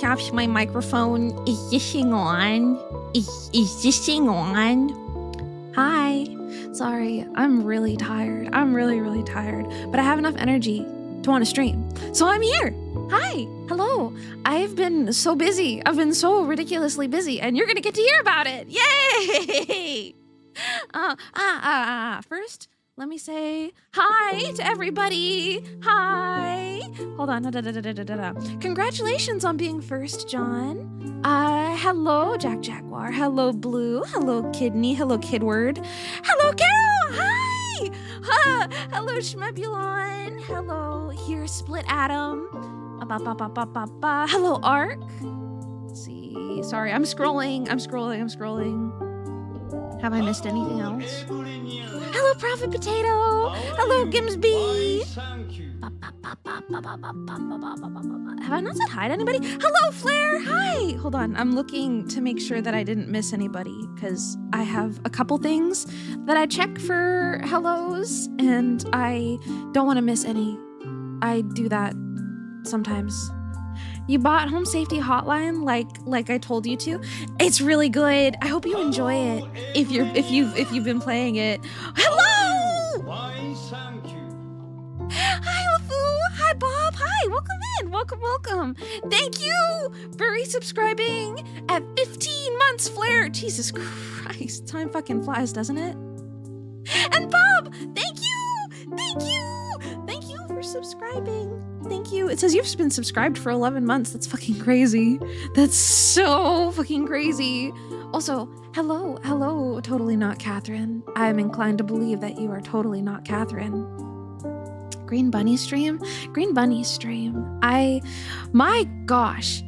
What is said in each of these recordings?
Caps, my microphone. Is this thing on? Is this thing on? Hi. Sorry, I'm really tired. I'm really tired. But I have enough energy to want to stream. So I'm here. Hi. Hello. I've been so busy. I've been so ridiculously busy, and you're going to get to hear about it. Yay! First, let me say hi to everybody. Hi. Hold on. Congratulations on being first, John. Hello, Jack Jaguar. Hello, Blue. Hello, Kidney. Hello, Kidward. Hello, Carol. Hi. Hello, Schmebulon. Hello, here, Split Atom. Hello, Ark. Let's see. Sorry, I'm scrolling. Have I missed anything else? Hello, Prophet Potato. Hello, Gimsby. Have I not said hi to anybody? Hello, Flair. Hi. Hold on. I'm looking to make sure that I didn't miss anybody because I have a couple things that I check for hellos and I don't want to miss any. I do that sometimes. You bought Home Safety Hotline like I told you to. It's really good. I hope you enjoy it. If you've been playing it. Hello! Hi, LeFou. Hi, Bob. Hi, welcome in. Welcome. Thank you for resubscribing at 15 months, Flair. Jesus Christ. Time fucking flies, doesn't it? And Bob, thank you for subscribing. Thank you. It says you've been subscribed for 11 months. That's fucking crazy. That's so fucking crazy. Also, hello, totally not Catherine. I'm inclined to believe that you are totally not Catherine. Green Bunny stream? My gosh.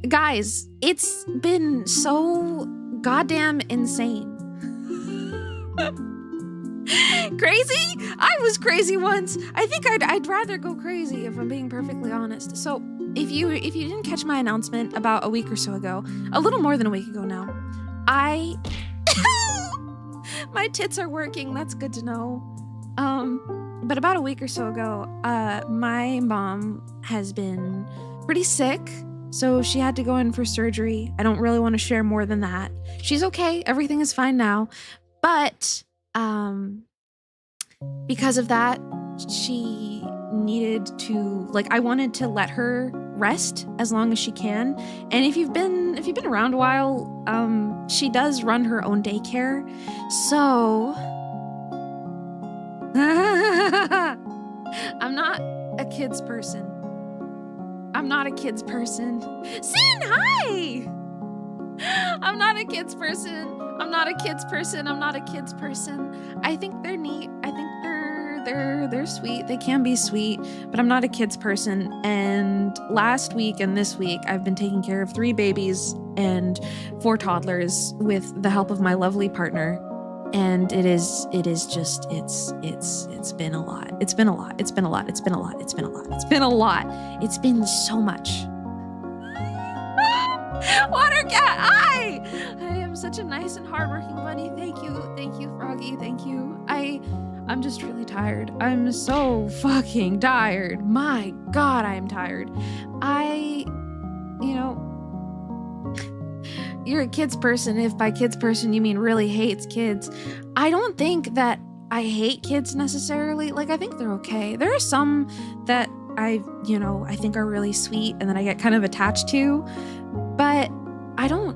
Guys, it's been so goddamn insane. Crazy? I was crazy once. I think I'd rather go crazy if I'm being perfectly honest. So if you didn't catch my announcement about a week or so ago, a little more than a week ago now, my tits are working. That's good to know. But about a week or so ago, my mom has been pretty sick. So she had to go in for surgery. I don't really want to share more than that. She's okay. Everything is fine now. But because of that, she needed to, I wanted to let her rest as long as she can. And if you've been around a while, she does run her own daycare. So I'm not a kids person. Sin, hi! I'm not a kids person. I think they're neat. I think they're sweet. They can be sweet, but I'm not a kids person. And last week and this week, I've been taking care of 3 babies and 4 toddlers with the help of my lovely partner. And it's been a lot. It's been so much. Water cat, I am such a nice and hardworking bunny. Thank you, Froggy. Thank you. I'm just really tired. I'm so fucking tired. My God, I am tired. You're a kids person. If by kids person you mean really hates kids. I don't think that I hate kids necessarily. I think they're okay. There are some that I think are really sweet and that I get kind of attached to. But I don't.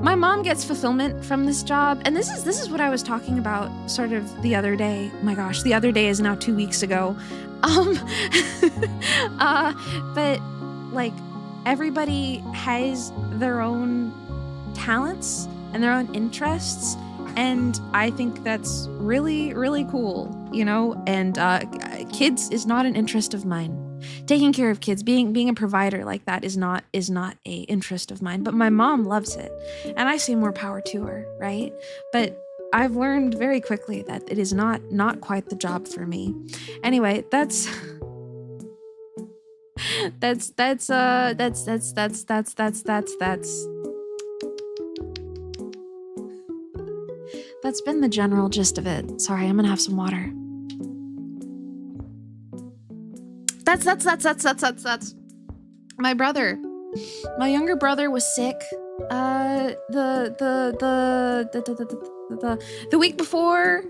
My mom gets fulfillment from this job, and this is what I was talking about sort of the other day. My gosh, the other day is now 2 weeks ago. But everybody has their own talents and their own interests, and I think that's really, really cool, and kids is not an interest of mine. Taking care of kids, being a provider like that is not a interest of mine, but my mom loves it, and I say more power to her, right? But I've learned very quickly that it is not quite the job for me. Anyway, that's been the general gist of it. Sorry, I'm gonna have some water. That's my brother. My younger brother was sick. The week before.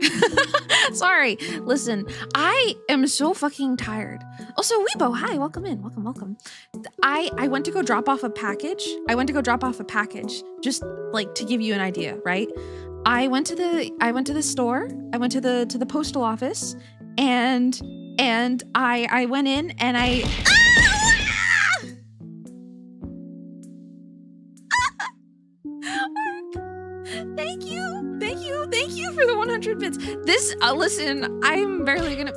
Sorry. Listen, I am so fucking tired. Also, Weibo, hi, welcome in. Welcome. I went to go drop off a package. Just like to give you an idea, right? I went to the store. I went to the postal office, and I went in and I. Thank you for the 100 bits. This, listen, I'm barely gonna.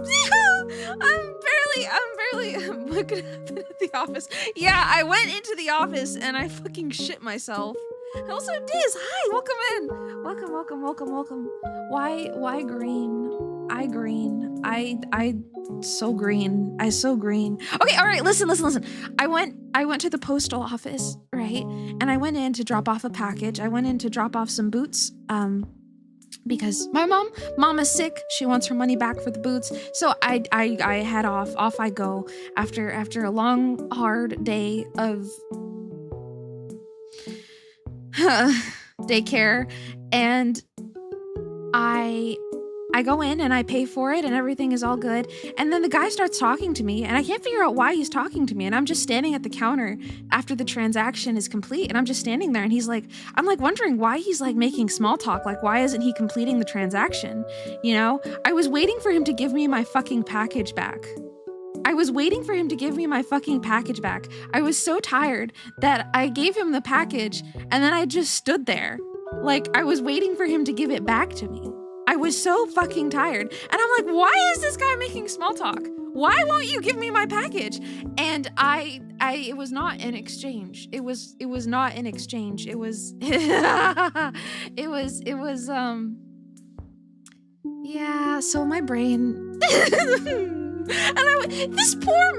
What could happen at the office? Yeah, I went into the office and I fucking shit myself. Also, Diz, hi, welcome in. Welcome. Why green? I green. I so green. Okay, all right, listen. I went to the postal office, right? And I went in to drop off a package. I went in to drop off some boots, because my mom is sick. She wants her money back for the boots. So I head off I go after a long, hard day of daycare, and I go in and I pay for it and everything is all good. And then the guy starts talking to me and I can't figure out why he's talking to me. And I'm just standing at the counter after the transaction is complete. And I'm just standing there and he's like, I'm like wondering why he's like making small talk. Like, why isn't he completing the transaction? You know, I was waiting for him to give me my fucking package back. I was so tired that I gave him the package and then I just stood there. Like, I was waiting for him to give it back to me. I was so fucking tired. And I'm like, why is this guy making small talk? Why won't you give me my package? And it was not an exchange. It was not an exchange. It was, yeah, so my brain, and this poor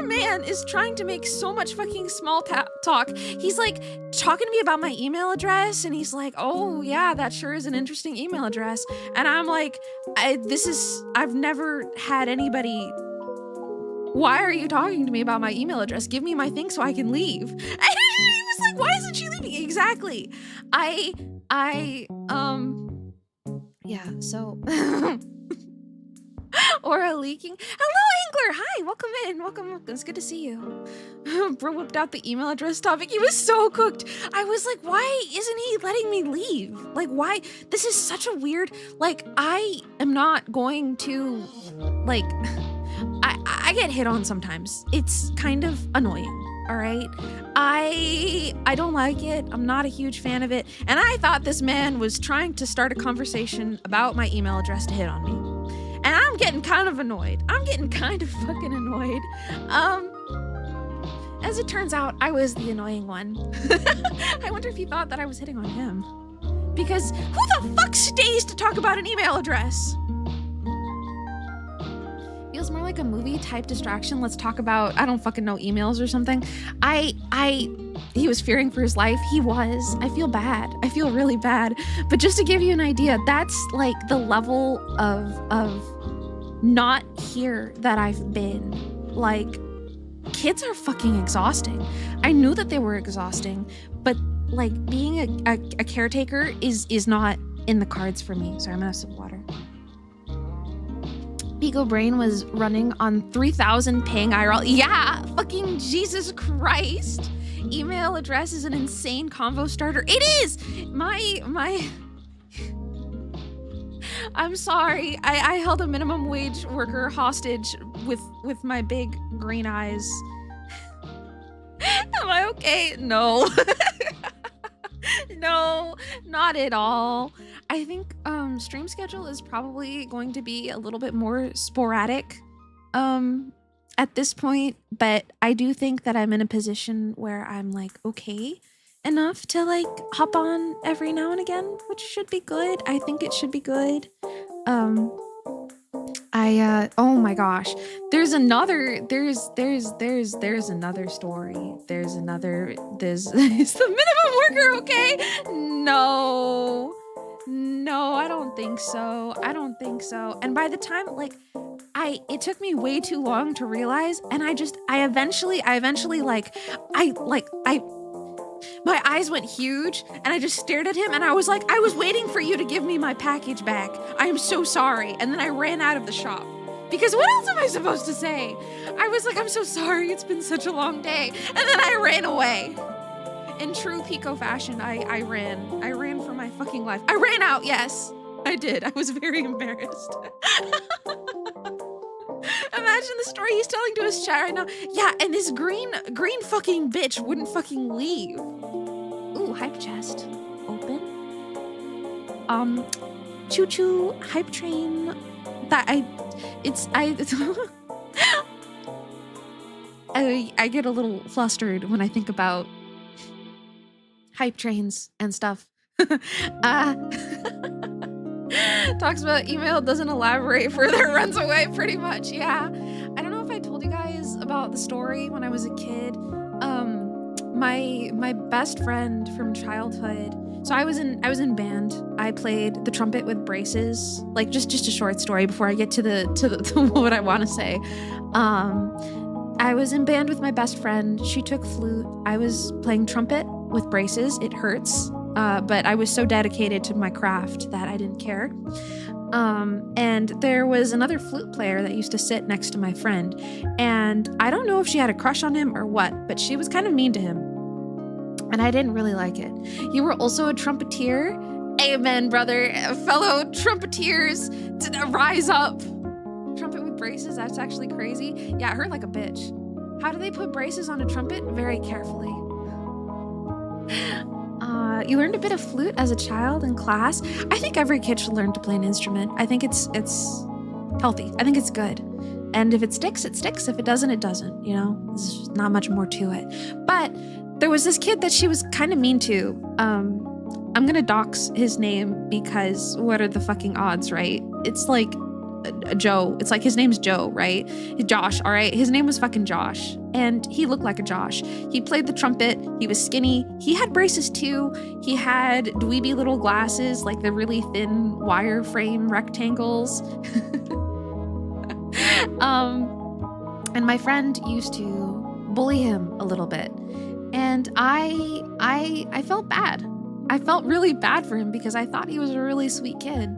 man is trying to make so much fucking small talk. He's like talking to me about my email address, and he's like, oh yeah, that sure is an interesting email address. And I'm like, I've never had anybody. Why are you talking to me about my email address? Give me my thing so I can leave. And he was like, why isn't she leaving? Exactly. Yeah, so Aura leaking. Hello, Angler. Hi, welcome in. Welcome. It's good to see you. Bro whipped out the email address topic. He was so cooked. I was like, why isn't he letting me leave? Like, why? This is such a weird, like, I am not going to, like, I get hit on sometimes. It's kind of annoying. All right. I don't like it. I'm not a huge fan of it. And I thought this man was trying to start a conversation about my email address to hit on me. And I'm getting kind of annoyed. I'm getting kind of fucking annoyed. As it turns out, I was the annoying one. I wonder if he thought that I was hitting on him. Because who the fuck stays to talk about an email address? Feels more like a movie type distraction. Let's talk about, I don't fucking know, emails or something. He was fearing for his life. He was. I feel bad. I feel really bad. But just to give you an idea, that's like the level of not here that I've been. Like, kids are fucking exhausting. I knew that they were exhausting, but like being a caretaker is not in the cards for me. Sorry, I'm gonna have some water. Pekoe Brain was running on 3,000 ping IRL. Yeah, fucking Jesus Christ. Email address is an insane convo starter. It is! I'm sorry. I held a minimum wage worker hostage with my big green eyes. Am I okay? No. No, not at all. I think stream schedule is probably going to be a little bit more sporadic at this point, but I do think that I'm in a position where I'm like okay enough to like hop on every now and again, which should be good. I think it should be good. Oh my gosh, there's another story. There's the minimum worker, okay? No, I don't think so. And by the time, like, it took me way too long to realize, and I eventually my eyes went huge, and I just stared at him, and I was like, I was waiting for you to give me my package back. I am so sorry. And then I ran out of the shop. Because what else am I supposed to say? I was like, I'm so sorry. It's been such a long day. And then I ran away. In true Pekoe fashion, I ran. I ran for my fucking life. I ran out, yes. I did. I was very embarrassed. Imagine the story he's telling to his chat right now. Yeah, and this green fucking bitch wouldn't fucking leave. Ooh, hype chest. Open. Choo-choo, hype train. I get a little flustered when I think about hype trains and stuff. Talks about email, doesn't elaborate further, runs away pretty much. Yeah. I don't know if I told you guys about the story when I was a kid. My best friend from childhood. So I was in band. I played the trumpet with braces. Like just a short story before I get to what I want to say. I was in band with my best friend. She took flute. I was playing trumpet with braces. It hurts. But I was so dedicated to my craft that I didn't care. And there was another flute player that used to sit next to my friend. And I don't know if she had a crush on him or what, but she was kind of mean to him. And I didn't really like it. You were also a trumpeter. Amen, brother. Fellow trumpeteers, rise up. Trumpet with braces, that's actually crazy. Yeah, it hurt like a bitch. How do they put braces on a trumpet? Very carefully. You learned a bit of flute as a child in class. I think every kid should learn to play an instrument. I think it's healthy. I think it's good. And if it sticks, it sticks. If it doesn't, it doesn't. You know, there's just not much more to it. But there was this kid that she was kind of mean to. I'm gonna dox his name because what are the fucking odds, right? It's like Joe. It's like his name's Joe, right? Josh, all right? His name was fucking Josh. And he looked like a Josh. He played the trumpet. He was skinny. He had braces too. He had dweeby little glasses, like the really thin wireframe rectangles. And my friend used to bully him a little bit. And I felt bad. I felt really bad for him because I thought he was a really sweet kid,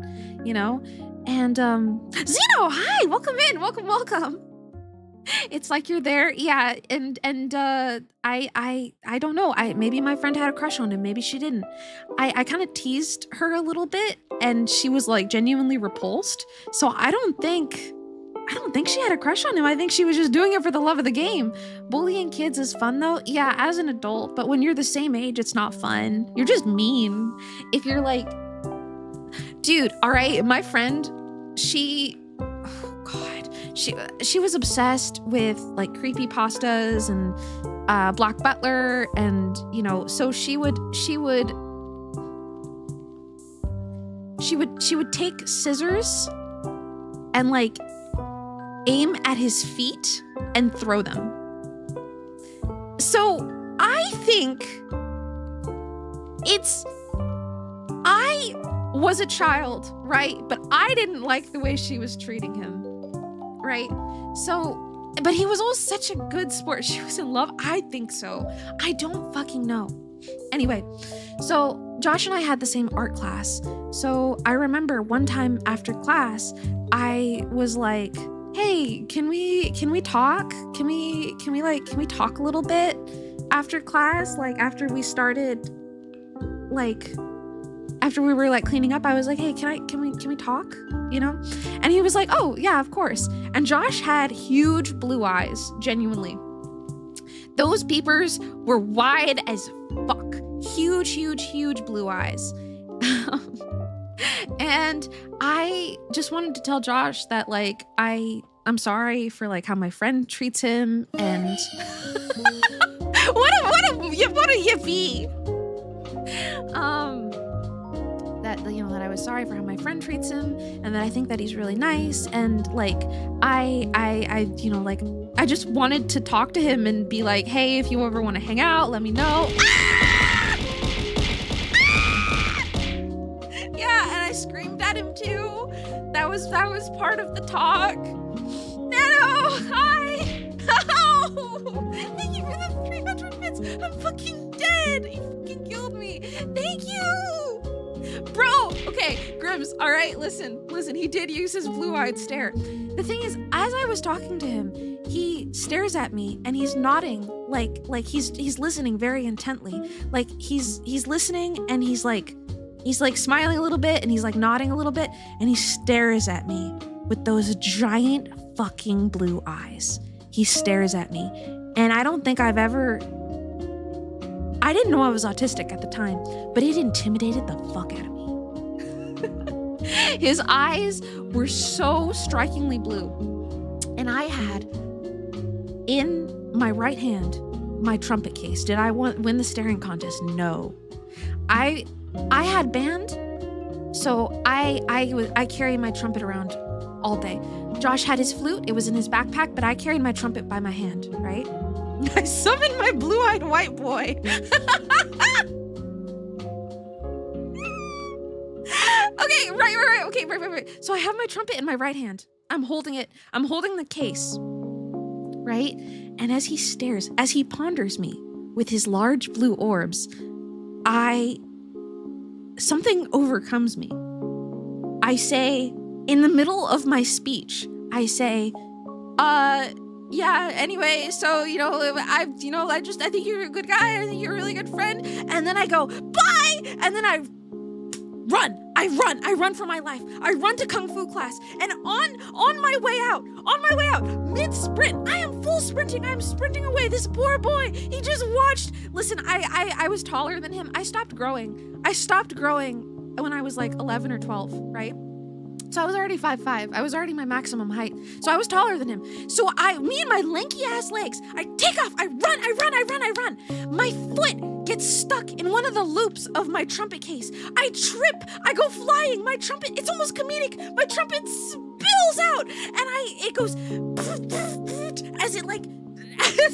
you know? And Zeno, hi, welcome in, welcome. It's like you're there, yeah. And I don't know. Maybe my friend had a crush on him. Maybe she didn't. I kind of teased her a little bit, and she was like genuinely repulsed. So I don't think she had a crush on him. I think she was just doing it for the love of the game. Bullying kids is fun though, yeah, as an adult. But when you're the same age, it's not fun. You're just mean. If you're like, dude, all right, my friend, she was obsessed with like creepypastas and Black Butler, and you know, so she would take scissors and like aim at his feet and throw them. So I think I was a child, right? But I didn't like the way she was treating him, right? So, but he was also such a good sport. She was in love. I think so. I don't fucking know. Anyway, so Josh and I had the same art class. So I remember one time after class, I was like, hey, can we talk? Can we talk a little bit after class? Like after we started, like after we were like cleaning up, I was like, hey, can we talk? You know? And he was like, oh yeah, of course. And Josh had huge blue eyes, genuinely. Those peepers were wide as fuck. Huge blue eyes. And I just wanted to tell Josh that like I'm sorry for like how my friend treats him, and what a yippee. That, you know, that I was sorry for how my friend treats him, and that I think that he's really nice, and like I you know, like I just wanted to talk to him and be like, hey, if you ever want to hang out, let me know. Yeah, and I screamed at him too. That was part of the talk. Oh, hi! Oh, thank you for the 300 bits. I'm fucking dead. You fucking killed me. Thank you. Bro, okay, Grims, all right, listen. He did use his blue-eyed stare. The thing is, as I was talking to him, he stares at me and he's nodding like he's listening very intently. Like he's listening and he's like smiling a little bit and he's like nodding a little bit and he stares at me with those giant fucking blue eyes. He stares at me. And I don't think I didn't know I was autistic at the time, but it intimidated the fuck out of me. His eyes were so strikingly blue. And I had in my right hand my trumpet case. Did I win the staring contest? No. I had band, so I carry my trumpet around all day. Josh had his flute, it was in his backpack, but I carried my trumpet by my hand, right? I summoned my blue-eyed white boy. Okay, right. Okay, right. So I have my trumpet in my right hand. I'm holding it. I'm holding the case, right? And as he stares, as he ponders me with his large blue orbs, something overcomes me. I say, in the middle of my speech, I say, yeah, anyway, so, I think you're a good guy. I think you're a really good friend. And then I go, bye! And then I run for my life. I run to Kung Fu class. And on my way out, mid-sprint, I am full sprinting. I'm sprinting away. This poor boy, he just watched. Listen, I was taller than him. I stopped growing when I was like 11 or 12, right? So I was already 5'5". I was already my maximum height. So I was taller than him. So me and my lanky ass legs, I take off, I run. My foot gets stuck in one of the loops of my trumpet case. I trip, I go flying. My trumpet, it's almost comedic. My trumpet spills out and it goes as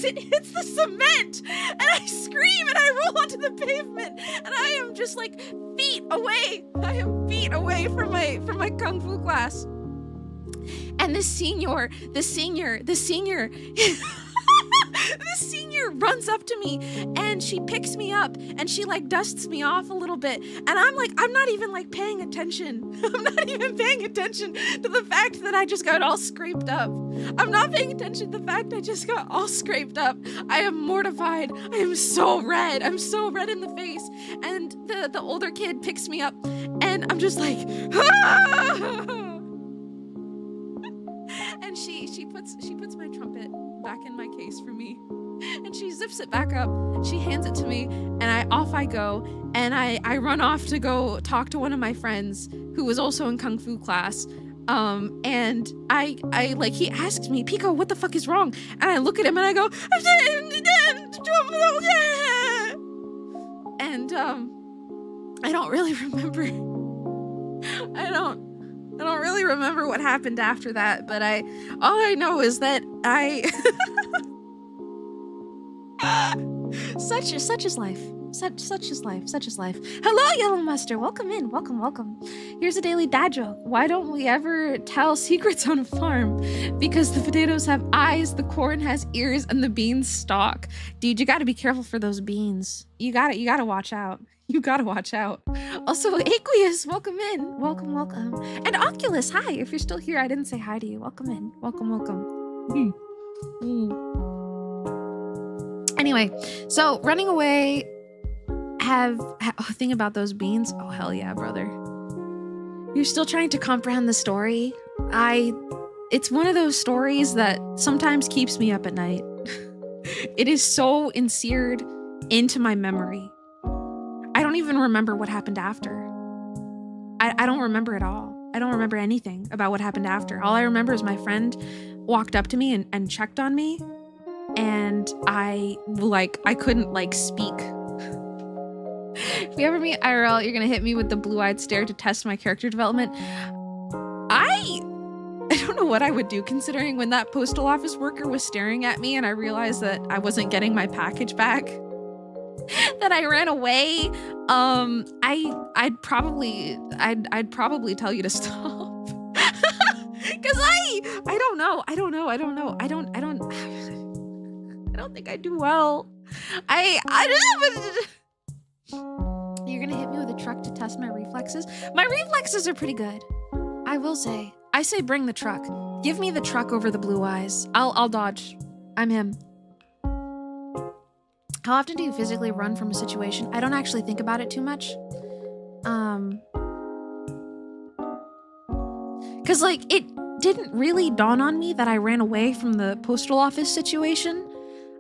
it hits the cement, and I scream and I roll onto the pavement, and I am just like feet away. I am feet away from my Kung Fu class. And the senior runs up to me and she picks me up and she like dusts me off a little bit. And I'm not even like paying attention. I'm not even paying attention to the fact that I just got all scraped up. I'm not paying attention to the fact I just got all scraped up. I am mortified. I am so red. I'm so red in the face. And the older kid picks me up and I'm just like, ah! And she puts my trumpet back in my case for me. And she zips it back up. She hands it to me, and I go, and I run off to go talk to one of my friends who was also in Kung Fu class. And I like, he asks me, Pekoe, what the fuck is wrong? And I look at him and I go, and I don't really remember. I don't really remember what happened after that, but all I know is that such is life. Such is life. Hello, Yellow Mustard. Welcome in. Welcome. Here's a daily dad joke. Why don't we ever tell secrets on a farm? Because the potatoes have eyes, the corn has ears, and the beans stalk. Dude, you gotta be careful for those beans. You gotta watch out. You gotta watch out. Also, Aqueous, welcome in. Welcome. And Oculus, hi. If you're still here, I didn't say hi to you. Welcome in. Welcome. Anyway, so running away, thing about those beans. Oh, hell yeah, brother. You're still trying to comprehend the story. It's one of those stories that sometimes keeps me up at night. It is so inseared into my memory. I don't even remember what happened after. I don't remember at all. I don't remember anything about what happened after. All I remember is my friend walked up to me and checked on me. And I couldn't speak. If you ever meet IRL, you're gonna hit me with the blue-eyed stare to test my character development. I don't know what I would do, considering when that postal office worker was staring at me and I realized that I wasn't getting my package back, that I ran away. I'd probably tell you to stop. Because I don't know. I don't think I do well. You're gonna hit me with a truck to test my reflexes? My reflexes are pretty good, I will say. I say bring the truck. Give me the truck over the blue eyes. I'll dodge. I'm him. How often do you physically run from a situation? I don't actually think about it too much. Cause like it didn't really dawn on me that I ran away from the postal office situation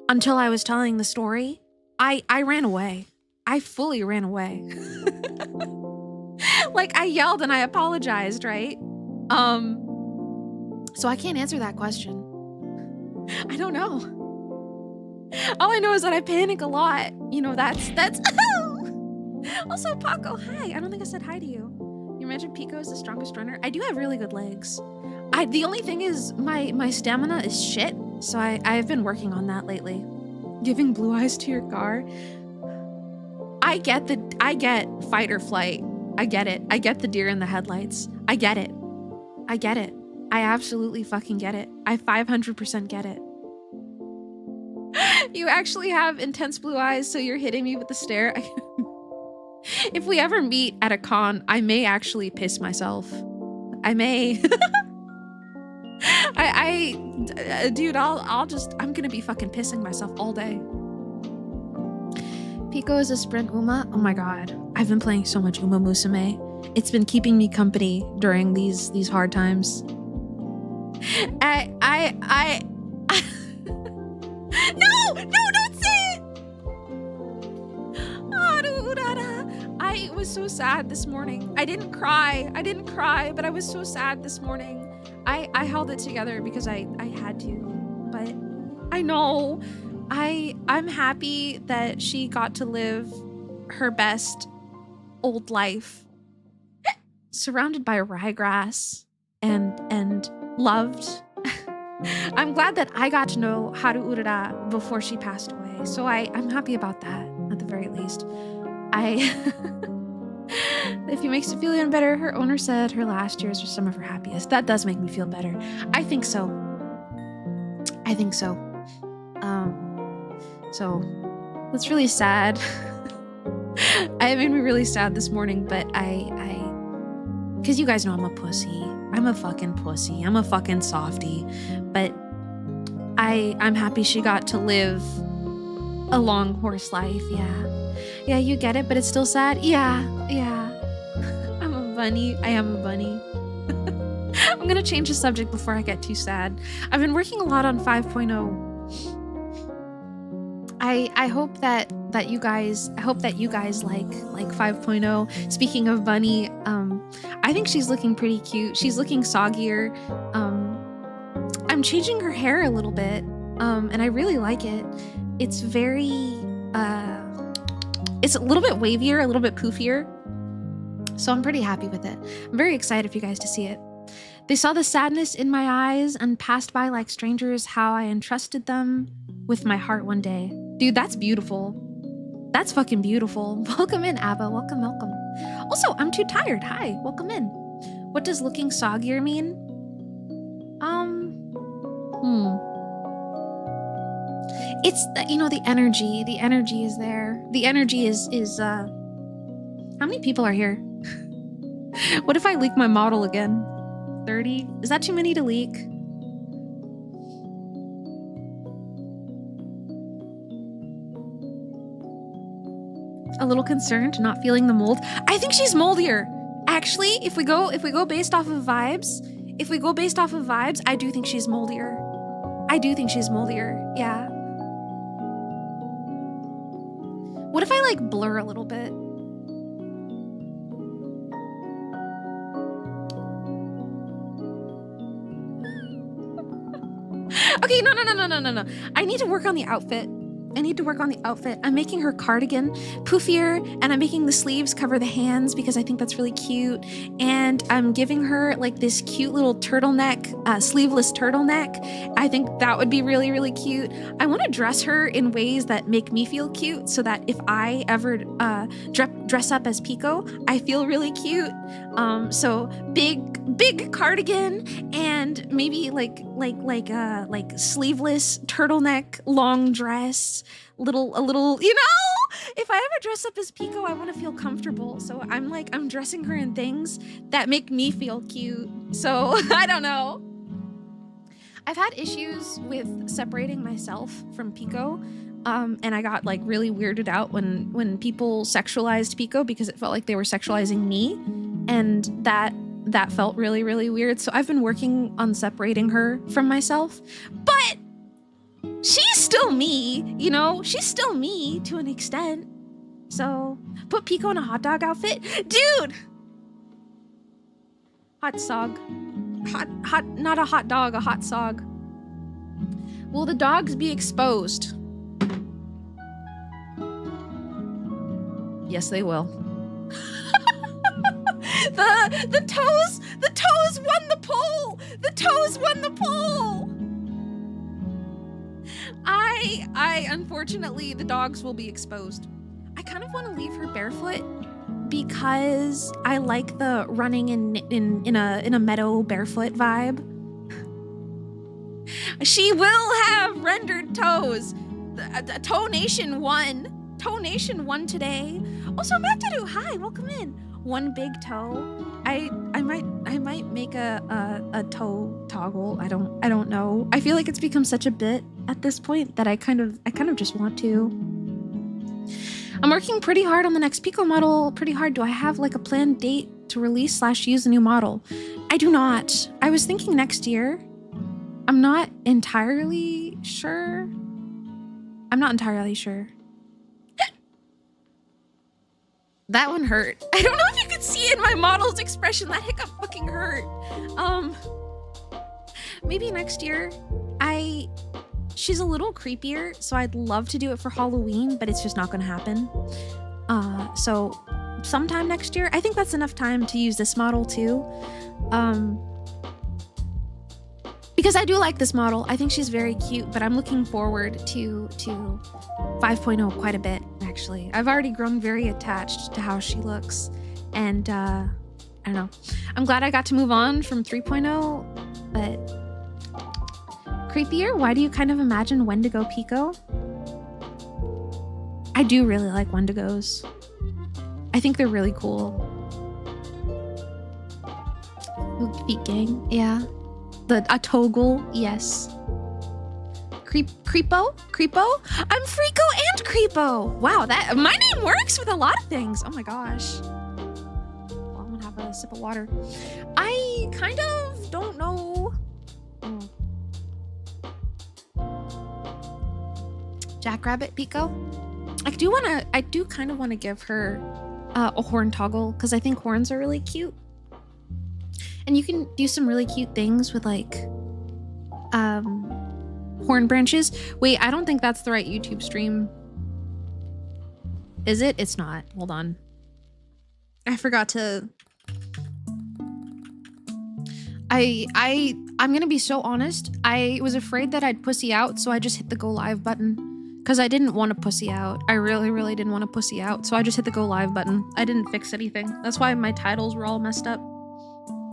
until I was telling the story. I ran away. I fully ran away. Like I yelled and I apologized, right? So I can't answer that question. I don't know. All I know is that I panic a lot. You know, that's also Paco, hi. I don't think I said hi to you. You mentioned Pekoe is the strongest runner. I do have really good legs. The only thing is my stamina is shit. So I've been working on that lately. Giving blue eyes to your car. I get fight or flight. I get it. I get the deer in the headlights. I get it. I absolutely fucking get it. I 500% get it. You actually have intense blue eyes, so you're hitting me with the stare. If we ever meet at a con, I may actually piss myself. I may. Dude, I'm gonna be fucking pissing myself all day. Pekoe is a sprint Uma. Oh my god. I've been playing so much Uma Musume. It's been keeping me company during these hard times. No, don't say it! I was so sad this morning. I didn't cry, but I was so sad this morning. I held it together because I had to, but I know I'm happy that she got to live her best old life surrounded by ryegrass and loved. I'm glad that I got to know Haru Urara before she passed away, so I'm happy about that at the very least. If it makes you feel even better, her owner said her last years were some of her happiest. That does make me feel better. I think so. So that's really sad. It made me really sad this morning, but because you guys know I'm a pussy. I'm a fucking pussy. I'm a fucking softie. But I'm happy she got to live a long horse life. Yeah, you get it, but it's still sad. Yeah. I'm a bunny. I am a bunny. I'm gonna change the subject before I get too sad. I've been working a lot on 5.0. I hope that you guys like 5.0. Speaking of bunny, I think she's looking pretty cute. She's looking soggier. I'm changing her hair a little bit, and I really like it. It's very it's a little bit wavier, a little bit poofier. So I'm pretty happy with it. I'm very excited for you guys to see it. They saw the sadness in my eyes and passed by like strangers, how I entrusted them with my heart one day. Dude, that's beautiful. That's fucking beautiful. Welcome in, Abba. Welcome. Also, I'm too tired. Hi, welcome in. What does looking soggier mean? It's the energy. The energy is there. The energy is how many people are here? What if I leak my model again? 30? Is that too many to leak? A little concerned, not feeling the mold. I think she's moldier. Actually, if we go based off of vibes, I do think she's moldier. Yeah. What if I like blur a little bit? Okay, no. I need to work on the outfit. I'm making her cardigan poofier, and I'm making the sleeves cover the hands because I think that's really cute. And I'm giving her like this cute little turtleneck, sleeveless turtleneck. I think that would be really, really cute. I want to dress her in ways that make me feel cute so that if I ever dress up as Pekoe, I feel really cute. So big big cardigan and maybe like sleeveless turtleneck, long dress, a little, you know, if I ever dress up as Pekoe, I want to feel comfortable. So I'm dressing her in things that make me feel cute. So I don't know. I've had issues with separating myself from Pekoe. And I got like really weirded out when people sexualized Pekoe because it felt like they were sexualizing me. And that felt really, really weird. So I've been working on separating her from myself. But she's still me, you know? She's still me to an extent. So put Pekoe in a hot dog outfit. Dude! Hot sog. Hot, not a hot dog, a hot sog. Will the dogs be exposed? Yes, they will. The toes won the poll. The toes won the poll. I unfortunately the dogs will be exposed. I kind of want to leave her barefoot because I like the running in a meadow barefoot vibe. She will have rendered toes. Toe Nation won. Toe Nation won today. Also, Matadu, hi, welcome in. One big toe. I might make a toe toggle. I don't know. I feel like it's become such a bit at this point that I kind of just want to. I'm working pretty hard on the next Pekoe model. Pretty hard. Do I have like a planned date to release / use the new model? I do not. I was thinking next year. I'm not entirely sure. That one hurt. I don't know if you could see it in my model's expression. That hiccup fucking hurt. Maybe next year. She's a little creepier, so I'd love to do it for Halloween, but it's just not gonna happen. So sometime next year. I think that's enough time to use this model too. Because I do like this model. I think she's very cute, but I'm looking forward to 5.0 quite a bit, actually. I've already grown very attached to how she looks. And I don't know. I'm glad I got to move on from 3.0, but creepier? Why do you kind of imagine Wendigo Pekoe? I do really like Wendigos. I think they're really cool. Feet gang, yeah. A toggle, yes. Creepo? I'm Freako and Creepo. Wow, that my name works with a lot of things. Oh my gosh. Well, I'm gonna have a sip of water. I kind of don't know. Jackrabbit Pekoe. I do kind of want to give her a horn toggle because I think horns are really cute. And you can do some really cute things with like horn branches. Wait, I don't think that's the right YouTube stream. Is it? It's not. Hold on. I forgot to. I'm gonna be so honest. I was afraid that I'd pussy out, so I just hit the go live button. Because I didn't want to pussy out. I really, really didn't want to pussy out. So I just hit the go live button. I didn't fix anything. That's why my titles were all messed up.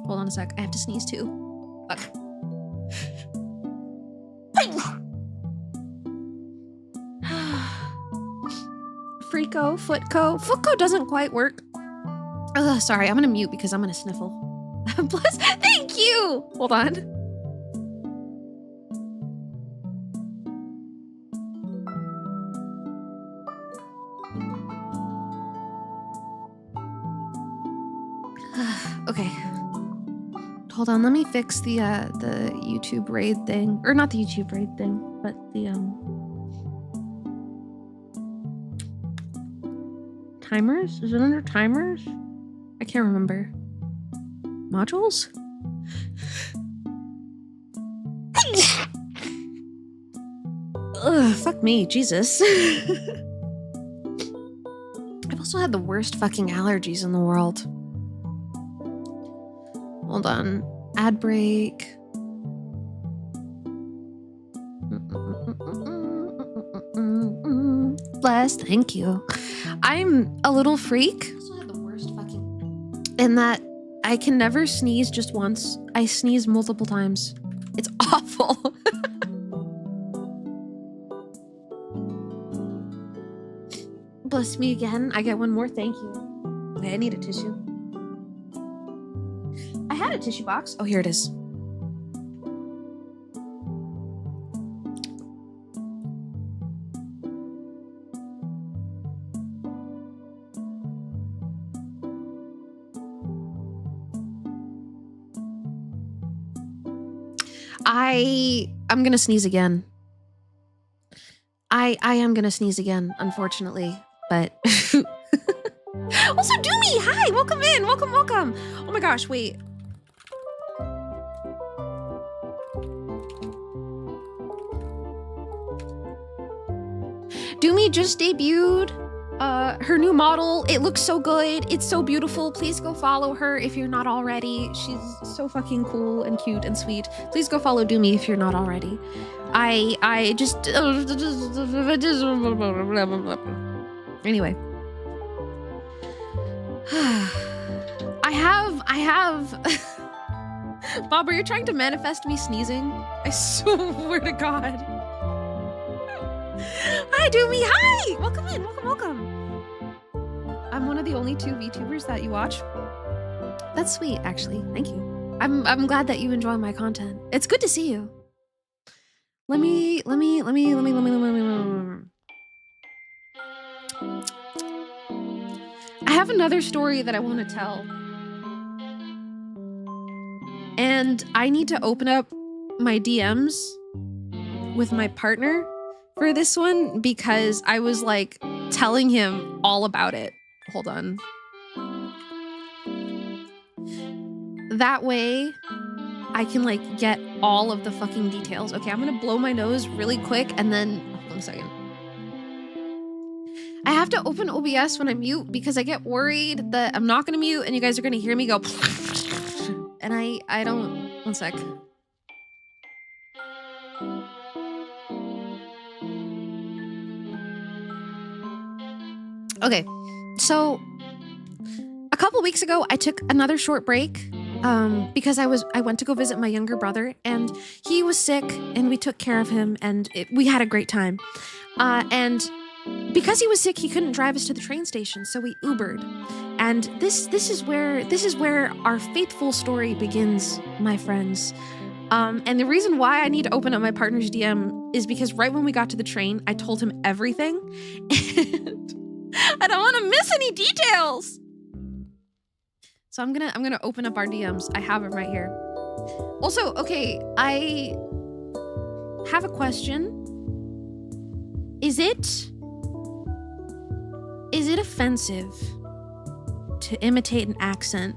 Hold on a sec. I have to sneeze too. Fuck. Freako, Footco doesn't quite work. Ugh, sorry, I'm gonna mute because I'm gonna sniffle. Plus, thank you! Hold on. Okay. Hold on, let me fix the YouTube raid thing. Or not the YouTube raid thing, but the timers? Is it under timers? I can't remember. Modules? Ugh, fuck me, Jesus. I've also had the worst fucking allergies in the world. Hold on. Ad break. Bless. Thank you. I'm a little freak. I also had the worst fucking. In that I can never sneeze just once. I sneeze multiple times. It's awful. Bless me again. I get one more. Thank you. Okay, I need a tissue. I had a tissue box. Oh, here it is. I'm gonna sneeze again. I am gonna sneeze again, unfortunately, but also Doomy, hi, welcome in, welcome. Oh my gosh, wait. Doomy just debuted her new model. It looks so good. It's so beautiful. Please go follow her if you're not already. She's so fucking cool and cute and sweet. Please go follow Doomy if you're not already. I just anyway. I have Bob, are you trying to manifest me sneezing? I swear to God. Hi, Doomy. Hi! Welcome in. Welcome. I'm one of the only 2 VTubers that you watch. That's sweet, actually. Thank you. I'm glad that you enjoy my content. It's good to see you. Let me. I have another story that I want to tell. And I need to open up my DMs with my partner for this one because I was like telling him all about it. Hold on. That way I can like get all of the fucking details. Okay, I'm gonna blow my nose really quick and then, hold on a second. I have to open OBS when I mute because I get worried that I'm not gonna mute and you guys are gonna hear me go and I don't, one sec. Okay, so a couple weeks ago, I took another short break because I went to go visit my younger brother and he was sick and we took care of him and we had a great time. And because he was sick, he couldn't drive us to the train station, so we Ubered. And this is where our faithful story begins, my friends. And the reason why I need to open up my partner's DM is because right when we got to the train, I told him everything and I don't want to miss any details. So I'm gonna open up our DMs. I have them right here. Also, okay, I have a question. Is it offensive to imitate an accent?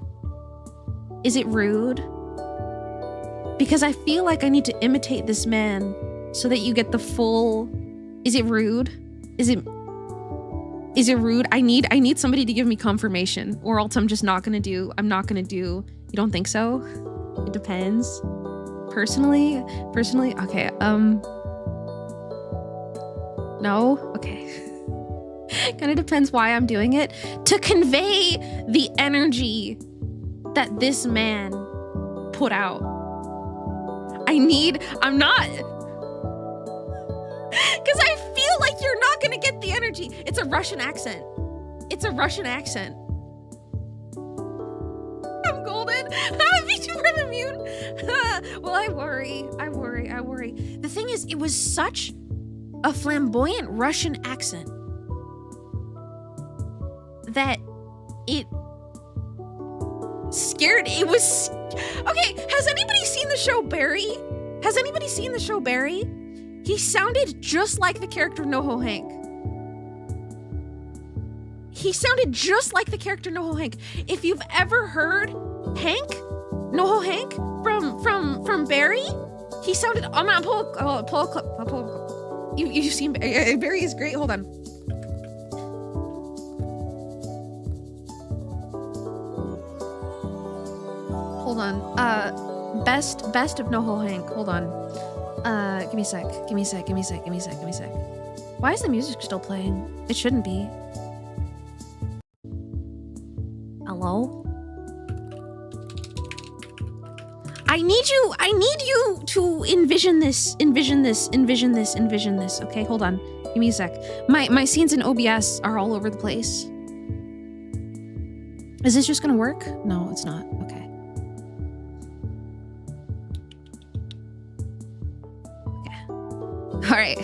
Is it rude? Because I feel like I need to imitate this man so that you get the full. Is it rude? Is it rude? I need somebody to give me confirmation, or else I'm just not gonna do. You don't think so? It depends. Personally, okay. No? Okay. Kind of depends why I'm doing it. To convey the energy that this man put out. I'm not. Because I feel like you're not going to get the energy. It's a Russian accent. I'm golden. VTuber the mute. Well, I worry. The thing is, it was such a flamboyant Russian accent that it scared. It was okay. Has anybody seen the show Barry? He sounded just like the character NoHo Hank. If you've ever heard NoHo Hank from Barry, he sounded. I'm gonna pull a clip. You've seen Barry is great. Hold on. Best of NoHo Hank. Hold on. Give me a sec. Why is the music still playing? It shouldn't be. Hello? I need you to envision this. Okay, hold on. Give me a sec. My scenes in OBS are all over the place. Is this just gonna work? No, it's not. Okay. Okay. All right.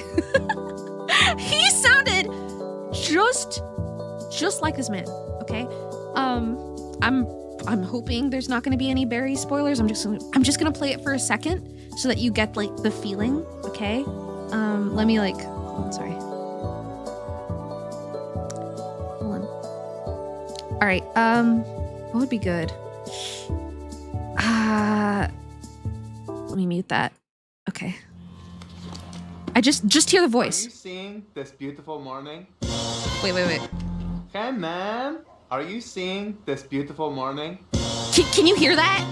He sounded just like this man. Okay. I'm hoping there's not going to be any Barry spoilers. I'm just gonna play it for a second so that you get like the feeling. Okay. Let me like. Oh, sorry. Hold on. All right. What would be good? Let me mute that. Okay. I just hear the voice. Are you seeing this beautiful morning? Wait. Hey man, are you seeing this beautiful morning? Can you hear that?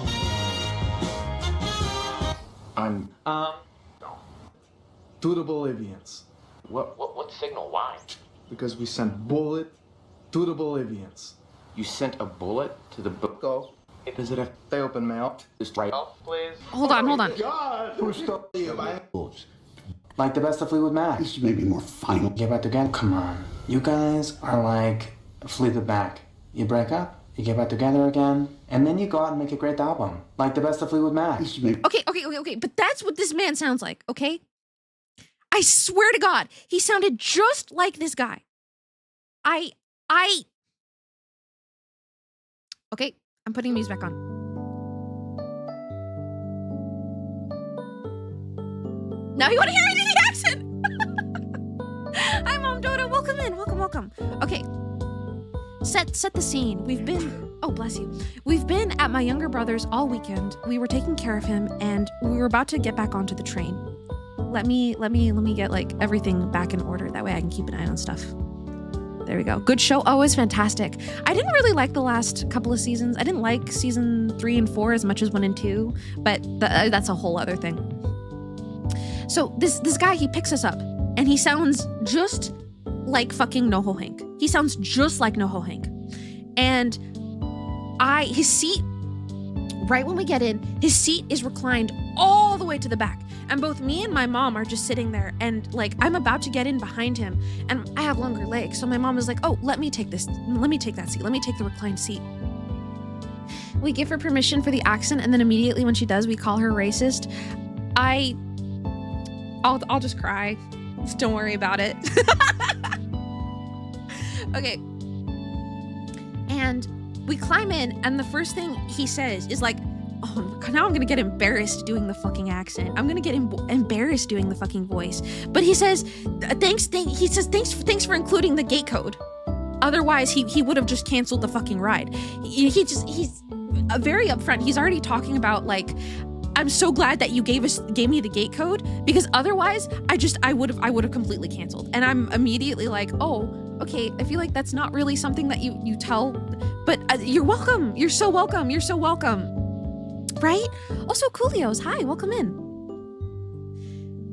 I'm To the Bolivians. what signal? Why? Because we sent bullet to the Bolivians. You sent a bullet to the Go. Does it have They open mail. just right? Please. Hold on. God, who stole you? Like the best of Fleetwood Mac. This may be more final. Get back together. Come on, you guys are like Fleetwood Mac. You break up, you get back together again, and then you go out and make a great album, like the best of Fleetwood Mac. This may Okay. But that's what this man sounds like. Okay. I swear to God, he sounded just like this guy. Okay, I'm putting music back on. Now you want to hear me do the accent? Hi, Mom Dodo. Welcome in. Welcome. Okay. Set the scene. We've been... Oh, bless you. We've been at my younger brother's all weekend. We were taking care of him, and we were about to get back onto the train. Let me get like everything back in order. That way I can keep an eye on stuff. There we go. Good show. Oh, it was fantastic. I didn't really like the last couple of seasons. I didn't like season 3 and 4 as much as 1 and 2, but that's a whole other thing. So this guy, he picks us up, and he sounds just like fucking NoHo Hank. He sounds just like NoHo Hank. And his seat, right when we get in, his seat is reclined all the way to the back. And both me and my mom are just sitting there, and like I'm about to get in behind him, and I have longer legs. So my mom is like, oh, let me take that seat. Let me take the reclined seat. We give her permission for the accent, and then immediately when she does, we call her racist. I'll just cry. Just don't worry about it. Okay. And we climb in, and the first thing he says is like, oh, now I'm gonna get embarrassed doing the fucking accent. I'm gonna get embarrassed doing the fucking voice. But he says, thanks for including the gate code. Otherwise, he would have just canceled the fucking ride. He's very upfront. He's already talking about like, I'm so glad that you gave me the gate code, because otherwise I would have completely canceled. And I'm immediately like, oh, okay, I feel like that's not really something that you tell, but you're welcome. You're so welcome. Right? Also, Coolios, hi, welcome in.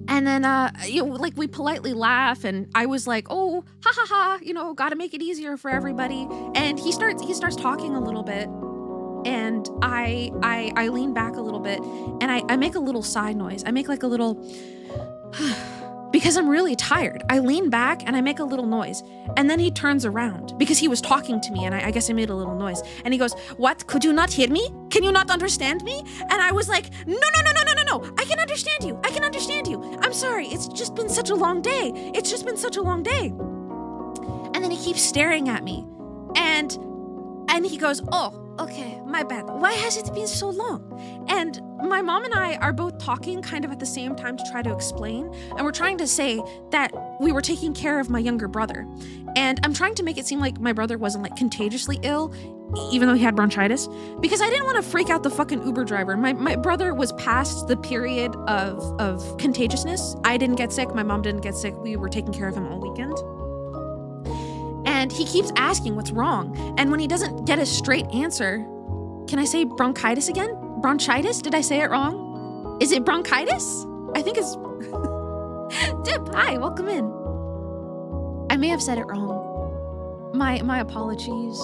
And then, like we politely laugh, and I was like, oh, ha ha ha, gotta make it easier for everybody. And he starts talking a little bit, and I lean back a little bit, and I make a little sigh noise. I make like a little, because I'm really tired. I lean back and I make a little noise, and then he turns around because he was talking to me, and I guess I made a little noise, and he goes, what? Could you not hear me? Can you not understand me? And I was like, no. I can understand you. I'm sorry. It's just been such a long day. And then he keeps staring at me, and he goes, oh, okay, my bad. Why has it been so long? And my mom and I are both talking kind of at the same time to try to explain. And we're trying to say that we were taking care of my younger brother. And I'm trying to make it seem like my brother wasn't like contagiously ill, even though he had bronchitis, because I didn't want to freak out the fucking Uber driver. My brother was past the period of contagiousness. I didn't get sick. My mom didn't get sick. We were taking care of him all weekend. And he keeps asking what's wrong. And when he doesn't get a straight answer, can I say bronchitis again? Bronchitis? Did I say it wrong? Is it bronchitis? I think it's... Dip, hi, welcome in. I may have said it wrong. My apologies.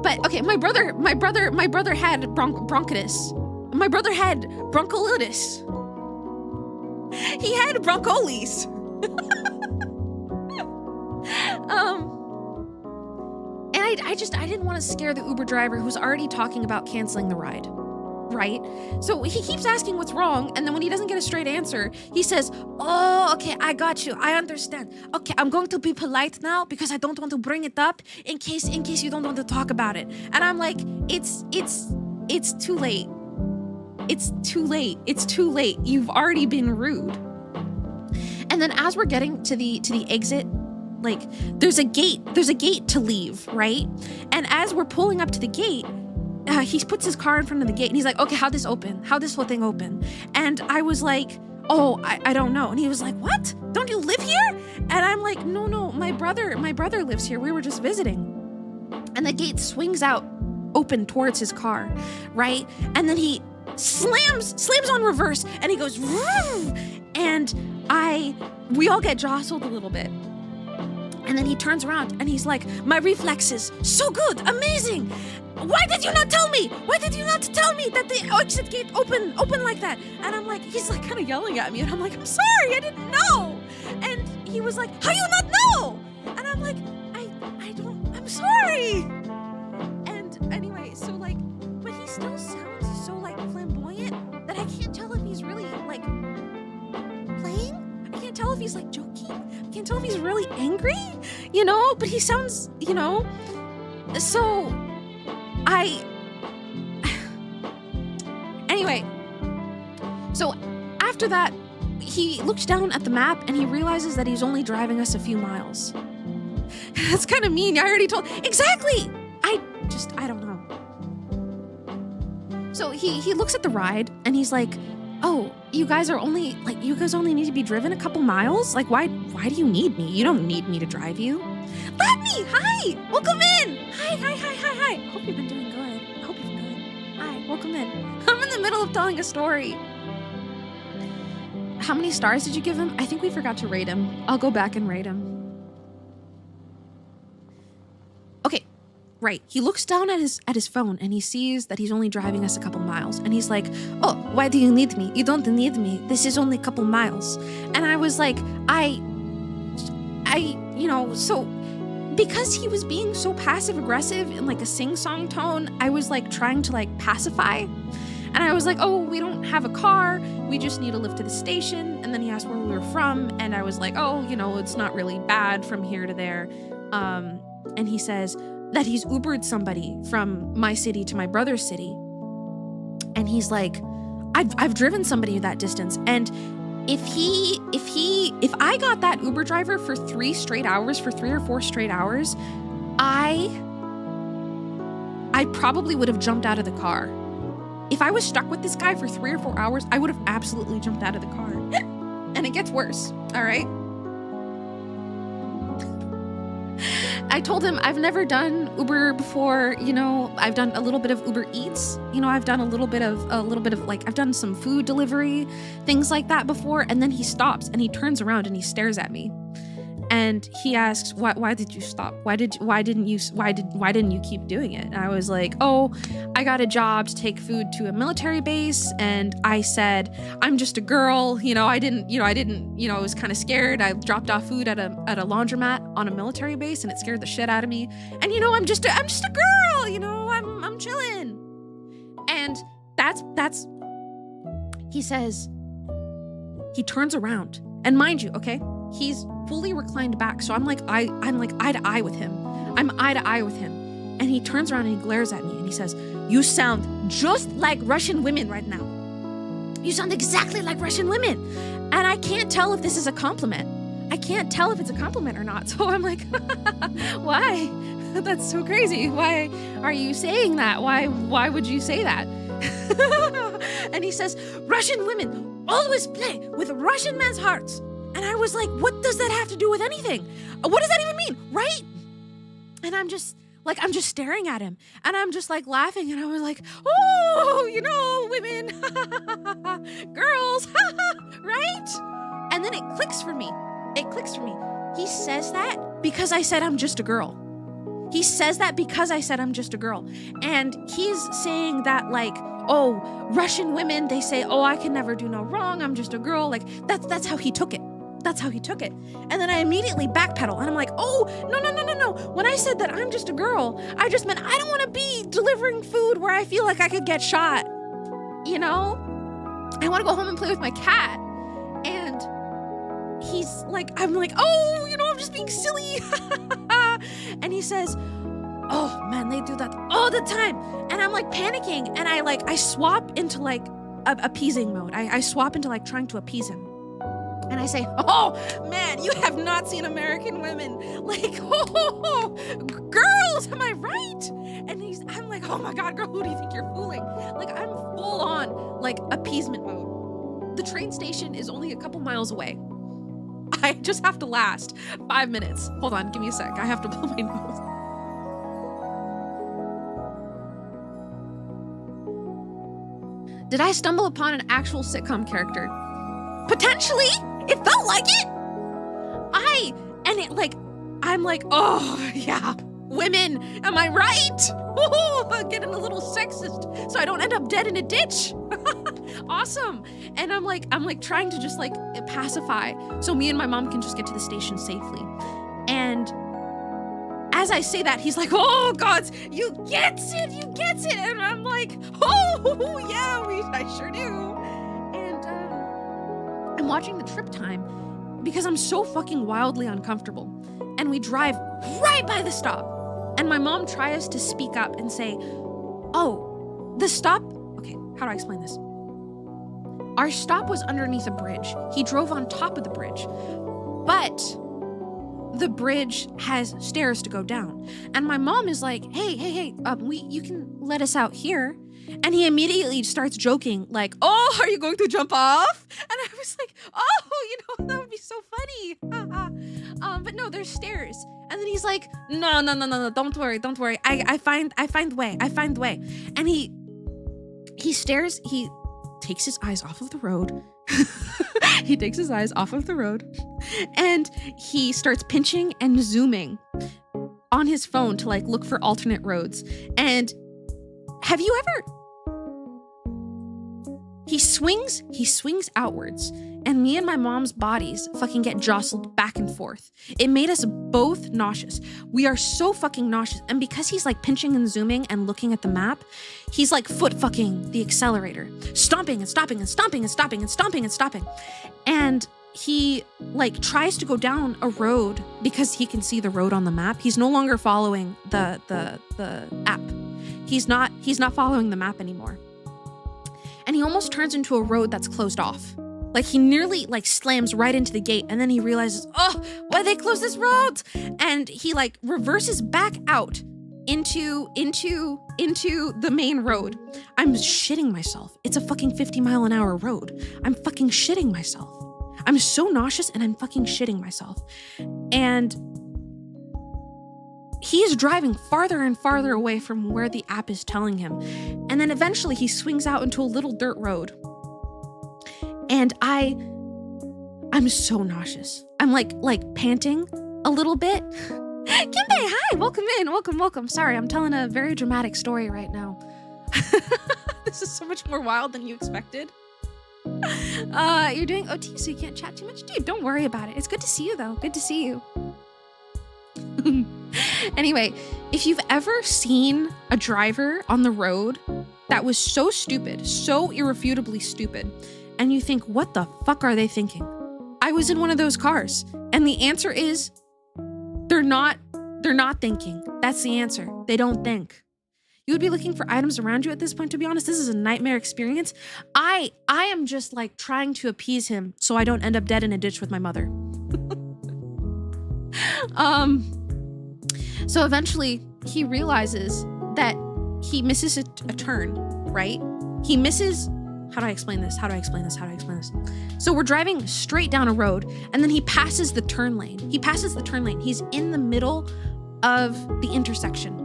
But okay, my brother had bronchitis. my brother had bronchiolitis. He had broncholies. And I didn't want to scare the Uber driver who's already talking about canceling the ride, right? So he keeps asking what's wrong, and then when he doesn't get a straight answer, he says, oh, okay, I got you, I understand. Okay, I'm going to be polite now because I don't want to bring it up in case you don't want to talk about it. And I'm like, it's too late. It's too late. It's too late. You've already been rude. And then as we're getting to the exit, like there's a gate to leave, right? And as we're pulling up to the gate, he puts his car in front of the gate and he's like, okay, how'd this whole thing open? And I was like, oh, I don't know. And he was like, what? Don't you live here? And I'm like, no, my brother lives here. We were just visiting. And the gate swings out open towards his car, right? And then he slams on reverse and he goes, vroom, and we all get jostled a little bit. And then he turns around and he's like, my reflexes, so good, amazing. Why did you not tell me? Why did you not tell me that the exit gate open like that? And I'm like, he's like kind of yelling at me. And I'm like, I'm sorry, I didn't know. And he was like, how you not know? And I'm like, I'm sorry. And anyway, so like, but he still sounds so like flamboyant that I can't tell if he's really like playing. I can't tell if he's like joking. I can't tell if he's really angry, but he sounds, so anyway, so after that, he looks down at the map and he realizes that he's only driving us a few miles. That's kind of mean. I already told, exactly. I don't know. So he looks at the ride and he's like, oh, you guys only need to be driven a couple miles? Like, why do you need me? You don't need me to drive you. Let me! Hi! Welcome in! Hi. Hope you've been doing good. Hi, welcome in. I'm in the middle of telling a story. How many stars did you give him? I think we forgot to rate him. I'll go back and rate him. Okay. Right. He looks down at his phone and he sees that he's only driving us a couple miles. And he's like, oh, why do you need me? You don't need me. This is only a couple miles. And I was like, so because he was being so passive aggressive in like a sing-song tone, I was like trying to like pacify. And I was like, oh, we don't have a car. We just need a lift to the station. And then he asked where we were from. And I was like, oh, it's not really bad from here to there. And he says that he's Ubered somebody from my city to my brother's city. And he's like, I've driven somebody that distance. And if I got that Uber driver for 3 or 4 straight hours, I probably would have jumped out of the car. If I was stuck with this guy for 3 or 4 hours, I would have absolutely jumped out of the car. And it gets worse, all right? I told him I've never done Uber before, I've done a little bit of Uber Eats, I've done a little bit of like, I've done some food delivery, things like that before. And then he stops and he turns around and he stares at me. And he asks, why did you stop? Why didn't you keep doing it? And I was like, oh, I got a job to take food to a military base. And I said, I'm just a girl. I was kind of scared. I dropped off food at a laundromat on a military base and it scared the shit out of me. And, I'm just a girl, I'm chilling. And that's, he says, he turns around and mind you, okay, he's fully reclined back. So I'm like eye to eye with him. And he turns around and he glares at me and he says, you sound just like Russian women right now. You sound exactly like Russian women. And I can't tell if this is a compliment. I can't tell if it's a compliment or not. So I'm like, why? That's so crazy. Why are you saying that? Why would you say that? And he says, Russian women always play with Russian men's hearts. And I was like, what does that have to do with anything? What does that even mean? Right? And I'm just staring at him and I'm just like laughing. And I was like, oh, women, girls, right? And then it clicks for me. He says that because I said I'm just a girl. He says that because I said I'm just a girl. And he's saying that like, oh, Russian women, they say, oh, I can never do no wrong. I'm just a girl. Like, that's how he took it. That's how he took it. And then I immediately backpedal and I'm like, oh, no. When I said that I'm just a girl, I just meant I don't want to be delivering food where I feel like I could get shot. You know? I want to go home and play with my cat. And he's like, I'm like, oh, I'm just being silly. And he says, oh man, they do that all the time. And I'm like panicking. And I swap into like appeasing mode. I swap into like trying to appease him. And I say, oh man, you have not seen American women. Like, oh, girls, am I right? And I'm like, oh my God, girl, who do you think you're fooling? Like, I'm full on like appeasement mode. The train station is only a couple miles away. I just have to last 5 minutes. Hold on, give me a sec. I have to blow my nose. Did I stumble upon an actual sitcom character? Potentially. It felt like it. I'm like, oh yeah, women, am I right? Ooh, getting a little sexist so I don't end up dead in a ditch. Awesome. And I'm like trying to just like pacify so me and my mom can just get to the station safely. And as I say that, he's like, oh God, you gets it. And I'm like, oh yeah, I sure do. And I'm watching the trip time because I'm so fucking wildly uncomfortable. And we drive right by the stop. And my mom tries to speak up and say, oh, the stop. Okay, how do I explain this? Our stop was underneath a bridge. He drove on top of the bridge, but the bridge has stairs to go down. And my mom is like, hey, you can let us out here. And he immediately starts joking like, oh, are you going to jump off? And I was like, oh, that would be so funny. But no, there's stairs. And then he's like, no, don't worry. I find way. And he stares, he takes his eyes off of the road. He takes his eyes off of the road and he starts pinching and zooming on his phone to like look for alternate roads. And have you ever... He swings outwards, and me and my mom's bodies fucking get jostled back and forth. It made us both nauseous. We are so fucking nauseous. And because he's like pinching and zooming and looking at the map, he's like foot fucking the accelerator, stomping and stopping and stomping and stopping and stomping and stopping. And he like tries to go down a road because he can see the road on the map. He's no longer following the app. He's not following the map anymore. And he almost turns into a road that's closed off. Like he nearly like slams right into the gate and then he realizes, oh, why they close this road? And he like reverses back out into the main road. I'm shitting myself. It's a fucking 50-mile-an-hour road. I'm fucking shitting myself. I'm so nauseous and I'm fucking shitting myself. And he is driving farther and farther away from where the app is telling him. And then eventually he swings out into a little dirt road. And I'm so nauseous. I'm like panting a little bit. Kimbe, hi, welcome in, welcome. Sorry, I'm telling a very dramatic story right now. This is so much more wild than you expected. You're doing OT, so you can't chat too much. Dude, don't worry about it. It's good to see you though. Good to see you. Anyway, if you've ever seen a driver on the road that was so stupid, so irrefutably stupid, and you think, what the fuck are they thinking? I was in one of those cars, and the answer is, they're not thinking. That's the answer. They don't think. You would be looking for items around you at this point, to be honest. This is a nightmare experience. I am just like trying to appease him so I don't end up dead in a ditch with my mother. So eventually he realizes that he misses a turn, right? He misses, how do I explain this? So we're driving straight down a road and then he passes the turn lane. He's in the middle of the intersection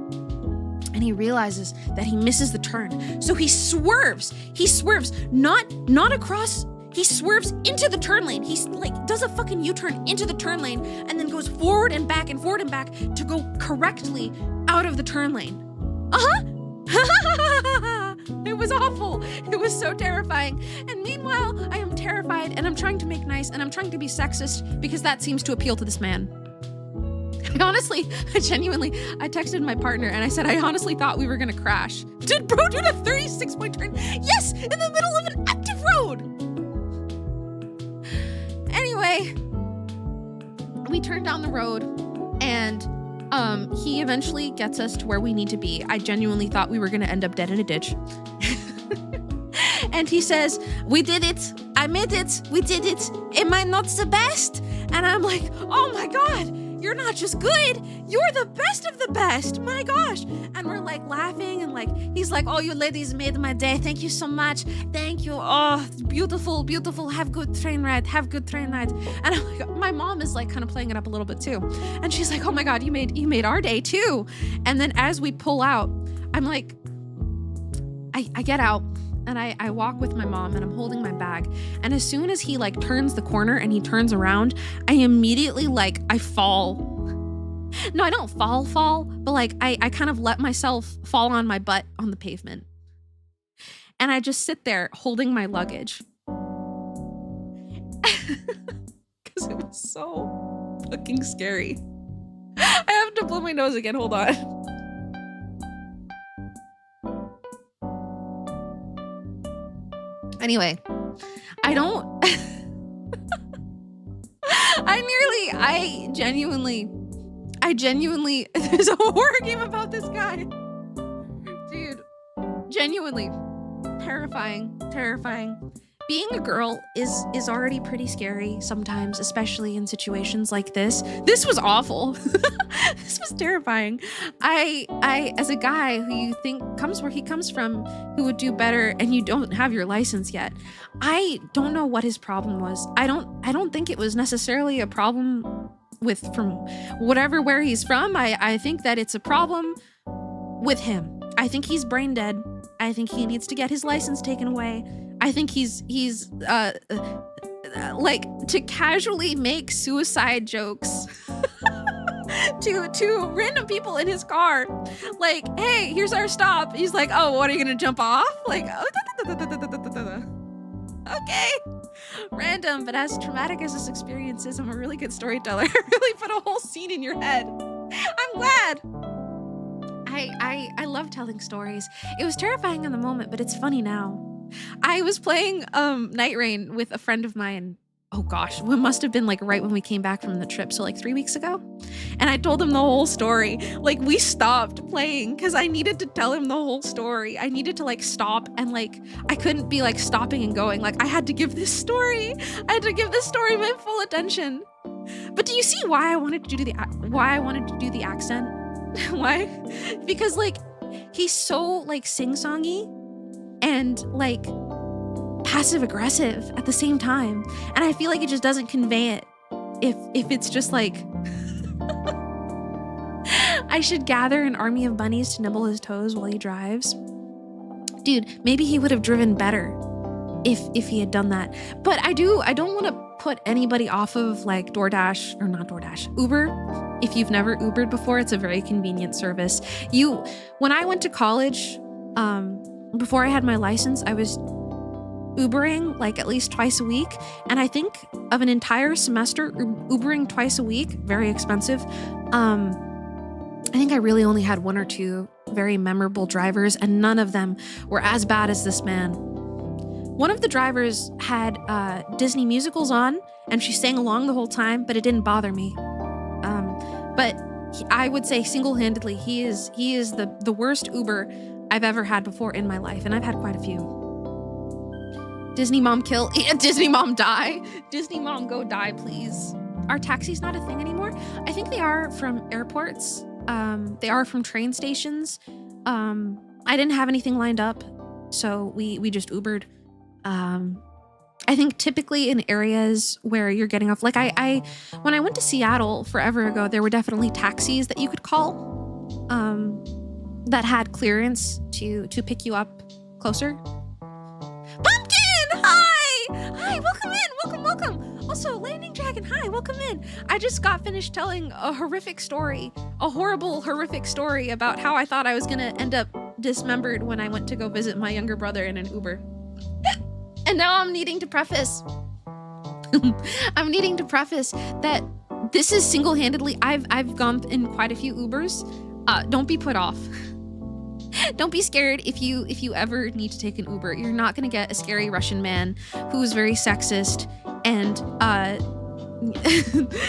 and he realizes that he misses the turn. So he swerves, not across. He swerves into the turn lane. He's like, does a fucking U-turn into the turn lane and then goes forward and back to go correctly out of the turn lane. It It was awful. It was so terrifying. And meanwhile, I am terrified and I'm trying to make nice and I'm trying to be sexist because that seems to appeal to this man. I texted my partner and I said, I honestly thought we were gonna crash. Dude, bro, did a 36-point turn. Yes, in the middle of an active road. Anyway, we turned down the road and he eventually gets us to where we need to be. I genuinely thought we were gonna end up dead in a ditch. And he says, we did it. I made it. We did it. Am I not the best? And I'm like, oh my God. You're not just good, you're the best of the best, my gosh. And we're like laughing and like, he's like, oh, you ladies made my day. Thank you so much. Thank you. Oh, beautiful, beautiful. Have good train ride. Have good train ride. And I'm like, my mom is like kind of playing it up a little bit too. And she's like, oh my God, you made our day too. And then as we pull out, I'm like, I get out. And I walk with my mom and I'm holding my bag. And as soon as he like turns the corner and he turns around, I immediately like, I fall. No, I don't fall, but like I kind of let myself fall on my butt on the pavement. And I just sit there holding my luggage. Because it was so fucking scary. I have to blow my nose again, hold on. Anyway, I genuinely, there's a horror game about this guy. Dude, genuinely terrifying. Being a girl is already pretty scary sometimes, especially in situations like this. This was awful. This was terrifying. I, as a guy who you think comes where he comes from, who would do better, and you don't have your license yet, I don't know what his problem was. I don't think it was necessarily a problem from where he's from. I think that it's a problem with him. I think he's brain dead. I think he needs to get his license taken away. I think he's like to casually make suicide jokes to random people in his car. Like, hey, here's our stop. He's like, oh, what, are you gonna jump off? Like, oh, okay. Random, but as traumatic as this experience is, I'm a really good storyteller. I really put a whole scene in your head. I'm glad. I love telling stories. It was terrifying in the moment, but it's funny now. I was playing Night Rain with a friend of mine. Oh gosh, it must have been like right when we came back from the trip, so like 3 weeks ago. And I told him the whole story. Like we stopped playing because I needed to tell him the whole story. I needed to like stop and like I couldn't be like stopping and going. Like I had to give this story. I had to give this story my full attention. But do you see why I wanted to do the accent? Why? Because like he's so like sing-songy and like passive aggressive at the same time, and I feel like it just doesn't convey it if it's just like I should gather an army of bunnies to nibble his toes while he drives. Dude, maybe he would have driven better if he had done that. But I don't want to put anybody off of like DoorDash, or not DoorDash, Uber. If you've never Ubered before, it's a very convenient service. When I went to college, before I had my license, I was Ubering like at least twice a week. And I think of an entire semester, Ubering twice a week, very expensive. I think I really only had one or two very memorable drivers, and none of them were as bad as this man. One of the drivers had Disney musicals on, and she sang along the whole time, but it didn't bother me. But I would say single-handedly, he is the worst Uber I've ever had before in my life, and I've had quite a few. Disney mom kill, Disney mom die. Disney mom go die, please. Are taxis not a thing anymore? I think they are from airports. They are from train stations. I didn't have anything lined up, so we just Ubered. I think typically in areas where you're getting off, like I when I went to Seattle forever ago, there were definitely taxis that you could call, that had clearance to pick you up closer. Pumpkin, hi, welcome. Also, Landing Dragon, hi, welcome in. I just got finished telling a horrible, horrific story about how I thought I was gonna end up dismembered when I went to go visit my younger brother in an Uber. And now I'm needing to preface that this is single-handedly, I've gone in quite a few Ubers. Don't be put off. Don't be scared if you ever need to take an Uber. You're not gonna get a scary Russian man who's very sexist and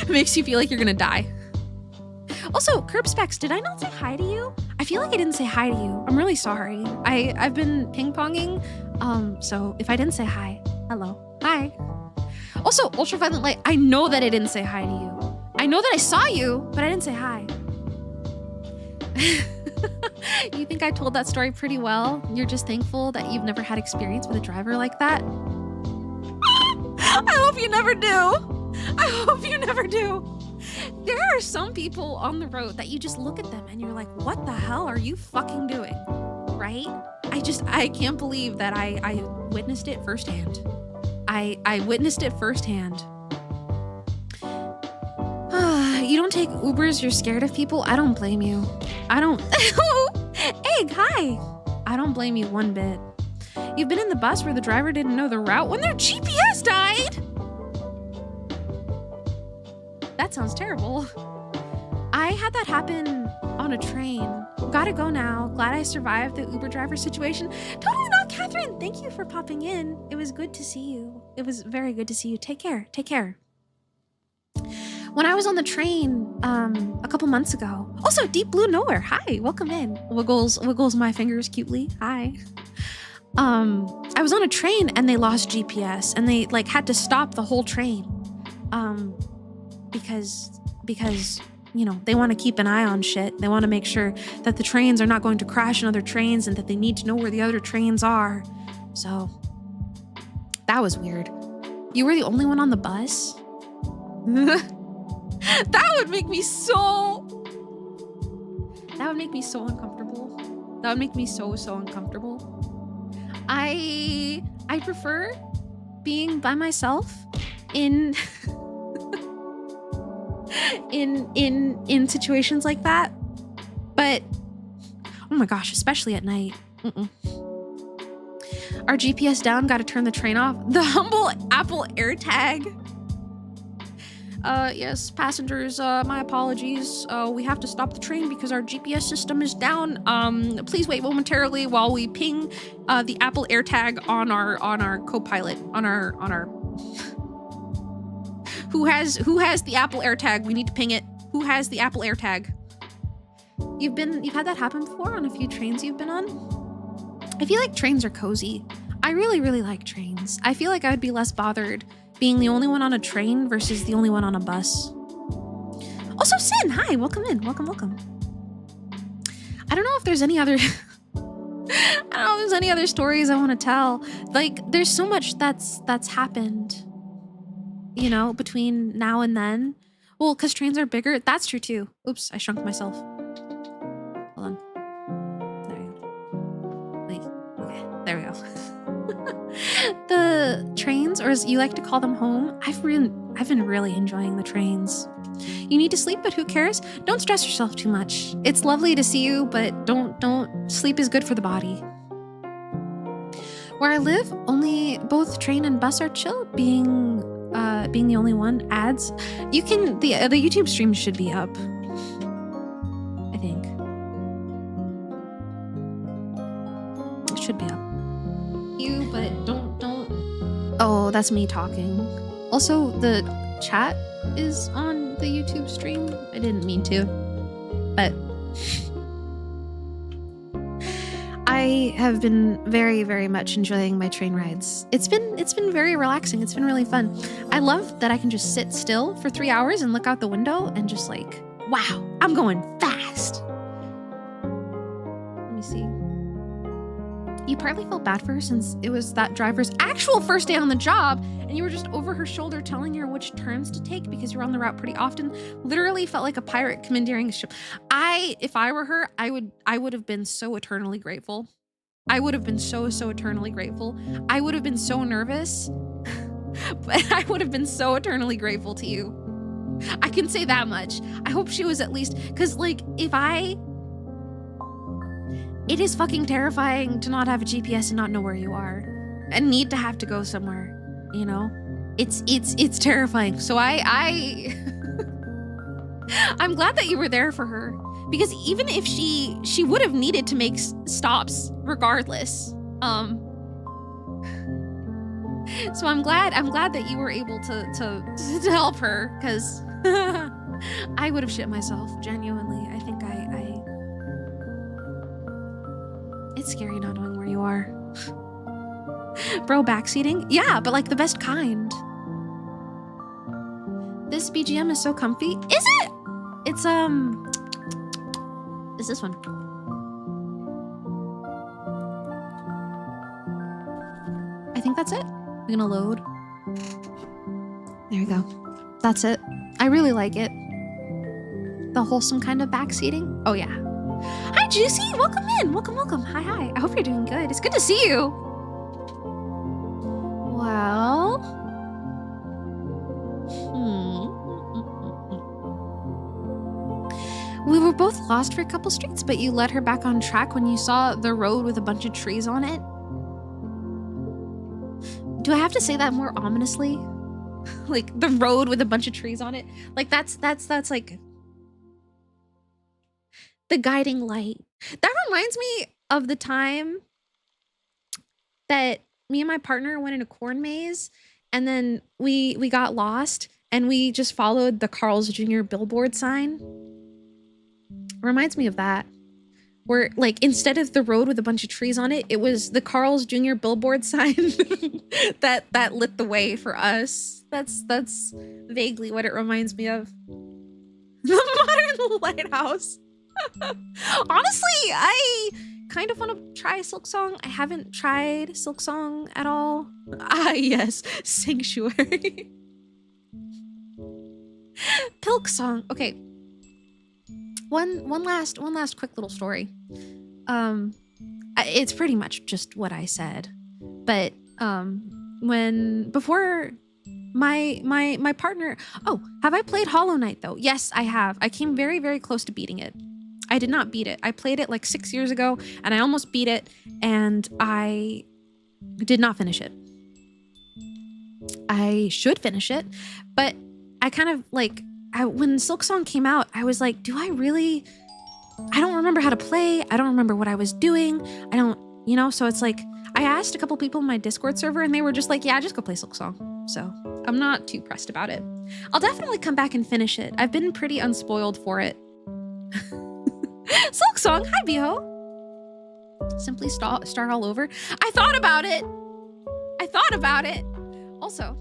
makes you feel like you're gonna die. Also, Curb Specs, did I not say hi to you? I feel like I didn't say hi to you. I'm really sorry. I've been ping-ponging, so if I didn't say hi, hello. Hi. Also, Ultraviolent Light, I know that I didn't say hi to you. I know that I saw you, but I didn't say hi. You think I told that story pretty well? You're just thankful that you've never had experience with a driver like that? I hope you never do. I hope you never do. There are some people on the road that you just look at them and you're like, what the hell are you fucking doing? Right? I can't believe that I witnessed it firsthand. I witnessed it firsthand. You don't take Ubers, you're scared of people? I don't blame you. I don't... Egg, hi! I don't blame you one bit. You've been in the bus where the driver didn't know the route when their GPS died? That sounds terrible. I had that happen on a train. Gotta go now. Glad I survived the Uber driver situation. Totally not, Catherine. Thank you for popping in. It was good to see you. It was very good to see you. Take care. Take care. When I was on the train a couple months ago. Also, Deep Blue Nowhere. Hi, welcome in. Wiggles my fingers cutely. Hi. I was on a train and they lost GPS and they like had to stop the whole train. Because you know, they want to keep an eye on shit. They want to make sure that the trains are not going to crash in other trains and that they need to know where the other trains are. So that was weird. You were the only one on the bus? That would make me so uncomfortable. That would make me so uncomfortable. I prefer being by myself in in situations like that. But oh my gosh, especially at night. Our GPS down, gotta turn the train off. The humble Apple AirTag. Yes, passengers, my apologies. We have to stop the train because our GPS system is down. Please wait momentarily while we ping the Apple AirTag on our co-pilot, on our Who has the Apple AirTag? We need to ping it. Who has the Apple AirTag? You've had that happen before on a few trains you've been on? I feel like trains are cozy. I really, really like trains. I feel like I would be less bothered being the only one on a train versus the only one on a bus. Also, Sin, hi, welcome in, welcome. I don't know if there's any other stories I want to tell. Like, there's so much that's happened, you know, between now and then. Well, because trains are bigger. That's true too. Oops, I shrunk myself. Hold on. There we go. Wait, okay, there we go. The trains, or as you like to call them, home, I've been really enjoying the trains. You need to sleep, but who cares? Don't stress yourself too much. It's lovely to see you, but don't sleep is good for the body. Where I live, only both train and bus are chill, being the only one. Ads. You can the YouTube stream should be up. I think. It should be up. You, but don't. Oh, that's me talking. Also, the chat is on the YouTube stream. I didn't mean to, but I have been very, very much enjoying my train rides. It's been very relaxing. It's been really fun. I love that I can just sit still for 3 hours and look out the window and just like, wow, I'm going fast. Let me see. You partly felt bad for her since it was that driver's actual first day on the job and you were just over her shoulder telling her which turns to take because you were on the route pretty often. Literally felt like a pirate commandeering a ship. If I were her, I would have been so eternally grateful. I would have been so eternally grateful. I would have been so nervous, but I would have been so eternally grateful to you. I can say that much. I hope she was at least, because like if I it is fucking terrifying to not have a GPS and not know where you are and need to have to go somewhere, you know? It's terrifying. So I I'm glad that you were there for her, because even if she would have needed to make stops regardless. So I'm glad that you were able to help her, because I would have shit myself, genuinely. I think it's scary not knowing where you are. Bro, backseating? Yeah, but like the best kind. This BGM is so comfy. Is it? It's this one. I think that's it. I'm gonna load. There you go. That's it. I really like it. The wholesome kind of backseating. Oh yeah. Hi Juicy, welcome in. Welcome. Hi. I hope you're doing good. It's good to see you. Well. We were both lost for a couple streets, but you led her back on track when you saw the road with a bunch of trees on it. Do I have to say that more ominously? Like the road with a bunch of trees on it? Like that's like the guiding light. That reminds me of the time that me and my partner went in a corn maze, and then we got lost and we just followed the Carl's Jr. billboard sign. Reminds me of that. Where, like, instead of the road with a bunch of trees on it, it was the Carl's Jr. billboard sign that lit the way for us. That's vaguely what it reminds me of. The modern lighthouse. Honestly, I kind of want to try Silksong. I haven't tried Silksong at all. Ah, yes, Sanctuary. Pilk song. Okay. One last quick little story. It's pretty much just what I said, but before my partner. Oh, have I played Hollow Knight though? Yes, I have. I came very, very close to beating it. I did not beat it. I played it like 6 years ago, and I almost beat it, and I did not finish it. I should finish it, but I kind of like. When Silksong came out, I was like, I don't remember how to play. I don't remember what I was doing. I don't, so it's like, I asked a couple people in my Discord server and they were just like, yeah, just go play Silksong. So I'm not too pressed about it. I'll definitely come back and finish it. I've been pretty unspoiled for it. Silksong, hi Biho. Simply start all over. I thought about it. Also,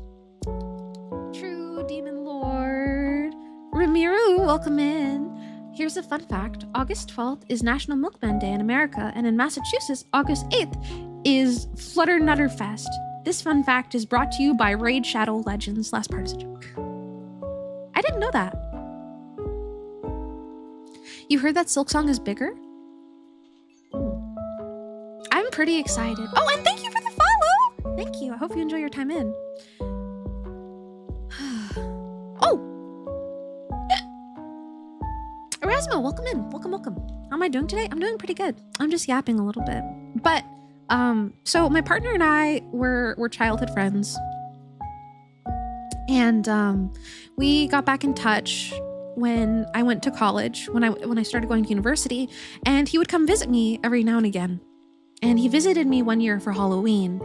True Demon Lord. Ramiru, welcome in. Here's a fun fact. August 12th is National Milkman Day in America, and in Massachusetts, August 8th is Flutter Nutter Fest. This fun fact is brought to you by Raid Shadow Legends. Last part is a joke. I didn't know that. You heard that Silksong is bigger? I'm pretty excited. Oh, and thank you for the follow! Thank you. I hope you enjoy your time in. Oh! Erasmo, welcome in. Welcome. How am I doing today? I'm doing pretty good. I'm just yapping a little bit. But, so my partner and I were childhood friends. And, we got back in touch when I went to college, when I started going to university, and he would come visit me every now and again. And he visited me one year for Halloween.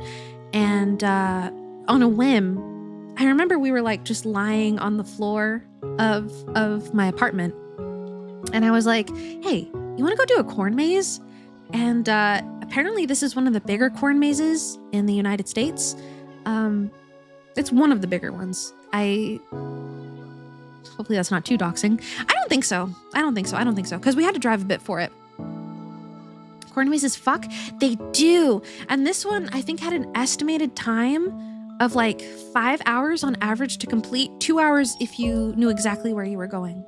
And, on a whim, I remember we were like just lying on the floor of my apartment. And I was like, hey, you want to go do a corn maze? And apparently this is one of the bigger corn mazes in the United States. It's one of the bigger ones. Hopefully that's not too doxing. I don't think so. Because we had to drive a bit for it. Corn mazes fuck? They do. And this one, I think, had an estimated time of like 5 hours on average to complete. 2 hours if you knew exactly where you were going.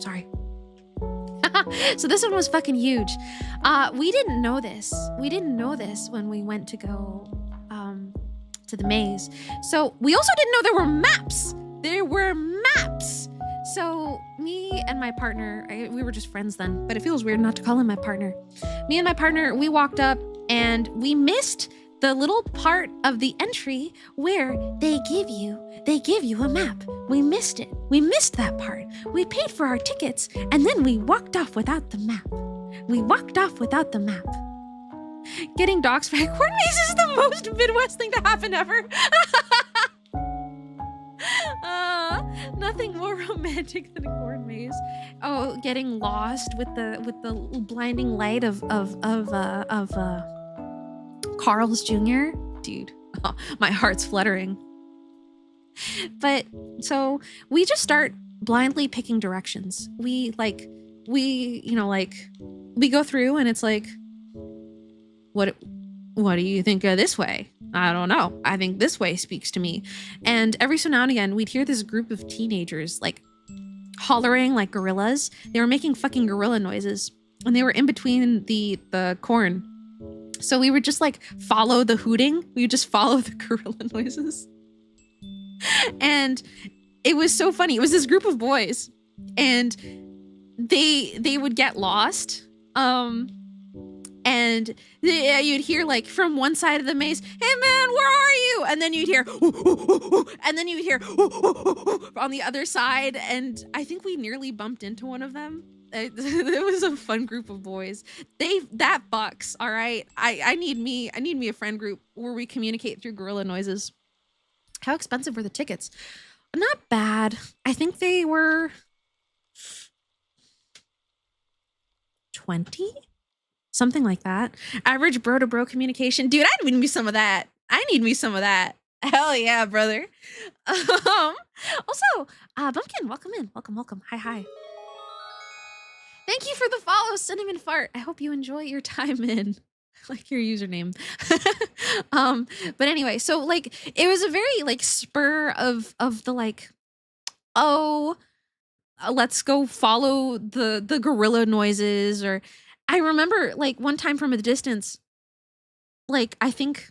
Sorry. So this one was fucking huge. We didn't know this. When we went to go to the maze. So we also didn't know there were maps. So me and my partner, we were just friends then, but it feels weird not to call him my partner. Me and my partner, we walked up and we missed the little part of the entry where they give you a map. We missed it. We missed that part. We paid for our tickets and then we walked off without the map. Getting doxxed by a corn maze is the most Midwest thing to happen ever. Nothing more romantic than a corn maze. Oh, getting lost with the blinding light of Carl's Jr. Dude, my heart's fluttering. But so we just start blindly picking directions. We go through and it's like, what do you think of this way? I don't know. I think this way speaks to me. And every so now and again, we'd hear this group of teenagers like hollering like gorillas. They were making fucking gorilla noises and they were in between the corn. So we would just like follow the hooting. We would just follow the gorilla noises. And it was so funny. It was this group of boys and they would get lost. And you'd hear like from one side of the maze, hey man, where are you? And then you'd hear, and then you'd hear on the other side. And I think we nearly bumped into one of them. It was a fun group of boys. That bucks. All right. I need me a friend group where we communicate through gorilla noises. How expensive were the tickets? Not bad. I think they were 20? Something like that. Average bro to bro communication. Dude, I need me some of that. Hell yeah, brother. Also, Bumpkin, welcome in. Welcome. Hi. Thank you for the follow, Cinnamon Fart. I hope you enjoy your time in. Like your username. But anyway, so like it was a very like spur of the like, let's go follow the gorilla noises. Or I remember like one time from a distance, like I think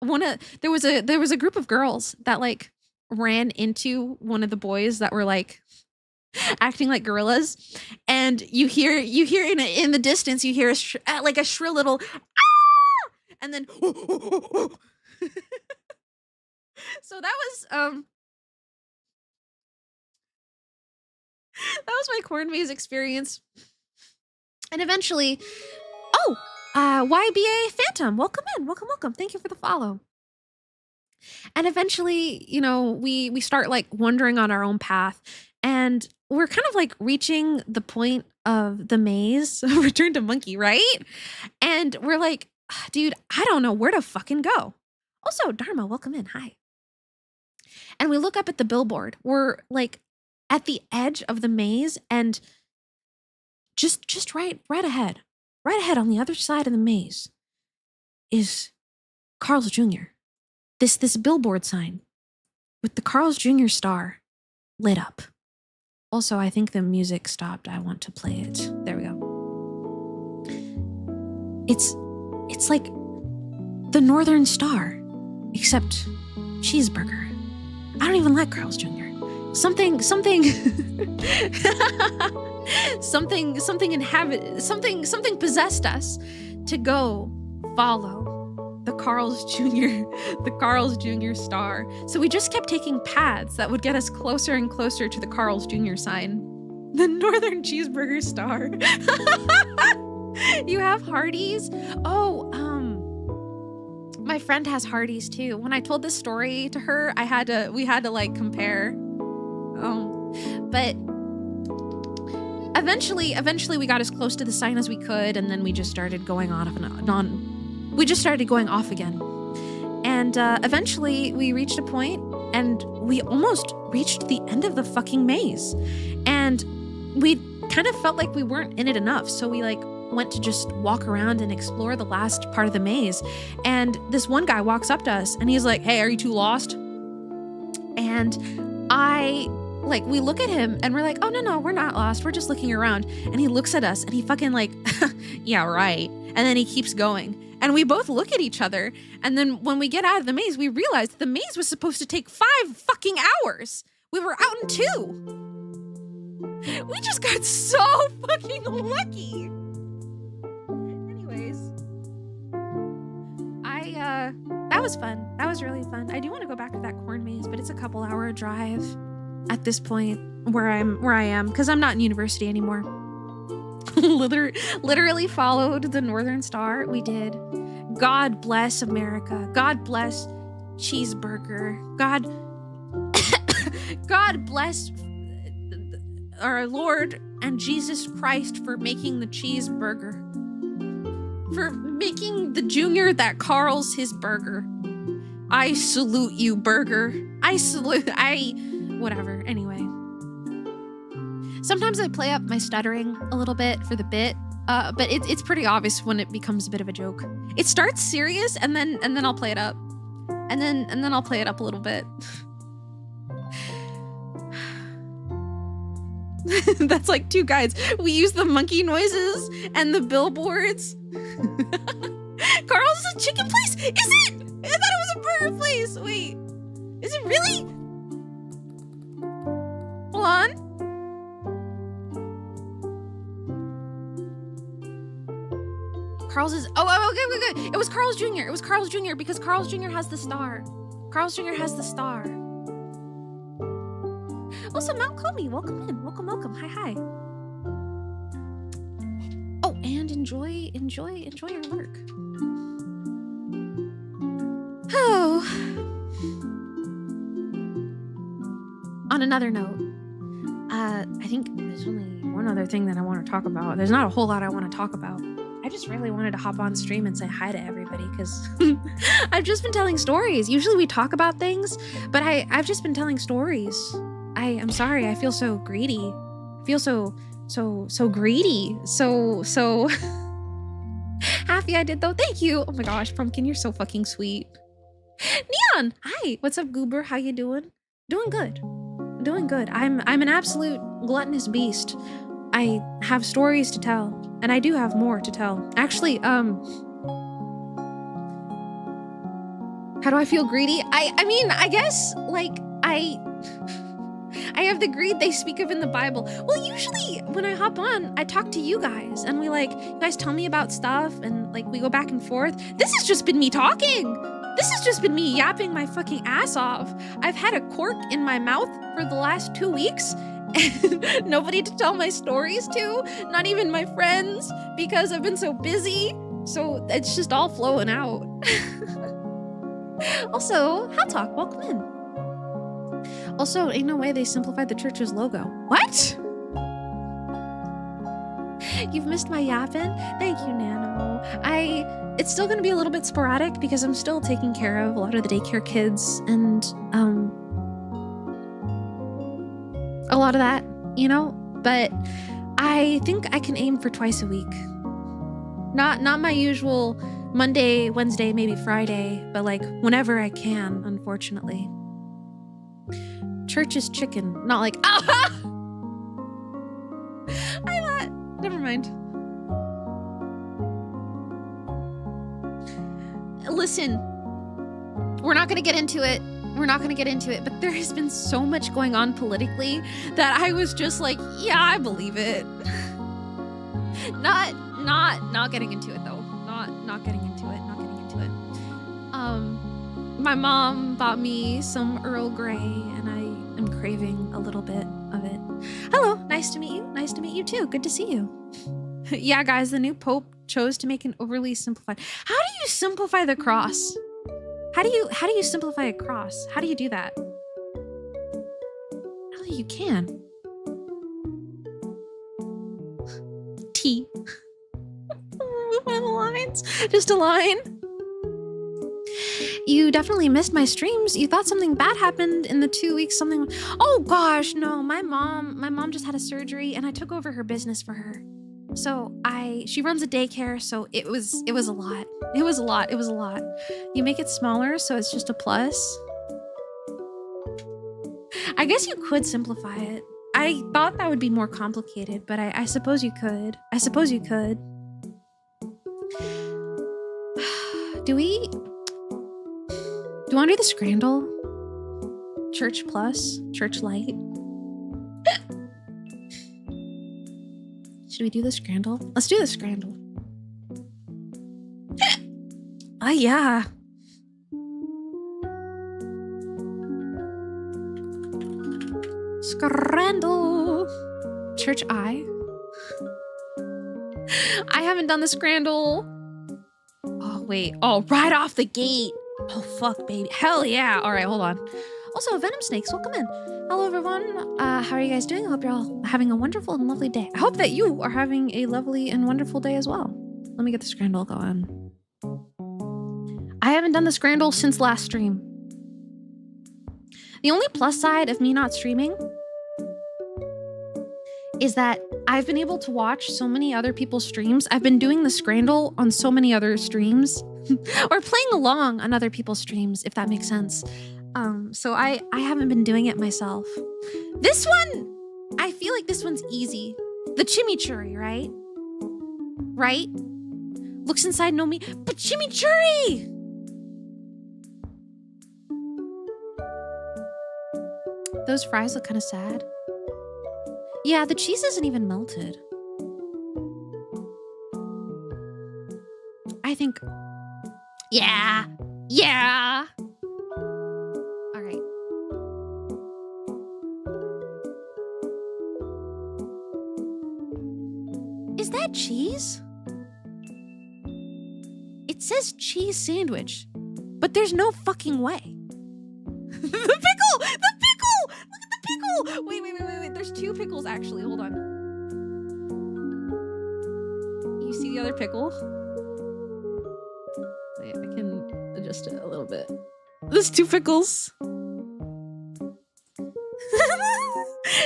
there was a group of girls that like ran into one of the boys that were like acting like gorillas, and you hear in the distance you hear like a shrill little ah! And then so that was my corn maze experience. And eventually, YBA Phantom, welcome in, welcome. Thank you for the follow. And eventually, you know, we start like wandering on our own path, and we're kind of like reaching the point of the maze, Return to Monkey, right? And we're like, dude, I don't know where to fucking go. Also, Dharma, welcome in, hi. And we look up at the billboard. We're like at the edge of the maze, and just right ahead on the other side of the maze is Carl's Jr. This billboard sign with the Carl's Jr. star lit up. Also, I think the music stopped. I want to play it. There we go. It's like the Northern Star, except cheeseburger. I don't even like Carl's Jr. Something possessed us to go follow the Carl's Jr. star. So we just kept taking paths that would get us closer and closer to the Carl's Jr. sign. The Northern Cheeseburger Star. You have Hardee's? Oh, my friend has Hardee's too. When I told this story to her, we had to like compare. But eventually we got as close to the sign as we could, and then we just started going off and on. We just started going off again. And eventually we reached a point, and we almost reached the end of the fucking maze. And we kind of felt like we weren't in it enough, so we like went to just walk around and explore the last part of the maze. And this one guy walks up to us and he's like, "Hey, are you too lost?" And we look at him and we're like, "Oh, no, we're not lost. We're just looking around." And he looks at us and he fucking like, "Yeah, right." And then he keeps going. And we both look at each other. And then when we get out of the maze, we realize the maze was supposed to take 5 fucking hours. We were out in 2. We just got so fucking lucky. Anyways, that was fun. That was really fun. I do want to go back to that corn maze, but it's a couple hour drive at this point where I am, because I'm not in university anymore. Literally followed the Northern Star. We did. God bless America. God bless cheeseburger. God bless our Lord and Jesus Christ for making the cheeseburger. For making the junior that Carl's his burger. I salute you, burger. Whatever. Anyway. Sometimes I play up my stuttering a little bit for the bit, but it's pretty obvious when it becomes a bit of a joke. It starts serious, and then I'll play it up, and then I'll play it up a little bit. That's like two guys. We use the monkey noises and the billboards. Carl's is a chicken place? Is it? I thought it was a burger place. Wait, is it really? Hold on. Carl's is, okay. It was Carl's Jr. It was Carl's Jr. because Carl's Jr. has the star. Carl's Jr. has the star. Also, Mount Comey, welcome in. Welcome. Hi. Oh, and enjoy your work. Oh. On another note, I think there's only one other thing that I want to talk about. There's not a whole lot I want to talk about. I just really wanted to hop on stream and say hi to everybody because I've just been telling stories. Usually we talk about things, but I've just been telling stories. I'm sorry. I feel so greedy. I feel so greedy. So happy I did though. Thank you. Oh my gosh, Pumpkin, you're so fucking sweet. Neon, hi. What's up, Goober? How you doing? Doing good. I'm an absolute gluttonous beast. I have stories to tell, and I do have more to tell. Actually, how do I feel greedy? I mean, I guess, like, I have the greed they speak of in the Bible. Well, usually when I hop on, I talk to you guys, and we you guys tell me about stuff, and like we go back and forth. This has just been me talking. This has just been me yapping my fucking ass off. I've had a cork in my mouth for the last 2 weeks, and nobody to tell my stories to, not even my friends, because I've been so busy. So it's just all flowing out. Also, Hot Talk, welcome in. Also, ain't no way they simplified the church's logo. What? You've missed my yapping? Thank you, Nano. It's still gonna be a little bit sporadic because I'm still taking care of a lot of the daycare kids and, a lot of that, you know? But I think I can aim for twice a week. Not my usual Monday, Wednesday, maybe Friday, but like whenever I can, unfortunately. Church is chicken, not like, ah! I thought, never mind. Listen, we're not gonna get into it. But there has been so much going on politically that I was just like, yeah, I believe it. Not getting into it though. Not getting into it. My mom bought me some Earl Grey and I am craving a little bit of it. Hello, nice to meet you. Nice to meet you too. Good to see you. Yeah, guys, the new Pope chose to make an overly simplified. How do you simplify the cross? How do you simplify a cross? How do you do that? Oh, you can. T. Move my lines. Just a line. You definitely missed my streams. You thought something bad happened in the 2 weeks. Something. Oh gosh, no. My mom just had a surgery, and I took over her business for her. So she runs a daycare, so it was a lot. It was a lot. You make it smaller, so it's just a plus. I guess you could simplify it. I thought that would be more complicated, but I suppose you could. Do you want to do the Scrandle? Church Plus? Church Light? Should we do the scrandle? Let's do the scrandle. Oh, yeah. Scrandle. Church I haven't done the scrandle. Oh, wait. Oh, right off the gate. Oh, fuck, baby. Hell yeah. All right, hold on. Also, Venom Snakes, welcome in. Hello, everyone. How are you guys doing? I hope you're all having a wonderful and lovely day. I hope that you are having a lovely and wonderful day as well. Let me get the scrandle going. I haven't done the scrandle since last stream. The only plus side of me not streaming is that I've been able to watch so many other people's streams. I've been doing the scrandle on so many other streams or playing along on other people's streams, if that makes sense. So I haven't been doing it myself. This one, I feel like this one's easy. The chimichurri, right? Right? Looks inside, no me, but chimichurri! Those fries look kind of sad. Yeah, the cheese isn't even melted. I think... Yeah! Yeah! All right. Is that cheese? It says cheese sandwich, but there's no fucking way. The pickle! The pickle! Look at the pickle! Wait. There's two pickles, actually. Hold on. You see the other pickle? Wait, I can adjust it a little bit. There's two pickles.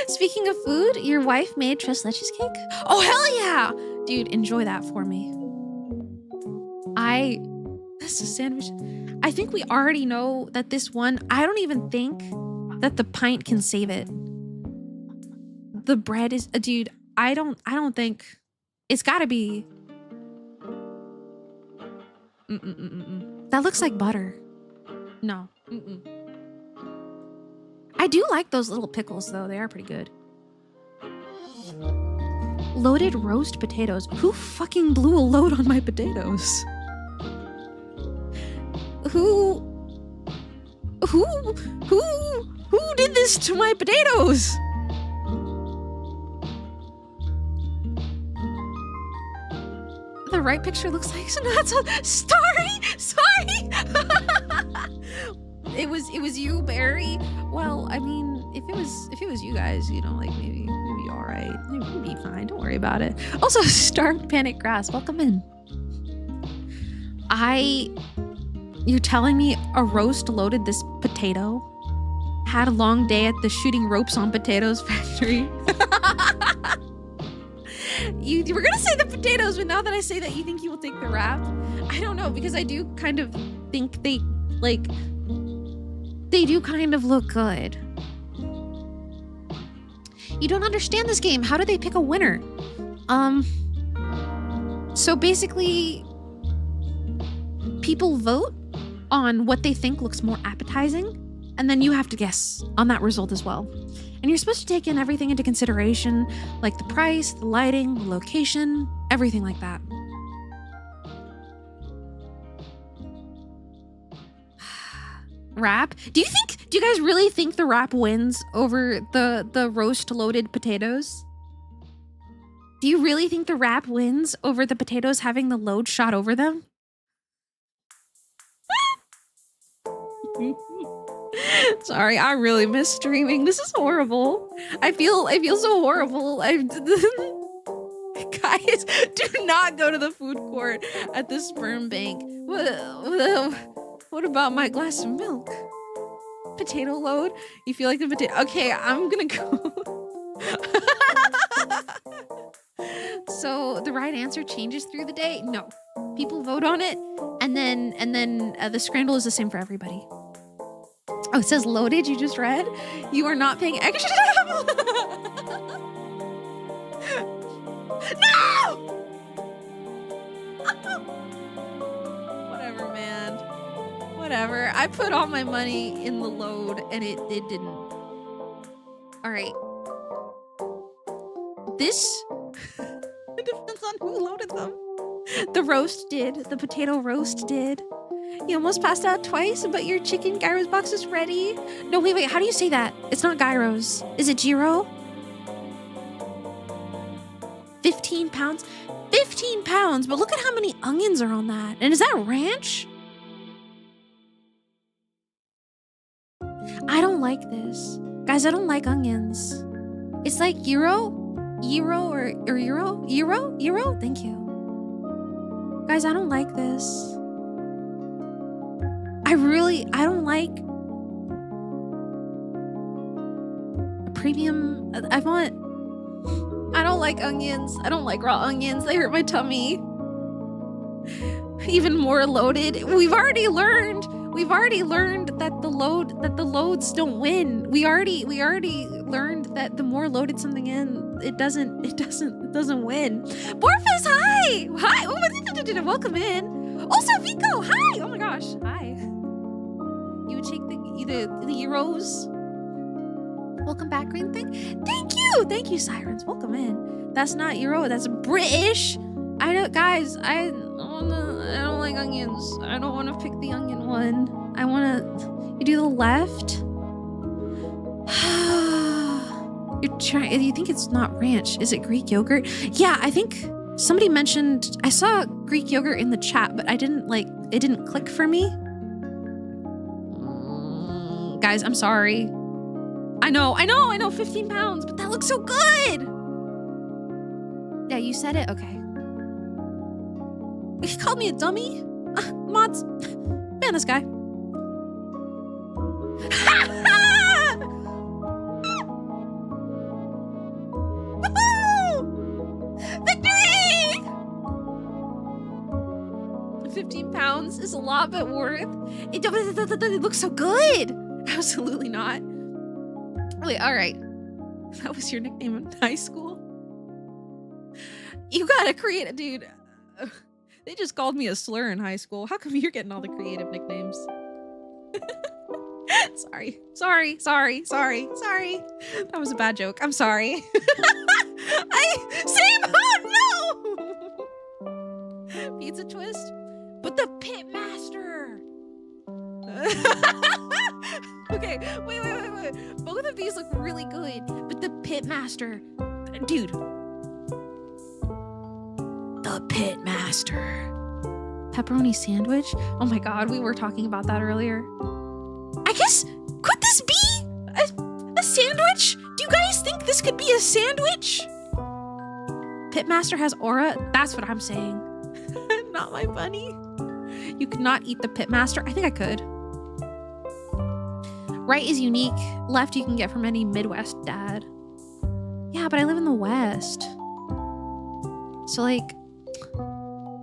Speaking of food, your wife made tres leches cake? Oh, hell yeah! Dude, enjoy that for me. This is a sandwich. I think we already know that this one, I don't even think that the pint can save it. The bread is, dude, I don't think, it's gotta be. That looks like butter. No. I do like those little pickles though, they are pretty good. Loaded roast potatoes. Who fucking blew a load on my potatoes? Who did this to my potatoes? The right picture looks like sorry. It was you, Barry. Well, I mean, if it was you guys, you know, like maybe all right, maybe be fine. Don't worry about it. Also, Starved Panic Grass, welcome in. You're telling me a roast loaded this potato? Had a long day at the shooting ropes on potatoes factory. You were gonna say the potatoes, but now that I say that, you think you will take the wrap? I don't know, because I do kind of think they do kind of look good. You don't understand this game. How do they pick a winner? So basically, people vote on what they think looks more appetizing, and then you have to guess on that result as well. And you're supposed to take in everything into consideration, like the price, the lighting, the location, everything like that. Wrap? Do you guys really think the wrap wins over the roast loaded potatoes? Do you really think the wrap wins over the potatoes having the load shot over them? Sorry, I really miss streaming. This is horrible. I feel so horrible. Guys, do not go to the food court at the sperm bank. What about my glass of milk? Potato load? You feel like the potato? Okay, I'm gonna go. So the right answer changes through the day? No. People vote on it, and then the scramble is the same for everybody. Oh, it says loaded, you just read? You are not paying extra. No! Whatever, man. Whatever. I put all my money in the load and it didn't. All right. This depends on who loaded them. The roast did. The potato roast did. You almost passed out twice, but your chicken gyros box is ready. No, wait. How do you say that? It's not gyros. Is it gyro? 15 pounds? 15 pounds, but look at how many onions are on that. And is that ranch? I don't like this. Guys, I don't like onions. It's like Euro or Euro? Thank you. Guys, I don't like this. I don't like a premium. I don't like onions. I don't like raw onions. They hurt my tummy. Even more loaded. We've already learned that the loads don't win. We already learned that the more loaded something in, it doesn't win. Borfus, hi! Hi! Oh, welcome in. Also, Vico, hi! Oh my gosh, hi. You would take the Euros. Welcome back, Green Thing. Thank you, Sirens. Welcome in. That's not Euro, that's British. I don't like onions. I don't want to pick the onion one. You do the left. You think it's not ranch. Is it Greek yogurt? Yeah, I think somebody mentioned, I saw Greek yogurt in the chat, but it didn't click for me. Guys, I'm sorry. I know, 15 pounds, but that looks so good. Yeah, you said it? Okay. He called me a dummy? Mods, ban this guy. Victory! 15 pounds is a lot, but worth. It looks so good. Absolutely not. Wait, all right. That was your nickname in high school? You gotta create it, dude. They just called me a slur in high school. How come you're getting all the creative nicknames? Sorry. That was a bad joke. I'm sorry. No! Pizza twist? But the pitmaster! Okay, wait. Both of these look really good, but the pitmaster, dude. The pitmaster. Pepperoni sandwich? Oh my god, we were talking about that earlier. I guess, could this be a sandwich? Do you guys think this could be a sandwich? Pitmaster has aura? That's what I'm saying. Not my bunny. You could not eat the pitmaster? I think I could. Right is unique. Left you can get from any Midwest dad. Yeah, but I live in the West. So like,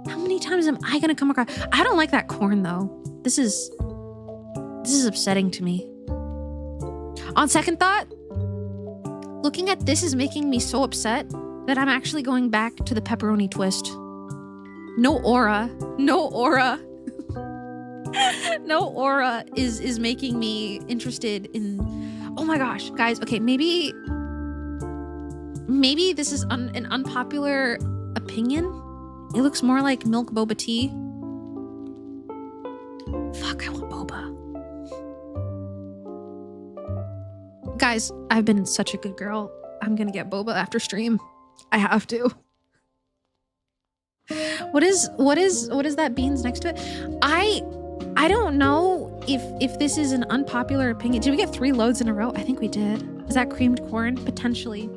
how many times am I gonna come across? I don't like that corn though. This is upsetting to me. On second thought, looking at this is making me so upset that I'm actually going back to the pepperoni twist. No aura. No aura is making me interested in. Oh my gosh, guys. Okay, maybe this is an unpopular opinion. It looks more like milk boba tea. Fuck, I want boba. Guys, I've been such a good girl. I'm gonna get boba after stream. I have to. What is that beans next to it? I don't know if this is an unpopular opinion. Did we get 3 loads in a row? I think we did. Is that creamed corn? Potentially.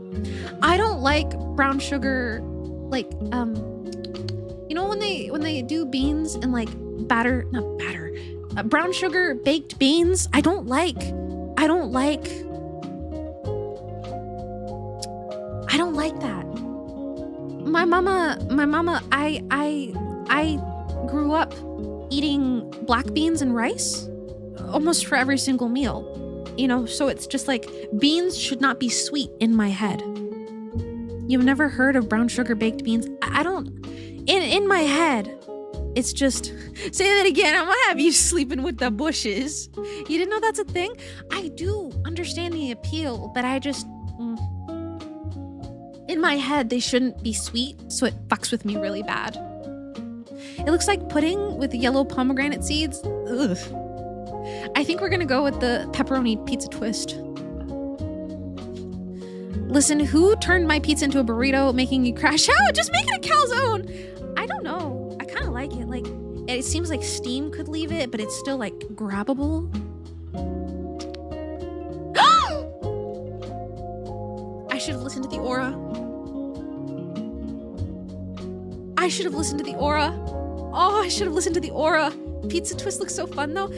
I don't like brown sugar, like, you know when they do beans and like brown sugar baked beans? I don't like that. My mama, I grew up eating black beans and rice almost for every single meal, you know, so it's just like beans should not be sweet in my head. You've never heard of brown sugar baked beans? I don't, in my head, it's just, say that again, I'm gonna have you sleeping with the bushes. You didn't know that's a thing? I do understand the appeal, but I just, In my head, they shouldn't be sweet, so it fucks with me really bad. It looks like pudding with yellow pomegranate seeds. Ugh. I think we're gonna go with the pepperoni pizza twist. Listen, who turned my pizza into a burrito, making you crash out? Just make it a calzone. I don't know. I kind of like it. Like, it seems like steam could leave it, but it's still like grabbable. I should have listened to the aura. I should have listened to the aura. Oh, I should have listened to the aura. Pizza twist looks so fun though.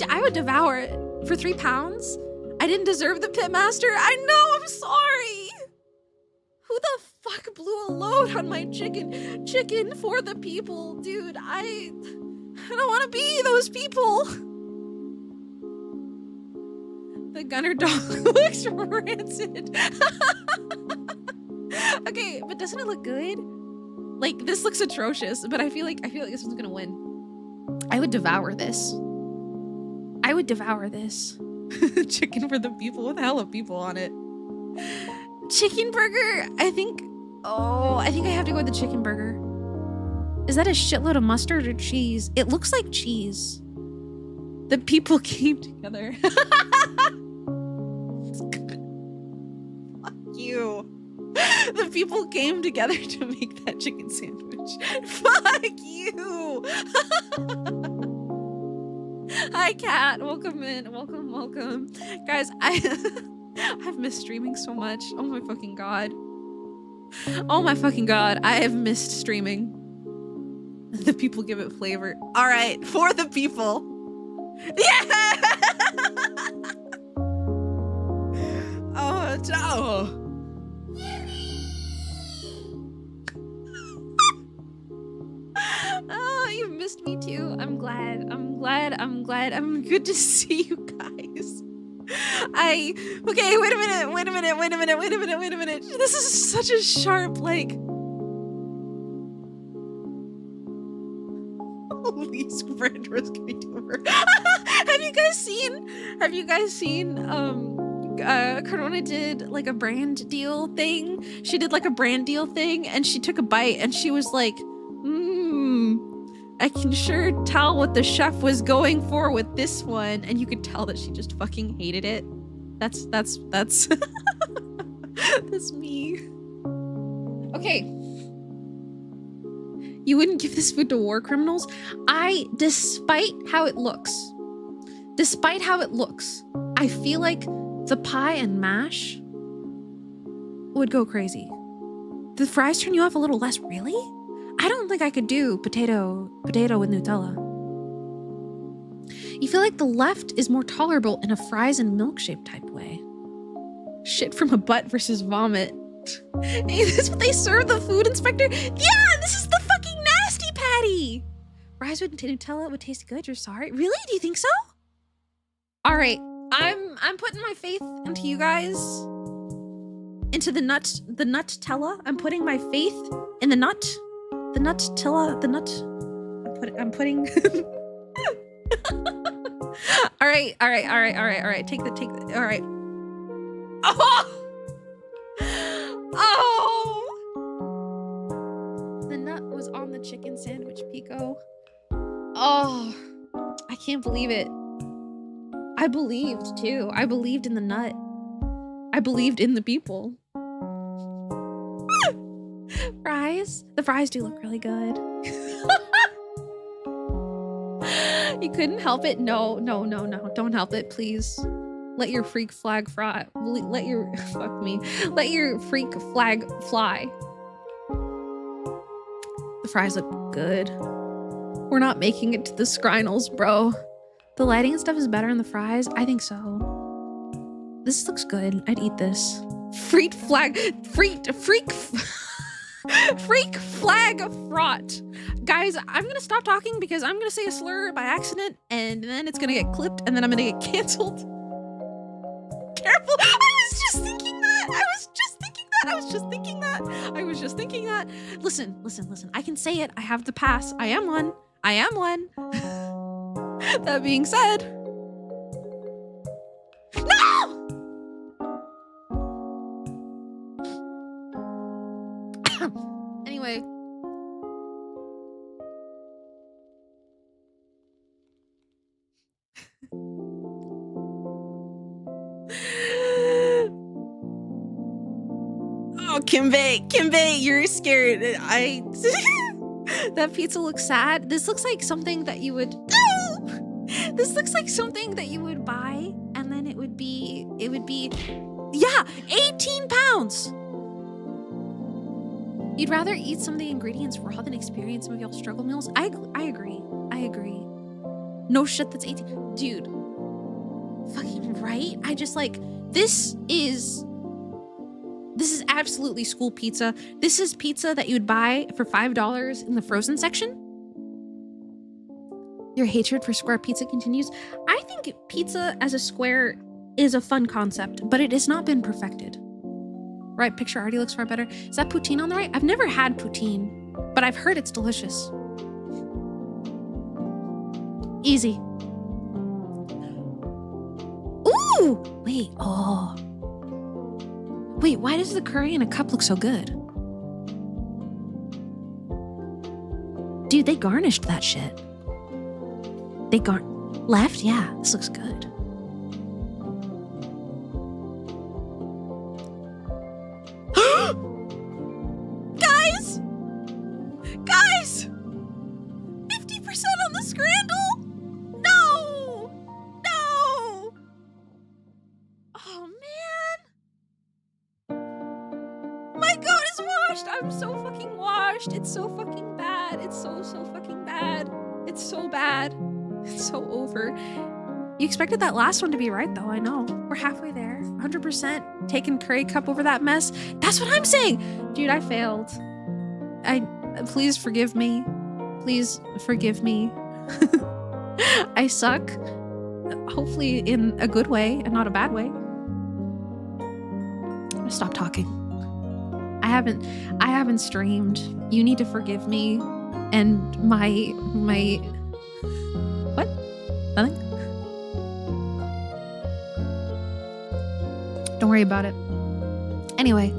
I would devour it for £3. I didn't deserve the pitmaster. I know, I'm sorry. Who the fuck blew a load on my chicken? Chicken for the people, dude. I don't want to be those people. The gunner dog looks rancid. Okay, but doesn't it look good? Like, this looks atrocious, but I feel like this one's gonna win. I would devour this. I would devour this. Chicken for the people with hella people on it. Chicken burger, I think I have to go with the chicken burger. Is that a shitload of mustard or cheese? It looks like cheese. The people came together. Fuck you. The people came together to make that chicken sandwich. Fuck you. Hi, Kat. Welcome in. Welcome. Guys, I've missed streaming so much. Oh my fucking god. Oh my fucking god. I have missed streaming. The people give it flavor. All right, for the people. Yeah. Oh, ciao. Oh, you missed me too. I'm glad. I'm good to see you guys. Okay, wait a minute. This is such a sharp, like, holy spread rosary over. Have you guys seen Corona did like a brand deal thing. She did like a brand deal thing and she took a bite and she was like, I can sure tell what the chef was going for with this one. And you could tell that she just fucking hated it. That's that's me. Okay. You wouldn't give this food to war criminals? Despite how it looks, I feel like the pie and mash would go crazy. The fries turn you off a little less, really? I don't think I could do potato with Nutella. You feel like the left is more tolerable in a fries and milkshake type way. Shit from a butt versus vomit. Hey, this is what they serve the food inspector? Yeah, this is the fucking nasty patty. Fries with Nutella would taste good, you're sorry? Really? Do you think so? All right, I'm putting my faith into you guys. Into the Nutella. I'm putting my faith in the nut. The Nutella, the nut. I'm putting. All right. Take the. All right. Oh. The nut was on the chicken sandwich, Pekoe. Oh, I can't believe it. I believed too. I believed in the nut. I believed in the people. Fries? The fries do look really good. You couldn't help it? No. Don't help it, please. Let your freak flag fly. Let your freak flag fly. The fries look good. We're not making it to the Skrinals, bro. The lighting and stuff is better in the fries? I think so. This looks good. I'd eat this. Freak flag fraught. Guys, I'm gonna stop talking because I'm gonna say a slur by accident and then it's gonna get clipped and then I'm gonna get canceled. Careful! I was just thinking that. Listen. I can say it. I have the pass. I am one. That being said, no! Anyway. Oh, Kimbe, you're scared. That pizza looks sad. This looks like something that you would. This looks like something that you would buy, and then it would be, yeah, 18 pounds. You'd rather eat some of the ingredients raw than experience some of y'all struggle meals. I agree. No shit, that's 18. Dude. Fucking right? I just like, this is absolutely school pizza. This is pizza that you'd buy for $5 in the frozen section. Your hatred for square pizza continues. I think pizza as a square is a fun concept, but it has not been perfected. Right, picture already looks far better. Is that poutine on the right? I've never had poutine, but I've heard it's delicious. Easy. Ooh! Wait, oh. Wait, why does the curry in a cup look so good? Dude, they garnished that shit. Left? Yeah, this looks good. Guys! 50% on the scrandle? No! Oh, man. My goat is washed. I'm so fucking washed. It's so fucking bad. It's so fucking bad. It's so bad. It's so over. You expected that last one to be right, though. I know. We're halfway there. 100% taking curry cup over that mess. That's what I'm saying. Dude, I failed. Please forgive me. Please forgive me. I suck. Hopefully in a good way and not a bad way. I'm gonna stop talking. I haven't streamed. You need to forgive me and my what? Nothing? Don't worry about it. Anyway.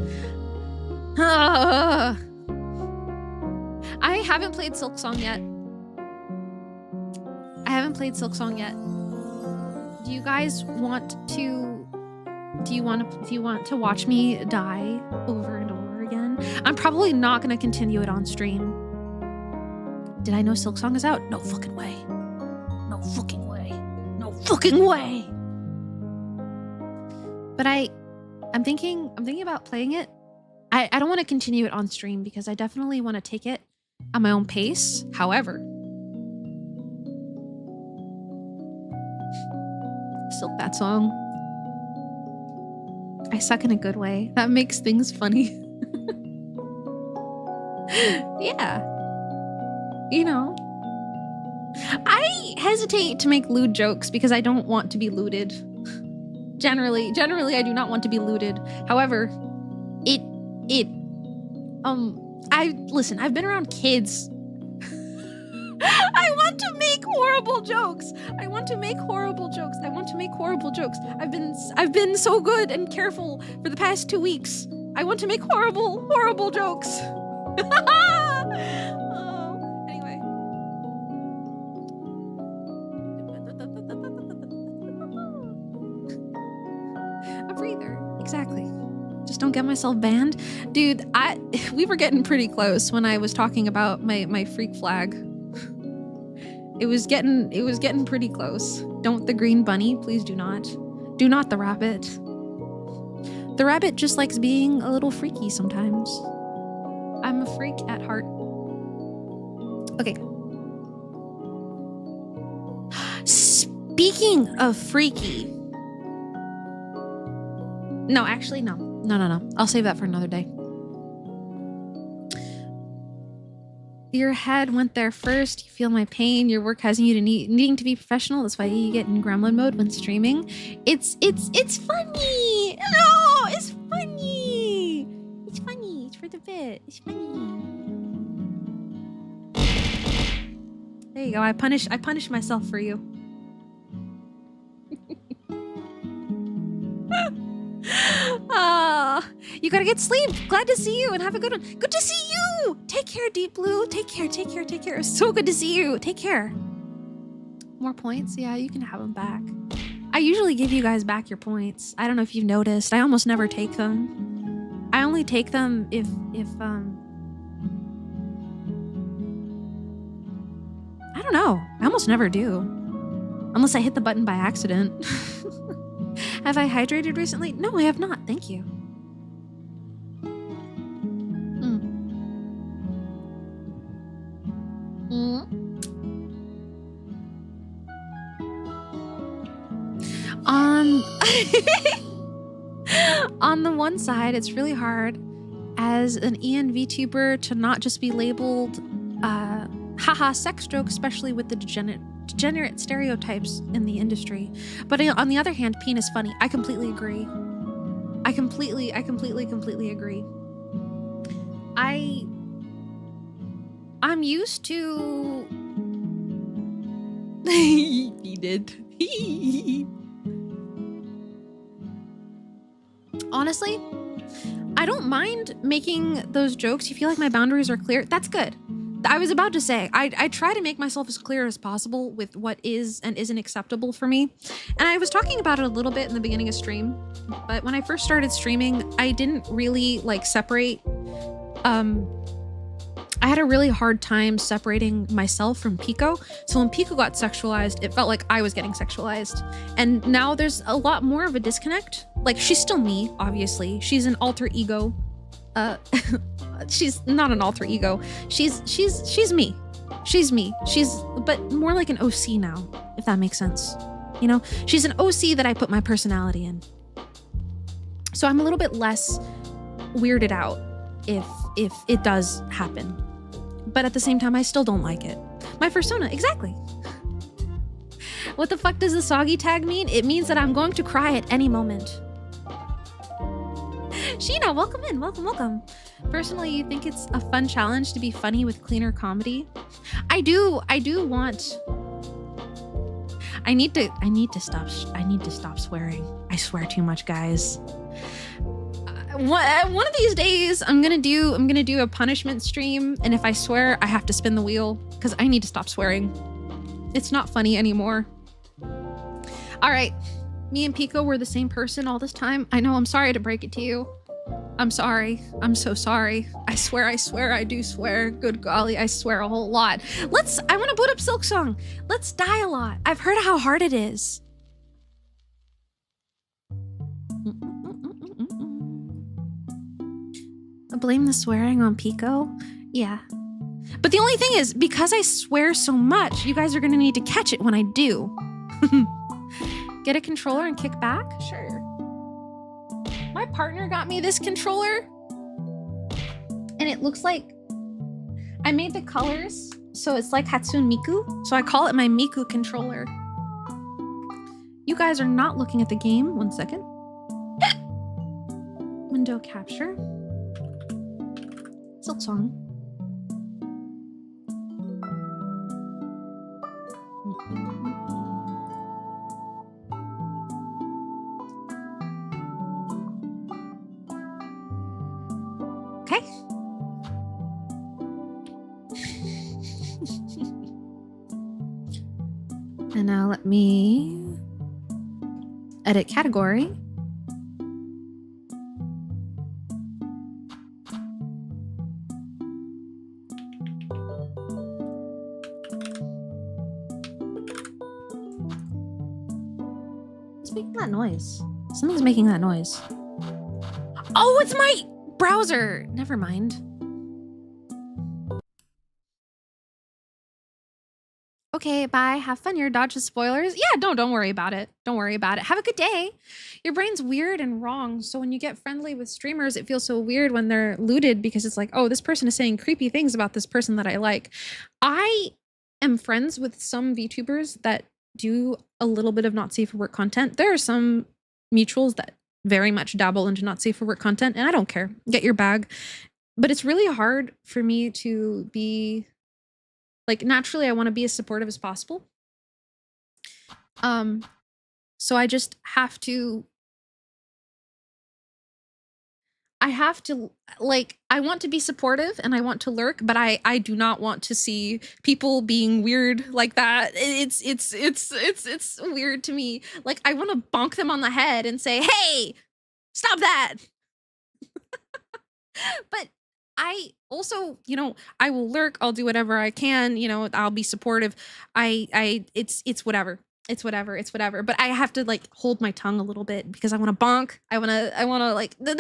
I haven't played Silk Song yet. Do you guys want to do you want to watch me die over and over again? I'm probably not going to continue it on stream. Did I know Silk Song is out? No fucking way. No fucking way. No fucking way. But I'm thinking about playing it. I don't want to continue it on stream because I definitely want to take it at my own pace. However, Silk that song. I suck in a good way. That makes things funny. Yeah. You know. I hesitate to make lewd jokes because I don't want to be looted. Generally, I do not want to be looted. However, listen, I've been around kids. I want to make horrible jokes. I've been so good and careful for the past 2 weeks. I want to make horrible jokes. Oh, anyway. A breather, exactly. Just don't get myself banned. Dude, we were getting pretty close when I was talking about my freak flag. It was getting pretty close. Don't the green bunny, please do not. Do not the rabbit. The rabbit just likes being a little freaky sometimes. I'm a freak at heart. Okay. Speaking of freaky. No, actually, no. No. I'll save that for another day. Your head went there first. You feel my pain. Your work has you to needing to be professional. That's why you get in gremlin mode when streaming. It's funny. No, it's funny. It's funny. It's for the bit. It's funny. There you go. I punish myself for you. You You gotta get sleep. Glad to see you and have a good one. Good to see you. Take care, Deep Blue. Take care, take care, take care. It's so good to see you. Take care. More points? Yeah, you can have them back. I usually give you guys back your points. I don't know if you've noticed. I almost never take them. I only take them if I don't know. I almost never do. Unless I hit the button by accident. Have I hydrated recently? No, I have not. Thank you. On the one side, it's really hard as an EN VTuber to not just be labeled haha sex joke, especially with the degenerate stereotypes in the industry. But on the other hand, penis funny. I completely agree. I completely agree. I'm used to he did. Honestly, I don't mind making those jokes. You feel like my boundaries are clear? That's good. I was about to say, I try to make myself as clear as possible with what is and isn't acceptable for me. And I was talking about it a little bit in the beginning of stream, but when I first started streaming, I didn't really like separate. I had a really hard time separating myself from Pekoe. So when Pekoe got sexualized, it felt like I was getting sexualized. And now there's a lot more of a disconnect. Like, she's still me, obviously. She's an alter ego. She's not an alter ego. She's me. She's me. But more like an OC now, if that makes sense. You know, she's an OC that I put my personality in. So I'm a little bit less weirded out if it does happen. But at the same time, I still don't like it. My persona, exactly. What the fuck does the soggy tag mean? It means that I'm going to cry at any moment. Sheena, welcome in, welcome. Personally, you think it's a fun challenge to be funny with cleaner comedy? I do want. I need to stop swearing. I swear too much, guys. One of these days, I'm gonna do a punishment stream, and if I swear, I have to spin the wheel because I need to stop swearing. It's not funny anymore. All right, me and Pekoe were the same person all this time. I know. I'm sorry to break it to you. I'm sorry. I'm so sorry. I swear, I do swear. Good golly, I swear a whole lot. I want to boot up Silk Song. Let's die a lot. I've heard how hard it is. Blame the swearing on Pekoe? Yeah. But the only thing is, because I swear so much, you guys are gonna need to catch it when I do. Get a controller and kick back? Sure. My partner got me this controller, and it looks like I made the colors, so it's like Hatsune Miku. So I call it my Miku controller. You guys are not looking at the game. 1 second. Window capture. Silk Song. Okay. And now let me edit category. That noise. Something's making that noise. Oh, it's my browser. Never mind. Okay, bye. Have fun. You're dodging spoilers. Yeah, don't worry about it. Don't worry about it. Have a good day. Your brain's weird and wrong. So when you get friendly with streamers, it feels so weird when they're looted because it's like, oh, this person is saying creepy things about this person that I like. I am friends with some VTubers that do a little bit of not safe for work content. There are some mutuals that very much dabble into not safe for work content, and I don't care. Get your bag. But it's really hard for me to be like, naturally I want to be as supportive as possible. So I just have to I have to, like, I want to be supportive and I want to lurk, but I do not want to see people being weird like that. It's weird to me. Like, I want to bonk them on the head and say, "Hey, stop that." But I also, you know, I will lurk. I'll do whatever I can. You know, I'll be supportive. It's whatever. It's whatever. It's whatever. But I have to like hold my tongue a little bit because I want to bonk. I want to like. Lero,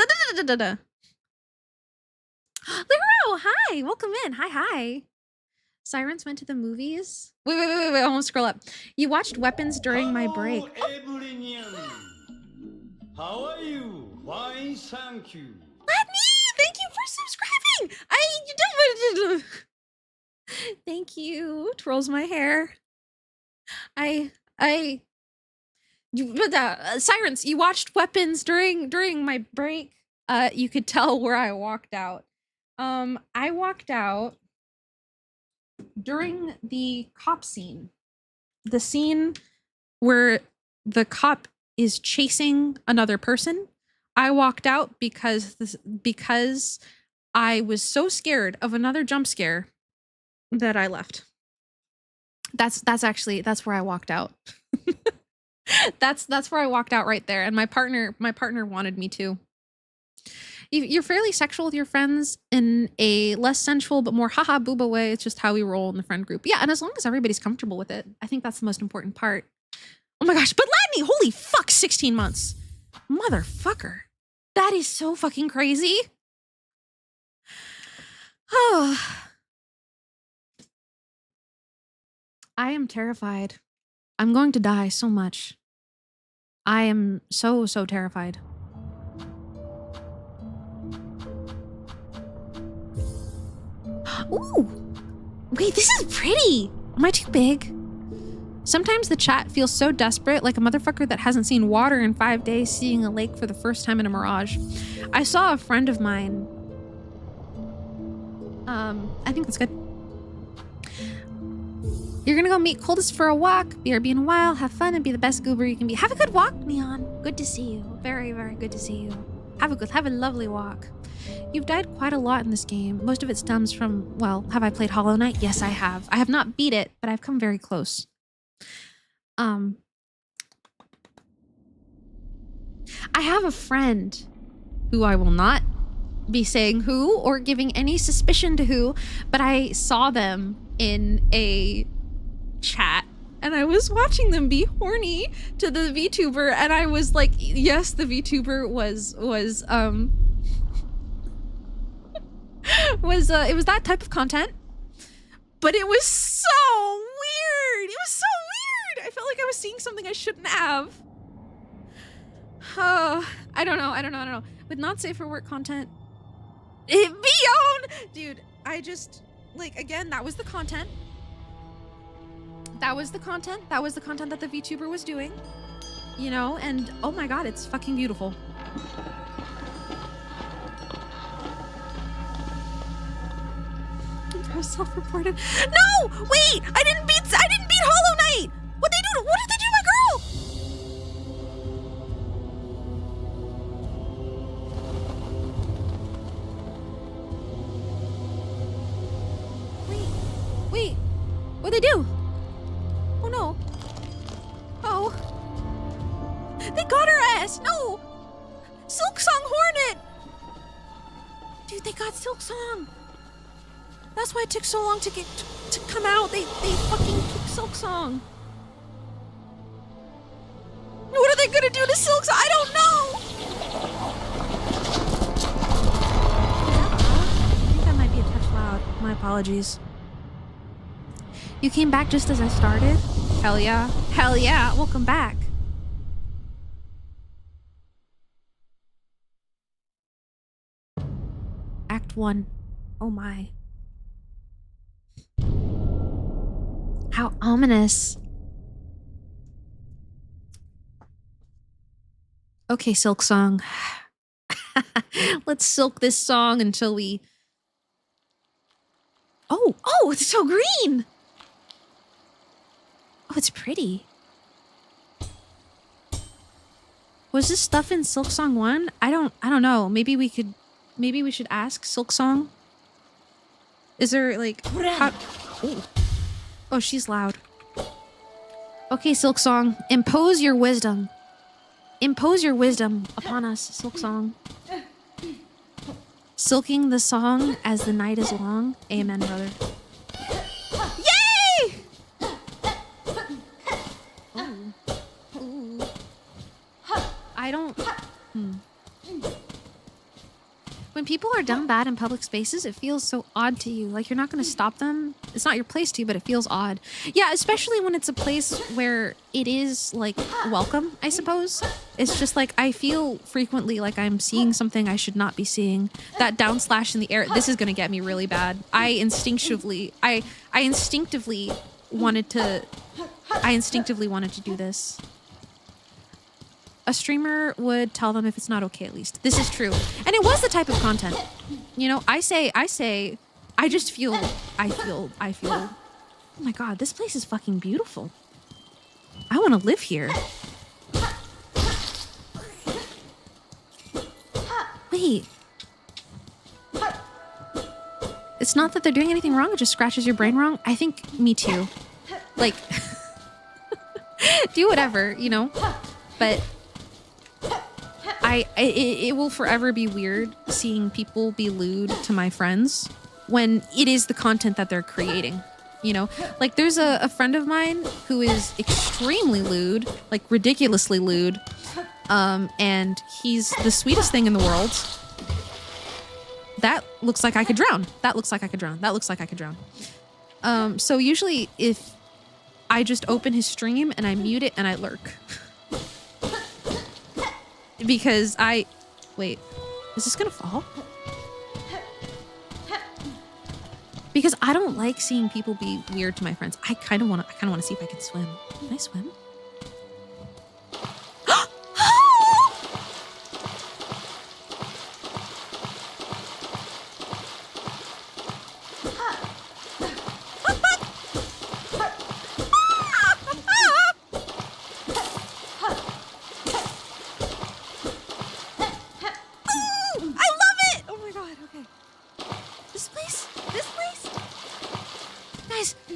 hi, welcome in. Hi. Sirens went to the movies. Wait. I won't scroll up. You watched Weapons during my break. How are you? Fine, thank you. Thank you for subscribing. Thank you. Twirls my hair. Sirens, you watched Weapons during my break. You could tell where I walked out. I walked out during the cop scene. The scene where the cop is chasing another person. I walked out because I was so scared of another jump scare that I left. That's where I walked out. That's where I walked out right there. And my partner wanted me to. You're fairly sexual with your friends in a less sensual but more haha booba way. It's just how we roll in the friend group. Yeah, and as long as everybody's comfortable with it, I think that's the most important part. Oh my gosh, but Ladney, holy fuck, 16 months. Motherfucker. That is so fucking crazy. Oh. I am terrified. I'm going to die so much. I am so terrified. Ooh. Wait, this is pretty. Am I too big? Sometimes the chat feels so desperate, like a motherfucker that hasn't seen water in 5 days seeing a lake for the first time in a mirage. I saw a friend of mine. I think that's good. You're gonna go meet Coldest for a walk, BRB in a while, have fun, and be the best goober you can be. Have a good walk, Neon. Good to see you. Very, very good to see you. Have a lovely walk. You've died quite a lot in this game. Most of it stems from, well, have I played Hollow Knight? Yes, I have. I have not beat it, but I've come very close. I have a friend who I will not be saying who or giving any suspicion to who, but I saw them in a chat and I was watching them be horny to the VTuber and I was like, yes, the VTuber was it was that type of content, but it was so weird. It was so weird. I felt like I was seeing something I shouldn't have. I don't know. With not safe for work content, dude, I just, like, again, that was the content. That was the content that the VTuber was doing, you know, and oh my god, it's fucking beautiful. Self-reported. No! Wait! I didn't beat Hollow Knight! What did they do to my girl? Wait. What'd they do? Oh no. Oh. They got her ass! No! Silk Song Hornet! Dude, they got Silk Song! That's why it took so long to come out. They fucking took Silk Song. What are they gonna do to Silk Song? I don't know. I think that might be a touch loud. My apologies. You came back just as I started? Hell yeah. Hell yeah. Welcome back. Act 1. Oh my. How ominous. Okay, Silk Song. Let's silk this song until we... Oh, it's so green! Oh, it's pretty. Was this stuff in Silk Song 1? I don't know. Maybe we could maybe we should ask Silk Song. Is there like how, ooh. Oh, she's loud. Okay, Silk Song, impose your wisdom. Impose your wisdom upon us, Silk Song. Silking the song as the night is long. Amen, brother. Yay! Oh. Ooh. I don't... When people are down bad in public spaces, it feels so odd to you. Like, you're not going to stop them. It's not your place to, but it feels odd. Yeah, especially when it's a place where it is, like, welcome, I suppose. It's just like, I feel frequently like I'm seeing something I should not be seeing. That down slash in the air, this is going to get me really bad. I instinctively wanted to do this. A streamer would tell them if it's not okay, at least. This is true. And it was the type of content. You know, I feel, oh my God, this place is fucking beautiful. I want to live here. Wait. It's not that they're doing anything wrong, it just scratches your brain wrong. I think me too. Like, do whatever, you know? But it will forever be weird seeing people be lewd to my friends when it is the content that they're creating, you know? Like, there's a friend of mine who is extremely lewd, like ridiculously lewd, and he's the sweetest thing in the world. That looks like I could drown. That looks like I could drown. That looks like I could drown. So usually if I just open his stream and I mute it and I lurk. Because wait, is this gonna fall? Because I don't like seeing people be weird to my friends. I kind of want to see if I can swim. Can I swim?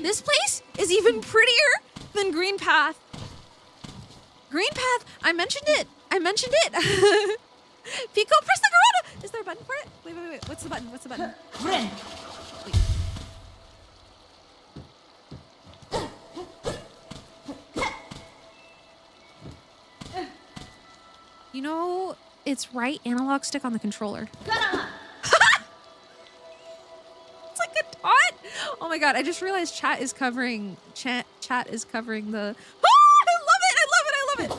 This place is even prettier than Green Path. Green Path, I mentioned it. Pekoe, press the garota. Is there a button for it? Wait. What's the button? Wait. You know, it's right analog stick on the controller. Oh my God, I just realized chat is covering the... Oh, I love it.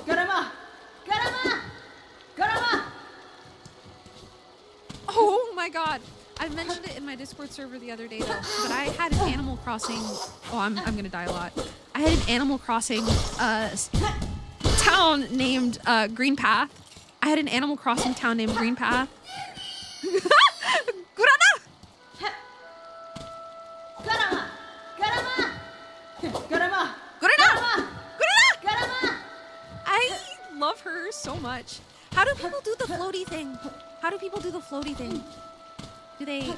Oh my God. I mentioned it in my Discord server the other day though, but I had an Animal Crossing... Oh, I'm gonna die a lot. I had an Animal Crossing town named Green Path. I had an Animal Crossing town named Green Path. I love her so much. How do people do the floaty thing? Do they...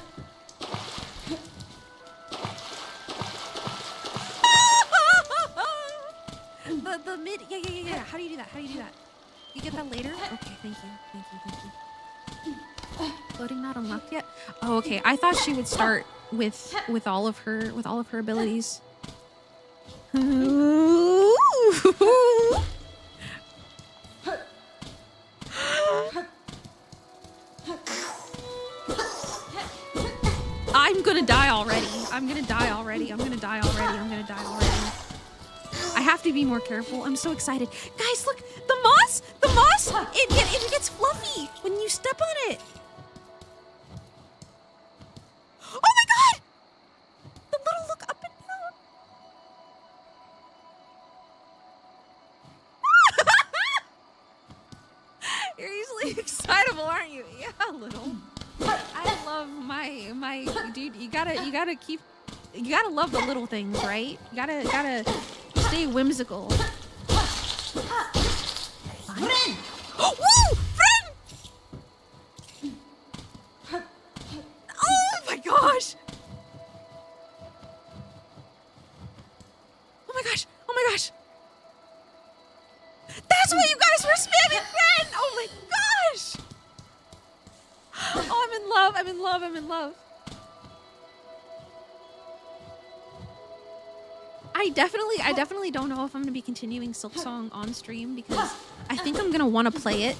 the mid... Yeah. How do you do that? You get that later? Okay, thank you. Floating not unlocked yet? Oh, okay. I thought she would start with all of her abilities. I'm gonna die already. I have to be more careful. I'm so excited. Guys, look! The moss! It gets fluffy when you step on it. Oh my God! The little look up and down. You're easily excitable, aren't you? Yeah, a little. I love my dude. You gotta love the little things, right? You gotta stay whimsical. Friend! Woo! Friend! gosh! Oh my gosh! Oh my gosh! That's what you guys were spamming then! Oh my gosh! Oh, I'm in love, I'm in love, I'm in love. I definitely don't know if I'm gonna be continuing Silk Song on stream because I think I'm gonna want to play it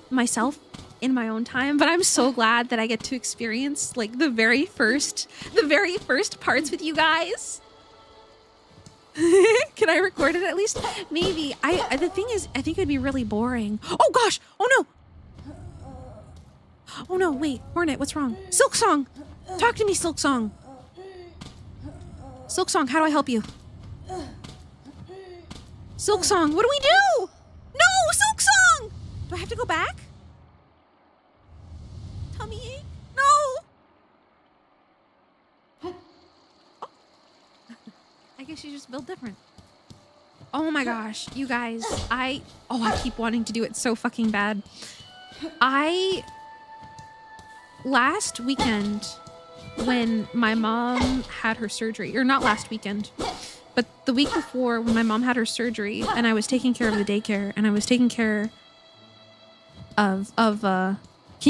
myself in my own time, but I'm so glad that I get to experience like the very first parts with you guys. Can I record it at least? Maybe. The thing is, I think it'd be really boring. Oh gosh! Oh no! Oh no, wait, Hornet, what's wrong? Silk Song! Talk to me, Silk Song! Silk Song, how do I help you? Silk Song, what do we do? No, Silk Song! Do I have to go back? Tummy ache? No! Oh. I guess you just build different. Oh my gosh, you guys, I keep wanting to do it so fucking bad. Last weekend, when my mom had her surgery, or not last weekend, but the week before when my mom had her surgery and I was taking care of the daycare and I was taking care of can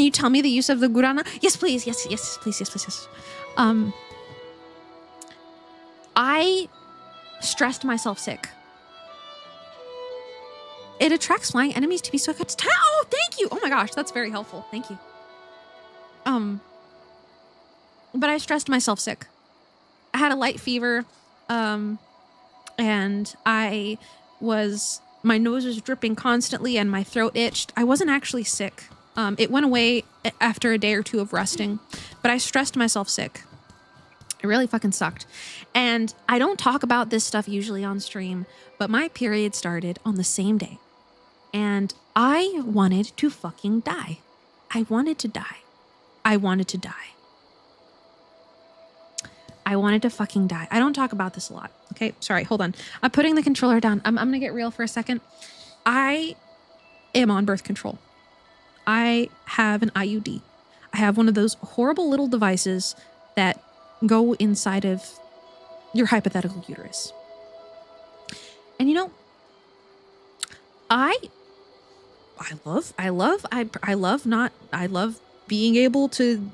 you tell me the use of the gurana? Yes, please. Yes, please. Yes. I stressed myself sick. It attracts flying enemies to be so good. Oh, thank you. Oh my gosh, that's very helpful. Thank you. But I stressed myself sick. I had a light fever, and my nose was dripping constantly and my throat itched. I wasn't actually sick. It went away after a day or two of resting, but I stressed myself sick. It really fucking sucked. And I don't talk about this stuff usually on stream, but my period started on the same day. And I wanted to fucking die. I wanted to die. I wanted to die. I wanted to fucking die. I don't talk about this a lot. Okay, sorry, hold on. I'm putting the controller down. I'm gonna get real for a second. I am on birth control. I have an IUD. I have one of those horrible little devices that go inside of your hypothetical uterus. And you know, I love being able to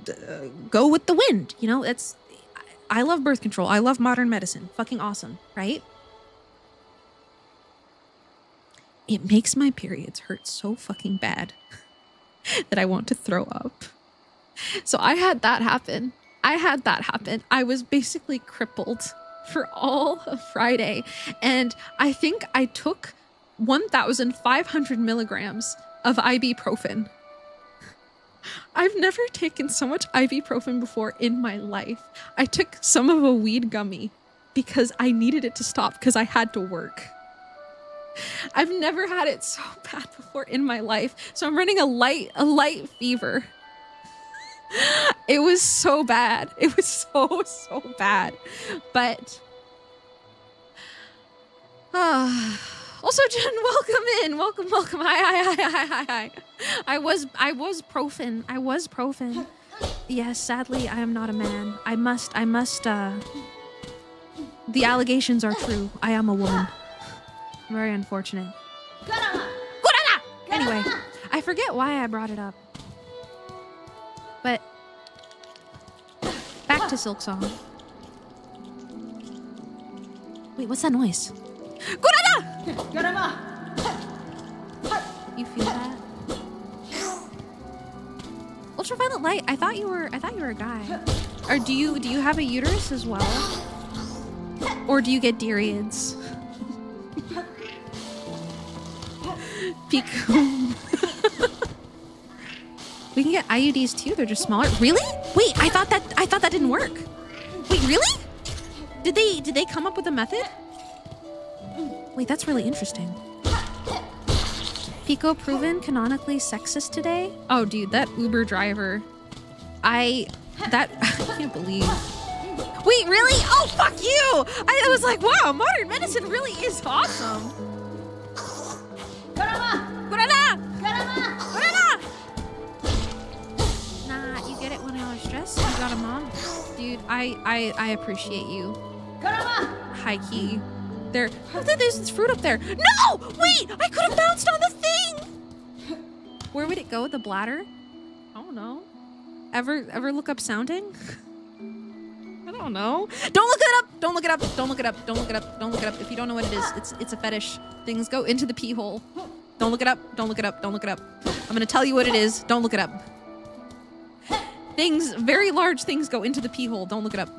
go with the wind. You know, I love birth control. I love modern medicine. Fucking awesome, right? It makes my periods hurt so fucking bad that I want to throw up. So I had that happen. I was basically crippled for all of Friday. And I think I took 1,500 milligrams of ibuprofen. I've never taken so much ibuprofen before in my life. I took some of a weed gummy because I needed it to stop because I had to work. I've never had it so bad before in my life. So I'm running a light fever. It was so bad. It was so bad. But also, Jen, welcome in. Welcome. Hi. I was profen. Yes, sadly, I am not a man. I must, the allegations are true. I am a woman. Very unfortunate. Anyway, I forget why I brought it up. But back to Silk Song. Wait, what's that noise? You feel that? Ultraviolet light. I thought you were a guy. Or do you have a uterus as well? Or do you get periods? Pekoe. We can get IUDs too. They're just smaller. Really? Wait, I thought that didn't work. Wait, really? Did they come up with a method? Wait, that's really interesting. Pekoe proven canonically sexist today? Oh, dude, that Uber driver. I can't believe. Wait, really? Oh, fuck you! I was like, wow, modern medicine really is awesome. Nah, you get it when I was stressed. You got a mom. Dude, I appreciate you. High key. There. Oh, there's fruit up there. No! Wait! I could have bounced on the thing! Where would it go? The bladder? I don't know. Ever look up sounding? I don't know. Don't look it up! Don't look it up! Don't look it up! Don't look it up! Don't look it up! If you don't know what it is, it's a fetish. Things go into the pee hole. Don't look it up! Don't look it up! Don't look it up! I'm gonna tell you what it is. Don't look it up. Things, very large things go into the pee hole. Don't look it up.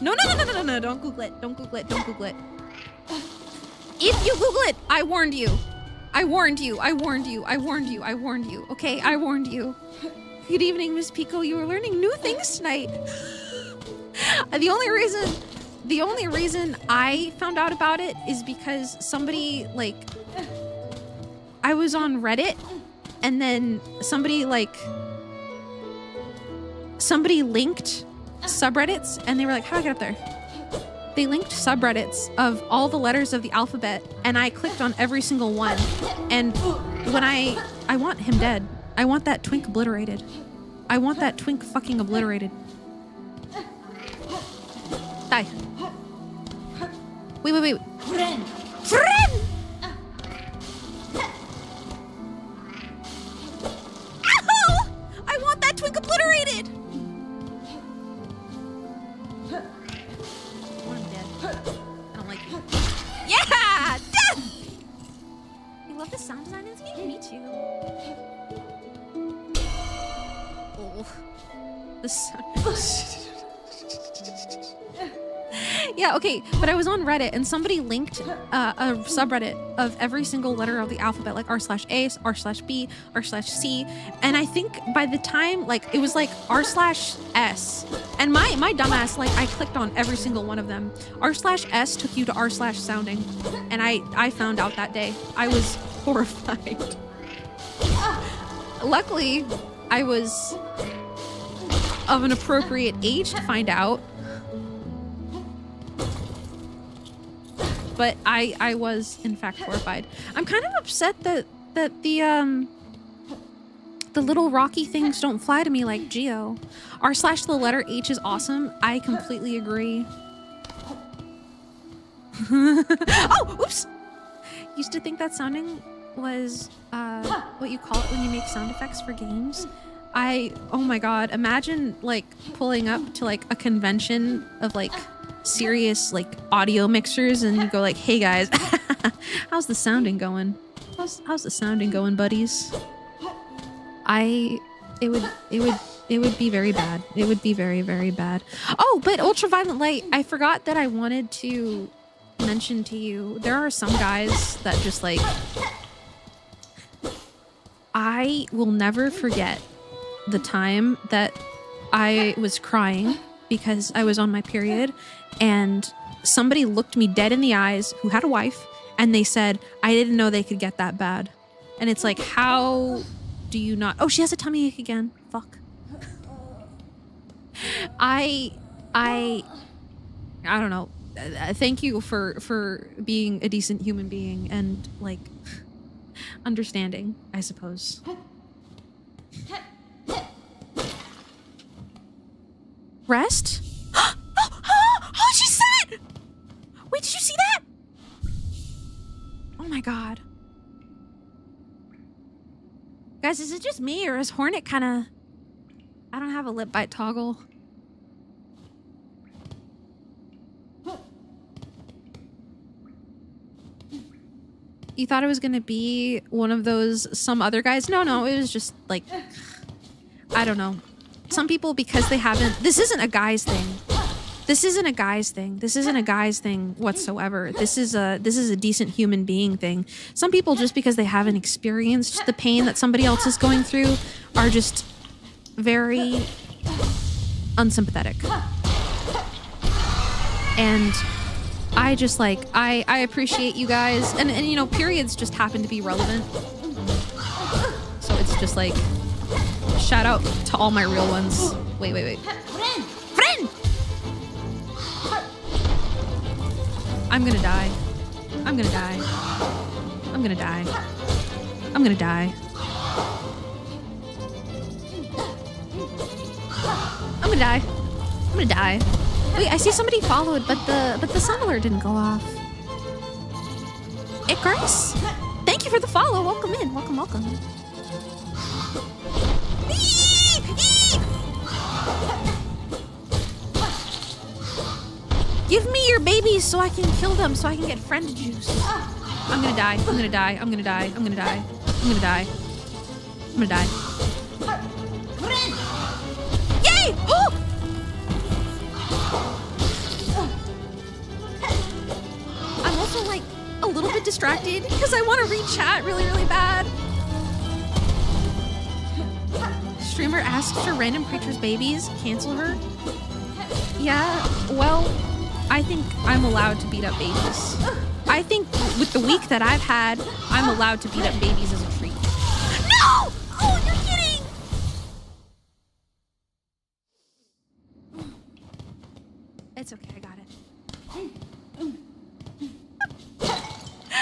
No. Don't Google it. Don't Google it. Don't Google it. If you Google it, I warned you. I warned you. I warned you. I warned you. I warned you. Okay, I warned you. Good evening, Miss Pekoe. You were learning new things tonight. The only reason I found out about it is because somebody, like, I was on Reddit, and then somebody linked subreddits, and they were like, how do I get up there? They linked subreddits of all the letters of the alphabet, and I clicked on every single one. And when I want him dead. I want that twink obliterated. I want that twink fucking obliterated. Die. Wait. Friend! Ow! I want that twink obliterated! I want him dead. I don't like it. Yeah! Death! You love the sound design in this game? Me too. Oh. The sound... Yeah, okay, but I was on Reddit and somebody linked a subreddit of every single letter of the alphabet, like r/A, r/B, r/C, and I think by the time, like, it was like r/S, and my dumbass, like, I clicked on every single one of them. r/S took you to r/sounding, and I found out that day. I was horrified. Luckily, I was of an appropriate age to find out. But I was in fact horrified. I'm kind of upset that the little rocky things don't fly to me like Geo. r/the letter H is awesome. I completely agree. Oh, oops! Used to think that sounding was what you call it when you make sound effects for games. Oh my god, imagine like pulling up to like a convention of like serious like audio mixers and you go like, hey guys, how's the sounding going? How's the sounding going, buddies? It would be very bad. It would be very, very bad. Oh, but ultraviolet light, I forgot that I wanted to mention to you, there are some guys that just like, I will never forget the time that I was crying because I was on my period and somebody looked me dead in the eyes who had a wife and they said, I didn't know they could get that bad. And it's like, how do you not? Oh, she has a tummy ache again. Fuck. I don't know. Thank you for being a decent human being and like understanding, I suppose. Rest? Oh, she said! Wait, did you see that? Oh my god. Guys, is it just me or is Hornet kind of... I don't have a lip bite toggle. You thought it was gonna be one of those some other guys? No, it was just like... I don't know. Some people, because they haven't... This isn't a guy's thing. This isn't a guy's thing. This isn't a guy's thing whatsoever. This is a decent human being thing. Some people, just because they haven't experienced the pain that somebody else is going through, are just very unsympathetic. And I just like, I appreciate you guys. And you know, periods just happen to be relevant. So it's just like, shout out to all my real ones. Wait. Friend! I'm gonna die. I'm gonna die. I'm gonna die. I'm gonna die. I'm gonna die. I'm gonna die. Wait, I see somebody followed, but the sun alert didn't go off. Icarus, thank you for the follow. Welcome in. Welcome, welcome. Give me your babies so I can kill them, so I can get friend juice. I'm gonna die. I'm gonna die. I'm gonna die. I'm gonna die. I'm gonna die. I'm gonna die. Yay! Oh! I'm also like a little bit distracted because I want to read chat really, really bad. Streamer asks for random creatures' babies. Cancel her. Yeah, well, I think I'm allowed to beat up babies. I think with the week that I've had, I'm allowed to beat up babies as a treat. No! Oh, you're kidding! It's okay, I got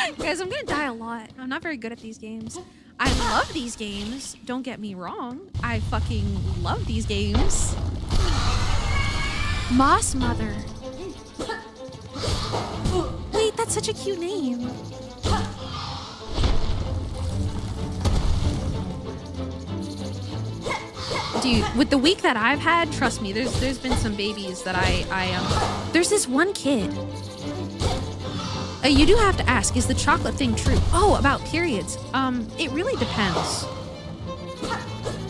it. Guys, I'm gonna die a lot. I'm not very good at these games. I love these games. Don't get me wrong. I fucking love these games. Moss Mother. Wait, that's such a cute name. Dude, with the week that I've had, trust me, there's been some babies that there's this one kid. You do have to ask, is the chocolate thing true? Oh, about periods. It really depends.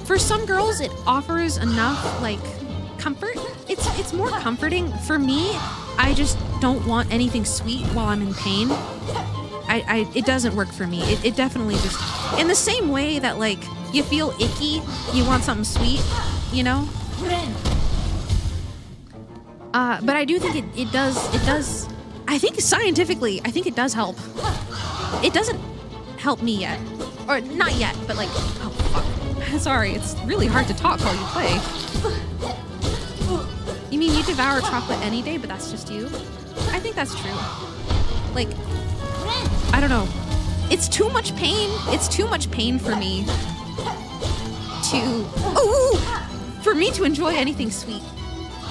For some girls, it offers enough, like, comfort. It's more comforting. For me, I just don't want anything sweet while I'm in pain. It doesn't work for me. It definitely just, in the same way that, like, you feel icky, you want something sweet, you know? But I do think it does, I think scientifically, I think it does help. It doesn't help me yet. Or not yet, but like, oh fuck. Sorry, it's really hard to talk while you play. You mean you devour chocolate any day, but that's just you? I think that's true. Like, I don't know. It's too much pain. It's too much pain for me for me to enjoy anything sweet,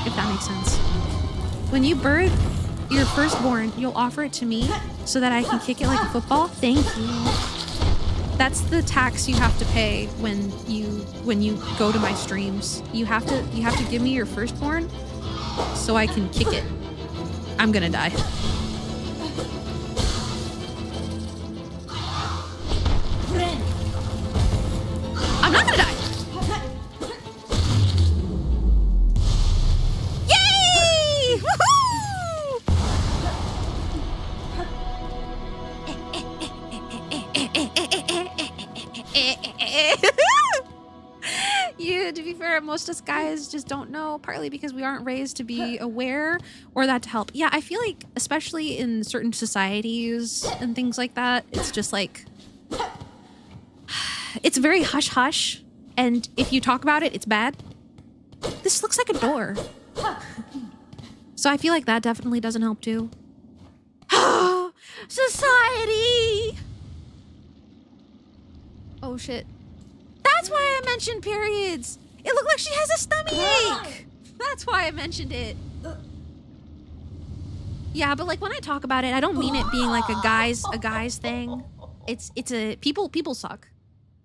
if that makes sense. When you birth your firstborn, you'll offer it to me so that I can kick it like a football? Thank you. That's the tax you have to pay when you go to my streams. You have to give me your firstborn so I can kick it. I'm gonna die. I'm not gonna die. Yay! Woohoo! To be fair, most of us guys just don't know, partly because we aren't raised to be aware or that to help. Yeah, I feel like, especially in certain societies and things like that, it's just like, it's very hush-hush, and if you talk about it, it's bad. This looks like a door. So I feel like that definitely doesn't help too. Society! Oh shit. That's why I mentioned periods. It looked like she has a stomach ache. That's why I mentioned it. Yeah, but like when I talk about it, I don't mean it being like a guys thing. It's a people suck.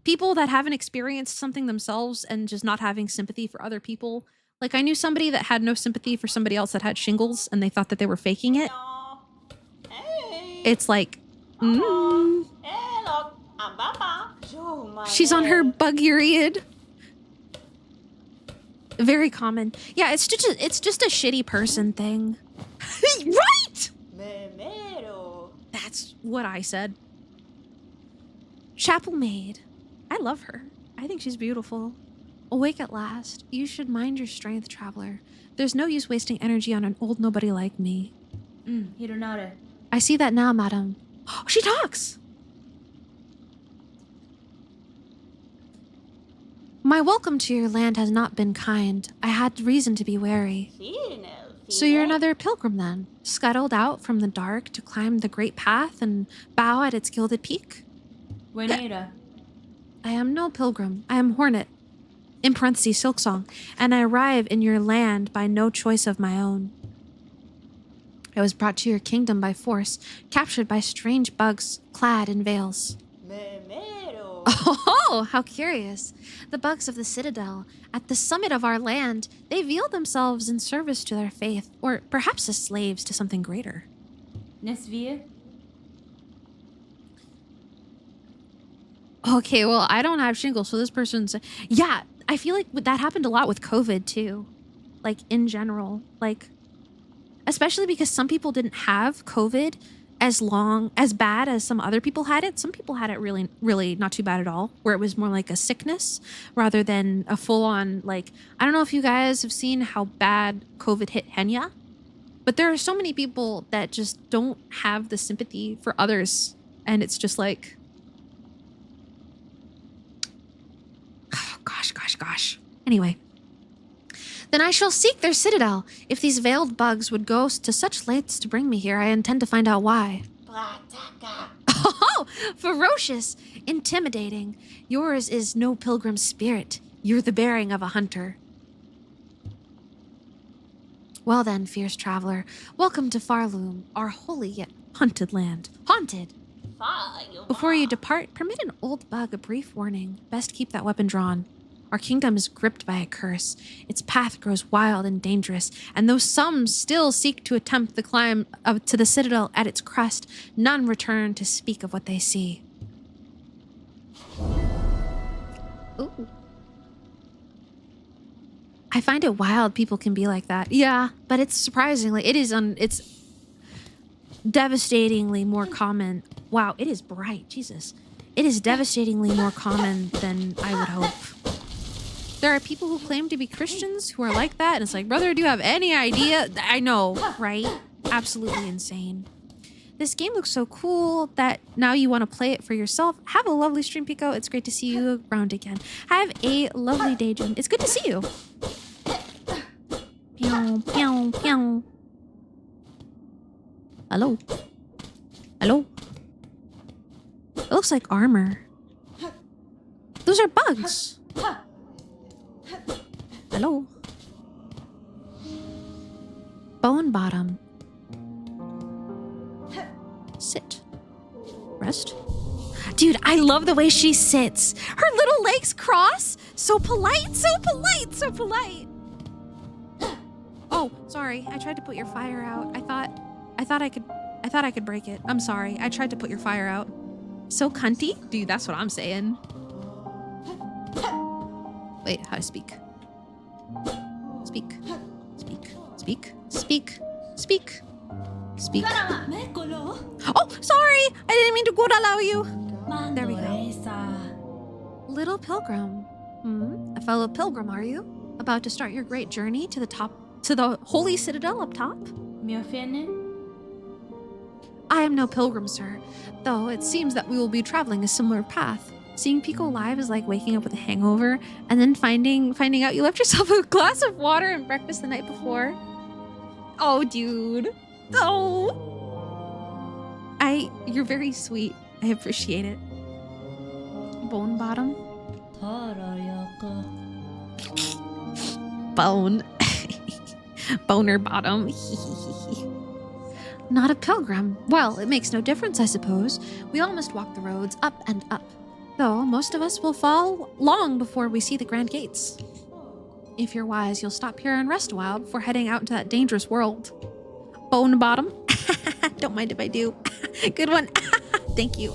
People that haven't experienced something themselves and just not having sympathy for other people. Like I knew somebody that had no sympathy for somebody else that had shingles and they thought that they were faking it. It's like, she's on her buguriad. Very common. Yeah, it's just a shitty person thing. Right! That's what I said. Chapel maid. I love her. I think she's beautiful. Awake at last. You should mind your strength, traveler. There's no use wasting energy on an old nobody like me. I see that now, madam. Oh, she talks! My welcome to your land has not been kind. I had reason to be wary. So you're another pilgrim then, scuttled out from the dark to climb the great path and bow at its gilded peak? I am no pilgrim. I am Hornet, in parentheses, Silksong, and I arrive in your land by no choice of my own. I was brought to your kingdom by force, captured by strange bugs clad in veils. Oh, how curious. The bugs of the citadel, at the summit of our land, they veil themselves in service to their faith, or perhaps as slaves to something greater. Nesvie? Okay, well, I don't have shingles, so this person's... Yeah, I feel like that happened a lot with COVID, too. Like, in general. Like, especially because some people didn't have COVID as bad as some other people had it. Some people had it really, really not too bad at all, where it was more like a sickness rather than a full-on, like... I don't know if you guys have seen how bad COVID hit Henya, but there are so many people that just don't have the sympathy for others, and it's just like... Gosh. Anyway. Then I shall seek their citadel. If these veiled bugs would go to such lengths to bring me here, I intend to find out why. Oh, ferocious, intimidating. Yours is no pilgrim spirit. You're the bearing of a hunter. Well then, fierce traveler, welcome to Farloom, our holy yet haunted land. Haunted! Before you depart, permit an old bug a brief warning. Best keep that weapon drawn. Our kingdom is gripped by a curse. Its path grows wild and dangerous, and though some still seek to attempt the climb to the citadel at its crest, none return to speak of what they see. Ooh. I find it wild people can be like that. Yeah, but it's surprisingly, it's devastatingly more common. Wow, it is bright, Jesus. It is devastatingly more common than I would hope. There are people who claim to be Christians who are like that, and it's like, brother, do you have any idea? I know, right? Absolutely insane. This game looks so cool that now you want to play it for yourself. Have a lovely stream, Pekoe. It's great to see you around again. Have a lovely day, June. It's good to see you. Pew, pew, pew. Hello? Hello? It looks like armor. Those are bugs. Hello? Bone bottom. Sit. Rest. Dude, I love the way she sits. Her little legs cross. So polite, so polite, so polite. Oh, sorry. I tried to put your fire out. I thought I could break it. I'm sorry. I tried to put your fire out. So cunty? Dude, that's what I'm saying. Wait, how to speak? Speak. Oh, sorry! I didn't mean to allow you. There we go. Little pilgrim. A fellow pilgrim, are you? About to start your great journey to the holy citadel up top? I am no pilgrim, sir, though it seems that we will be traveling a similar path. Seeing Pekoe live is like waking up with a hangover and then finding out you left yourself a glass of water and breakfast the night before. Oh, dude. Oh. You're very sweet. I appreciate it. Bone bottom. Bone. Boner bottom. Not a pilgrim. Well, it makes no difference, I suppose. We all must walk the roads up and up. Though most of us will fall long before we see the grand gates. If you're wise, you'll stop here and rest a while before heading out into that dangerous world. Bone bottom. Don't mind if I do. Good one. Thank you.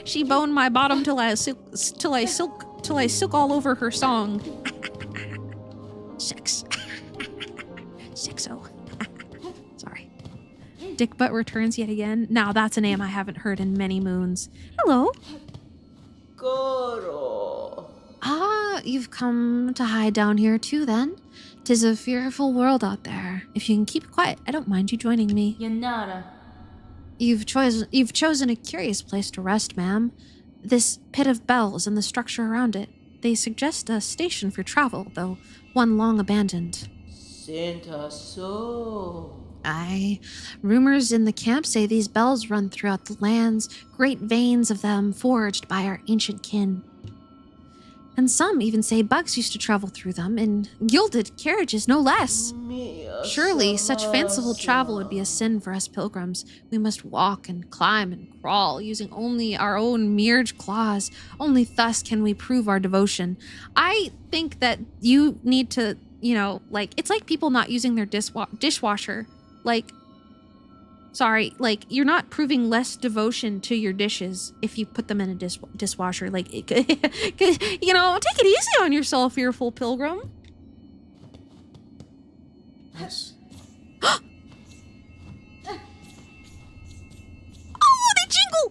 She boned my bottom till I silk all over her song. Sex. Sexo. Sorry. Dick Butt returns yet again. Now that's a name I haven't heard in many moons. Hello. Goro. Ah, you've come to hide down here too then? 'Tis a fearful world out there. If you can keep quiet, I don't mind you joining me. Yanara. You've chosen a curious place to rest, ma'am. This pit of bells and the structure around it. They suggest a station for travel, though one long abandoned. Senta so. Aye. Rumors in the camp say these bells run throughout the lands, great veins of them forged by our ancient kin. And some even say bugs used to travel through them in gilded carriages, no less. Surely such fanciful travel would be a sin for us pilgrims. We must walk and climb and crawl using only our own mirrored claws. Only thus can we prove our devotion. I think that you need to, like, it's like people not using their dishwasher. Like, sorry, like, you're not proving less devotion to your dishes if you put them in a dishwasher. Like, take it easy on yourself, fearful pilgrim. Yes. Oh, they jingle!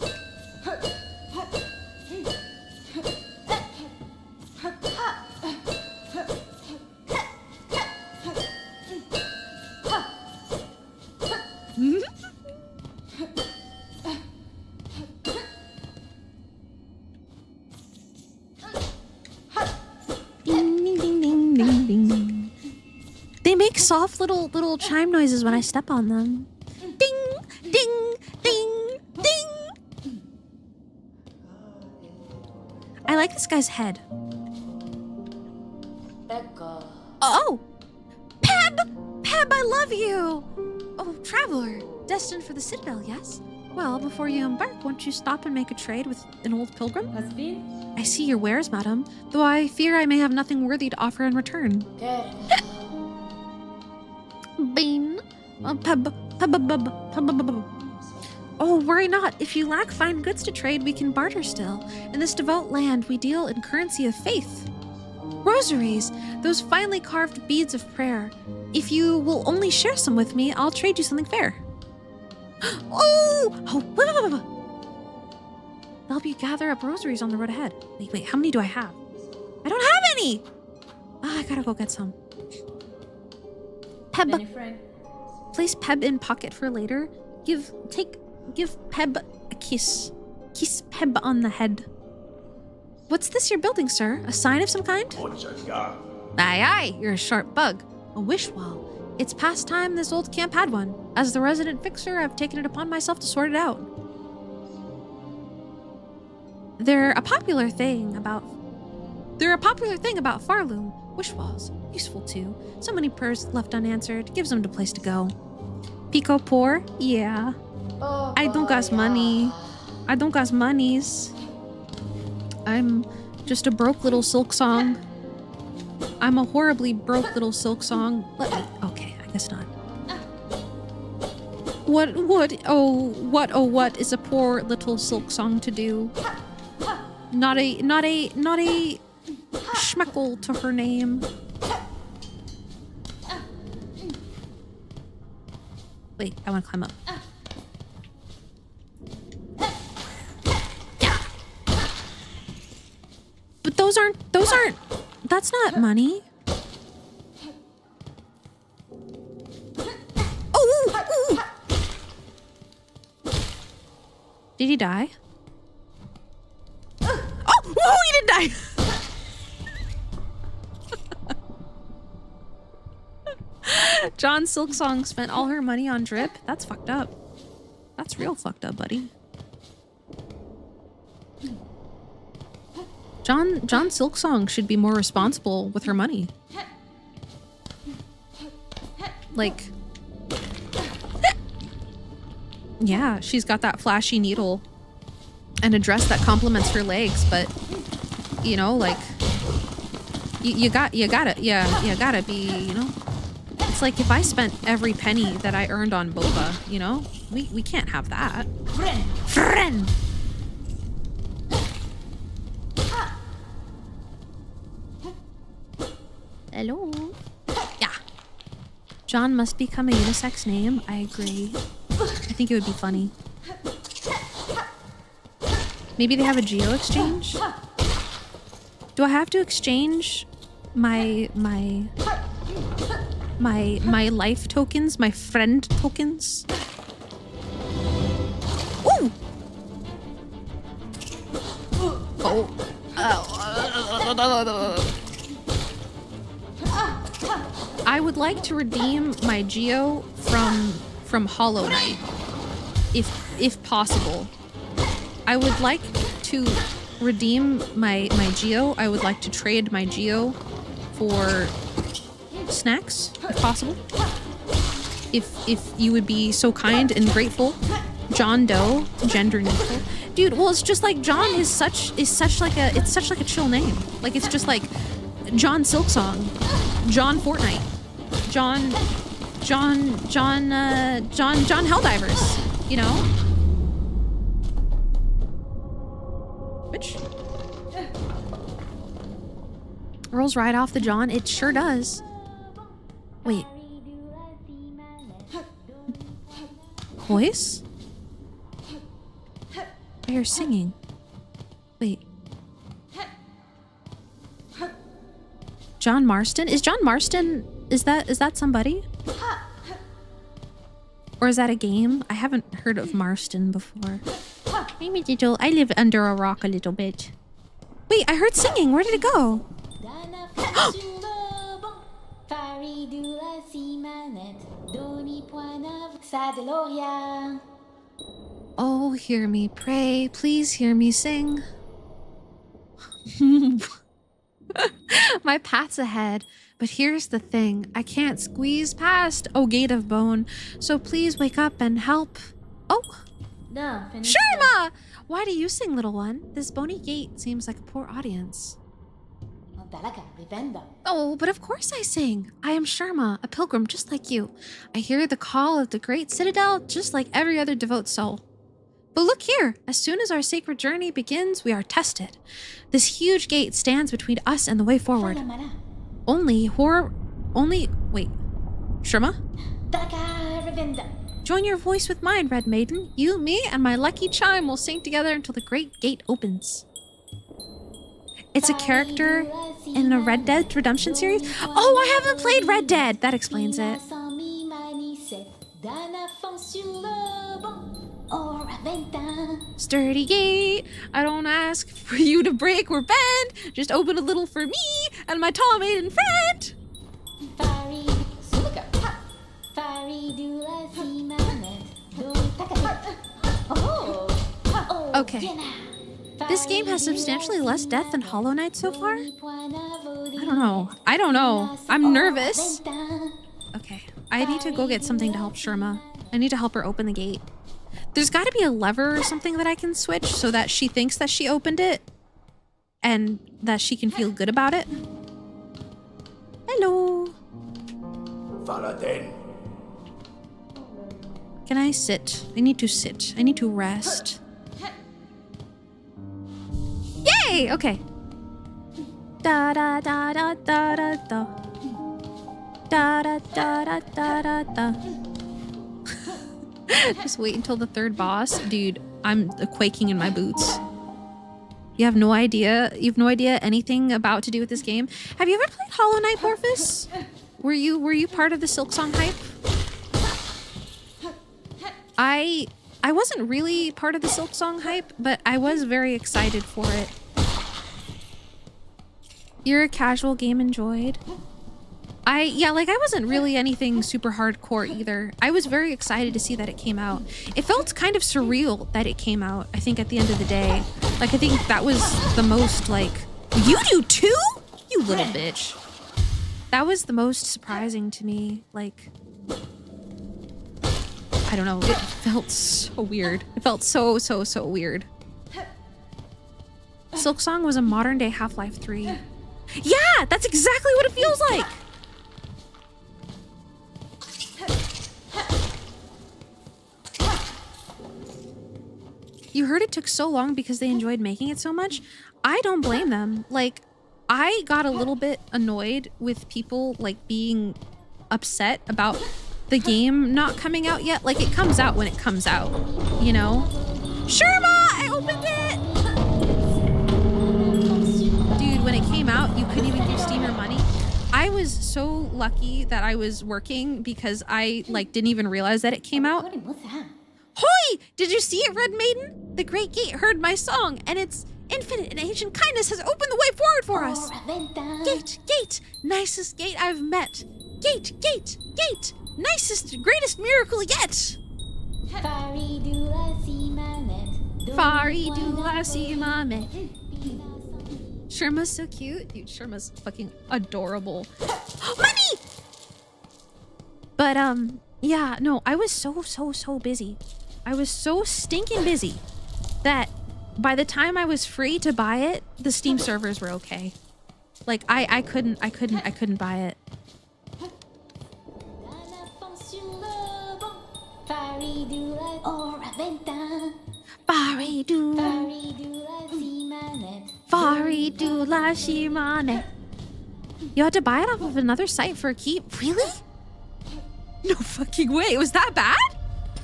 Ding, ding, ding, ding, ding, ding. They make soft little chime noises when I step on them. Ding, ding, ding, ding. I like this guy's head. Pekoe. Oh, Peb, I love you. Oh, traveler, destined for the Citadel, yes? Well, before you embark, won't you stop and make a trade with an old pilgrim? Has been? I see your wares, madam, though I fear I may have nothing worthy to offer in return. Bean. Peb. Oh, worry not. If you lack fine goods to trade, we can barter still. In this devout land, we deal in currency of faith. Rosaries, those finely carved beads of prayer. If you will only share some with me, I'll trade you something fair. Oh, wait. Help you gather up rosaries on the road ahead. Wait, how many do I have? I don't have any! I gotta go get some. Peb, place Peb in pocket for later. Give Peb a kiss. Kiss Peb on the head. What's this you're building, sir? A sign of some kind? Aye, you're a sharp bug. A wish wall. It's past time this old camp had one. As the resident fixer, I've taken it upon myself to sort it out. They're a popular thing about Farloom. Wish walls. Useful too. So many prayers left unanswered. Gives them a place to go. Pekoe poor? Yeah. I don't got money. I don't got monies. I'm just a broke little silk song. I'm a horribly broke little silk song. Okay, I guess not. What is a poor little silk song to do? Not a schmeckle to her name. Wait, I want to climb up. Yeah. But those aren't, that's not money. Oh! Did he die? Oh, he didn't die! John Silksong spent all her money on drip. That's fucked up. That's real fucked up, buddy. John Silksong should be more responsible with her money. Like, yeah, she's got that flashy needle and a dress that complements her legs, but you know, like, you gotta be, it's like if I spent every penny that I earned on boba, we can't have that. Friend. Hello. Yeah. John must become a unisex name. I agree. I think it would be funny. Maybe they have a geo exchange? Do I have to exchange my life tokens, my friend tokens? Ooh! Oh. I would like to redeem my Geo from Hollow Knight, if possible. I would like to redeem my Geo. I would like to trade my Geo for snacks, if possible. If you would be so kind and grateful. John Doe, gender neutral. Dude, well, it's just like John is such like a chill name. Like it's just like John Silksong, John Fortnite, John Helldivers, you know? Which rolls right off the John. It sure does. Wait. Voice? I hear singing. Wait. John Marston? Is John Marston, is that somebody? Or is that a game? I haven't heard of Marston before. Maybe digital. I live under a rock a little bit. Wait, I heard singing. Where did it go? Oh, hear me pray. Please hear me sing. My path's ahead, but here's the thing. I can't squeeze past, oh gate of bone. So please wake up and help. Oh! Sherma! Why do you sing, little one? This bony gate seems like a poor audience. Oh, but of course I sing. I am Sherma, a pilgrim just like you. I hear the call of the great citadel just like every other devout soul. But look here, as soon as our sacred journey begins, we are tested. This huge gate stands between us and the way forward. Wait, Sherma? Join your voice with mine, Red Maiden. You, me, and my lucky chime will sing together until the great gate opens. It's a character in a Red Dead Redemption series? Oh, I haven't played Red Dead! That explains it. Sturdy gate, I don't ask for you to break or bend. Just open a little for me and my tall maiden friend. Okay. This game has substantially less death than Hollow Knight so far? I don't know. I'm nervous. Okay, I need to go get something to help Sherma. I need to help her open the gate. There's got to be a lever or something that I can switch so that she thinks that she opened it and that she can feel good about it. Hello. Can I sit? I need to sit. I need to rest. Yay! Okay. Da da da da da da da. Da da da da da da da. Just wait until the third boss. Dude, I'm quaking in my boots. You have no idea anything about to do with this game. Have you ever played Hollow Knight, Morphus? Were you part of the Silksong hype? I wasn't really part of the Silksong hype, but I was very excited for it. You're a casual game enjoyed. I wasn't really anything super hardcore either. I was very excited to see that it came out. It felt kind of surreal that it came out, I think, at the end of the day. Like, I think that was the most, like, you do too? You little bitch. That was the most surprising to me. Like, I don't know. It felt so weird. It felt so weird. Silksong was a modern day Half-Life 3. Yeah, that's exactly what it feels like. You heard it took so long because they enjoyed making it so much. I don't blame them. Like, I got a little bit annoyed with people, like, being upset about the game not coming out yet. Like, it comes out when it comes out, you know? Sherma! I opened it! Dude, when it came out, you couldn't even do Steam or money. I was so lucky that I was working because I, like, didn't even realize that it came out. Hoi! Did you see it, Red Maiden? The Great Gate heard my song, and it's Infinite and ancient kindness has opened the way forward for us. Gate, gate, nicest gate I've met. Gate, gate, gate, nicest, greatest miracle yet. Faridula Simame. Sherma's so cute. Dude, Sherma's fucking adorable. Money! But, yeah, no, I was so busy. I was so stinking busy that by the time I was free to buy it, the Steam servers were okay. Like, I couldn't buy it. Faridula Shimane. You had to buy it off of another site for a keep? Really? No fucking way. It was that bad?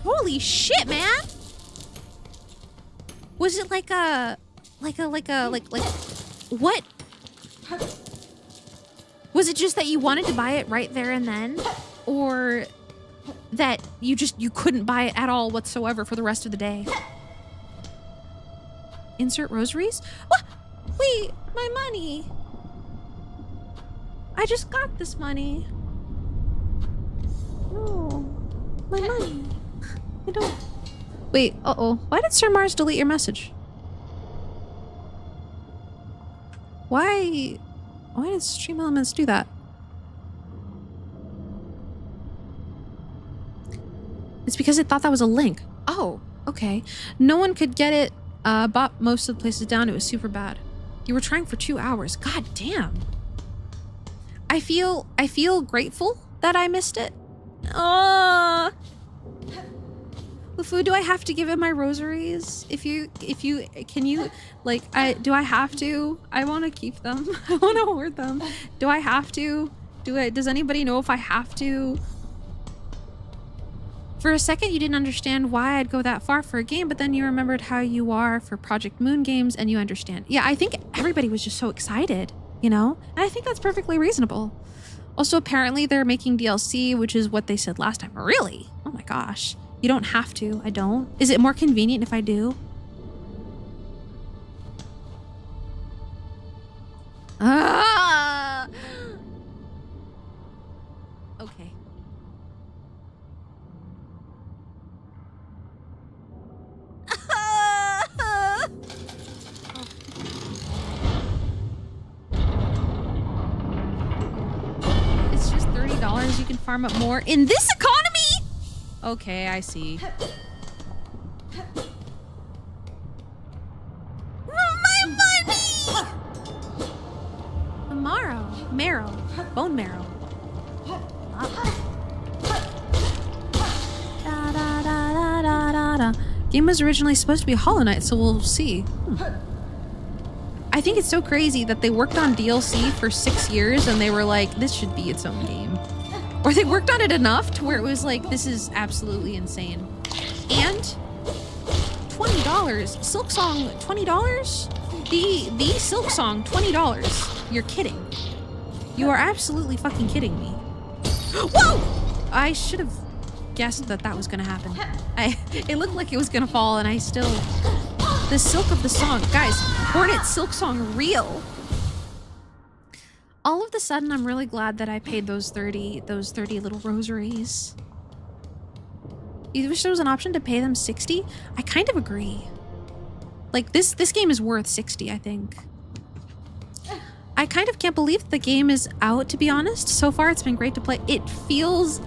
Holy shit, man. Was it like what? Was it just that you wanted to buy it right there and then? Or that you couldn't buy it at all whatsoever for the rest of the day? Insert rosaries? What? Wait, my money. I just got this money. No, my money. I don't. Wait, uh-oh. Why did Sir Mars delete your message? Why did Stream Elements do that? It's because it thought that was a link. Oh, okay. No one could get it. Bought most of the places down. It was super bad. You were trying for 2 hours. God damn. I feel grateful that I missed it. LeFou, do I have to give him my rosaries? Can you, like, do I have to? I want to keep them. I want to hoard them. Do I have to? Does anybody know if I have to? For a second, you didn't understand why I'd go that far for a game, but then you remembered how you are for Project Moon games, and you understand. Yeah, I think everybody was just so excited, you know? And I think that's perfectly reasonable. Also, apparently they're making DLC, which is what they said last time. Really? Oh my gosh. You don't have to. I don't. Is it more convenient if I do? Ah! Okay. It's just $30. You can farm up more in this economy? Okay, I see. My money! Marrow. Bone marrow. Da, da, da, da, da, da. Game was originally supposed to be Hollow Knight, so we'll see. I think it's so crazy that they worked on DLC for 6 years and they were like, this should be its own game. Or they worked on it enough to where it was like, this is absolutely insane. And $20. Silk Song, $20? The Silk Song, $20. You're kidding. You are absolutely fucking kidding me. Whoa! I should have guessed that was gonna happen. It looked like it was gonna fall and I still... The Silk of the Song. Guys, Hornet Silk Song real. All of a sudden, I'm really glad that I paid those 30 little rosaries. You wish there was an option to pay them 60? I kind of agree. Like, this game is worth 60, I think. I kind of can't believe the game is out, to be honest. So far, it's been great to play.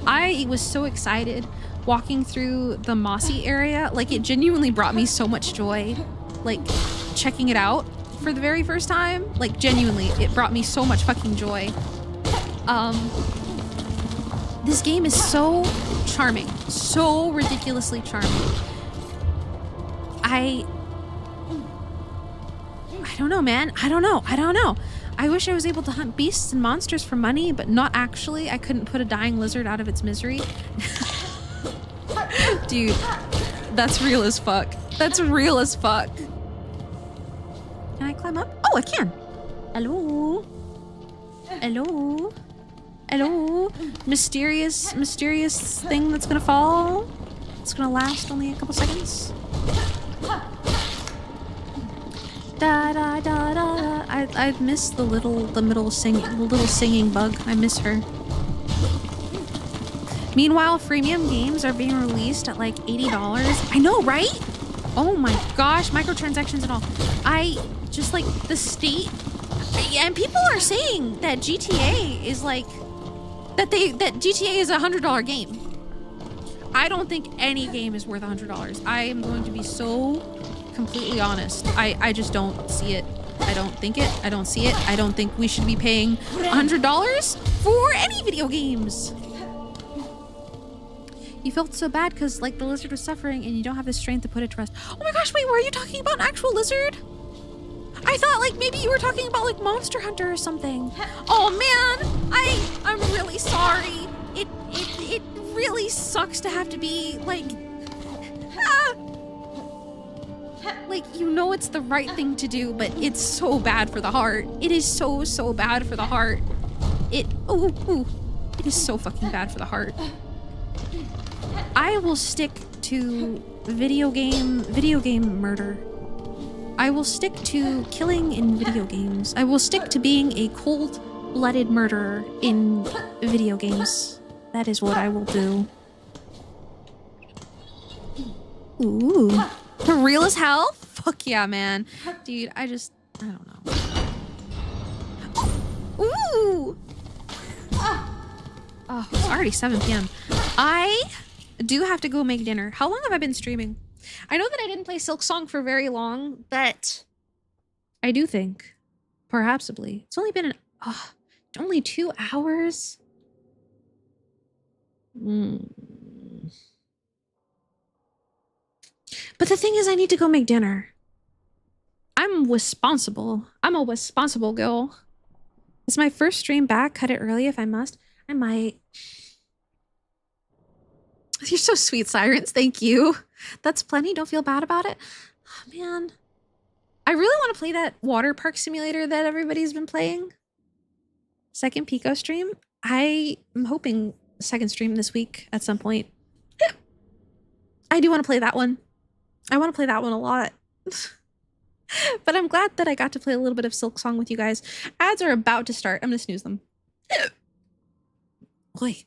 I was so excited walking through the mossy area. Like, it genuinely brought me so much joy. Like, checking it out for the very first time. Like, genuinely, it brought me so much fucking joy. This game is so charming. So ridiculously charming. I don't know, man. I don't know. I wish I was able to hunt beasts and monsters for money, but not actually. I couldn't put a dying lizard out of its misery. Dude, that's real as fuck. That's real as fuck. Can I climb up? Oh, I can. Hello? Hello? Hello? Mysterious thing that's gonna fall. It's gonna last only a couple seconds. Da da da da. I miss the little singing bug. I miss her. Meanwhile, freemium games are being released at like $80. I know, right? Oh my gosh, microtransactions and all. I just like the state, and people are saying that GTA is like that GTA is a $100 game. I don't think any game is worth $100. I am going to be so completely honest. I just don't see it. I don't think it. I don't see it. I don't think we should be paying $100 for any video games. You felt so bad because like the lizard was suffering and you don't have the strength to put it to rest. Oh my gosh, wait, were you talking about an actual lizard? I thought like maybe you were talking about like Monster Hunter or something. Oh man, I'm really sorry. It really sucks to have to be like like, you know it's the right thing to do, but it's so bad for the heart. It is so bad for the heart. It is so fucking bad for the heart. I will stick to video game murder. I will stick to killing in video games. I will stick to being a cold-blooded murderer in video games. That is what I will do. Ooh. Real as hell? Fuck yeah, man. Dude, I don't know. Ooh! Oh, it's already 7 p.m. I do have to go make dinner. How long have I been streaming? I know that I didn't play Silk Song for very long, but I do think, perhapsably, it's only been only 2 hours. But the thing is, I need to go make dinner. I'm responsible. I'm a responsible girl. It's my first stream back. Cut it early if I must. I might. You're so sweet, Sirens. Thank you. That's plenty. Don't feel bad about it. Oh, man. I really want to play that water park simulator that everybody's been playing. Second Pekoe stream. I am hoping second stream this week at some point. I do want to play that one. I want to play that one a lot. But I'm glad that I got to play a little bit of Silk Song with you guys. Ads are about to start. I'm going to snooze them. Boy.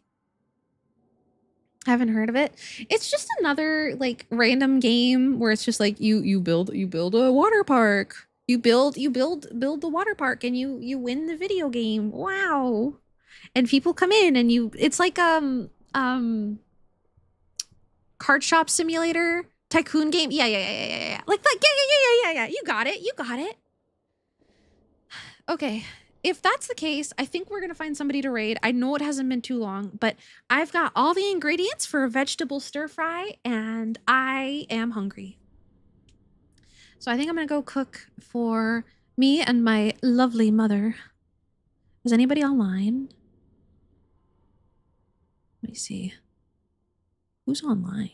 I haven't heard of it. It's just another like random game where it's just like you build a water park. You build the water park and you win the video game. Wow. And people come in and it's like card shop simulator. Tycoon game? Yeah. Like, yeah. You got it. Okay. If that's the case, I think we're going to find somebody to raid. I know it hasn't been too long, but I've got all the ingredients for a vegetable stir fry and I am hungry. So I think I'm going to go cook for me and my lovely mother. Is anybody online? Let me see. Who's online?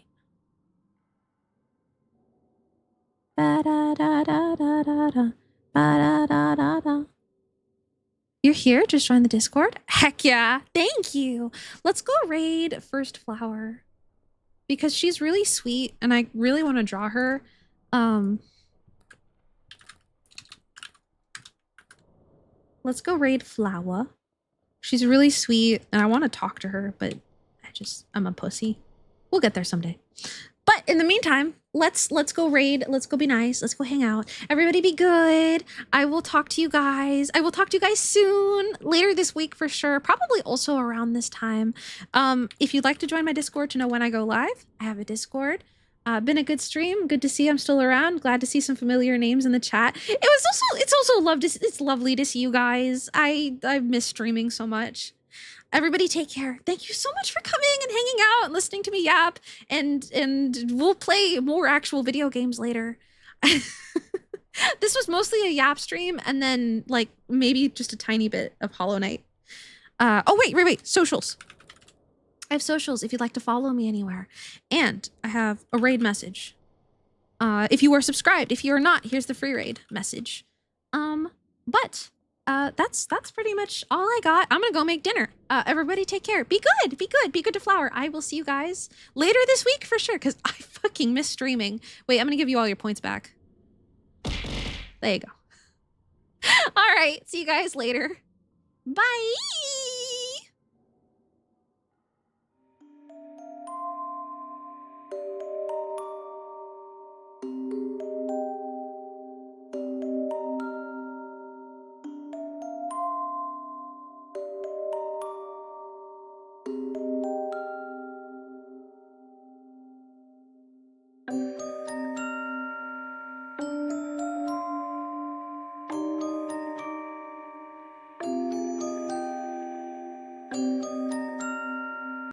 Ba-da-da-da-da-da-da. Ba-da-da-da-da. You're here? Just join the Discord? Heck yeah. Thank you. Let's go raid First Flower. Because she's really sweet and I really want to draw her. Let's go raid Flower. She's really sweet and I want to talk to her, but I'm a pussy. We'll get there someday. But in the meantime, let's go raid. Let's go be nice. Let's go hang out. Everybody be good. I will talk to you guys. I will talk to you guys soon. Later this week for sure. Probably also around this time. If you'd like to join my Discord to know when I go live, I have a Discord. Been a good stream. Good to see I'm still around. Glad to see some familiar names in the chat. It's lovely to see you guys. I miss streaming so much. Everybody take care. Thank you so much for coming and hanging out and listening to me yap. And we'll play more actual video games later. This was mostly a yap stream and then like maybe just a tiny bit of Hollow Knight. Oh, wait. Socials. I have socials if you'd like to follow me anywhere. And I have a raid message. If you are subscribed. If you are not, here's the free raid message. That's pretty much all I got. I'm gonna go make dinner. Everybody take care. Be good to Flower. I will see you guys later this week for sure, because I fucking miss streaming. Wait, I'm gonna give you all your points back. There you go. All right. See you guys later. Bye.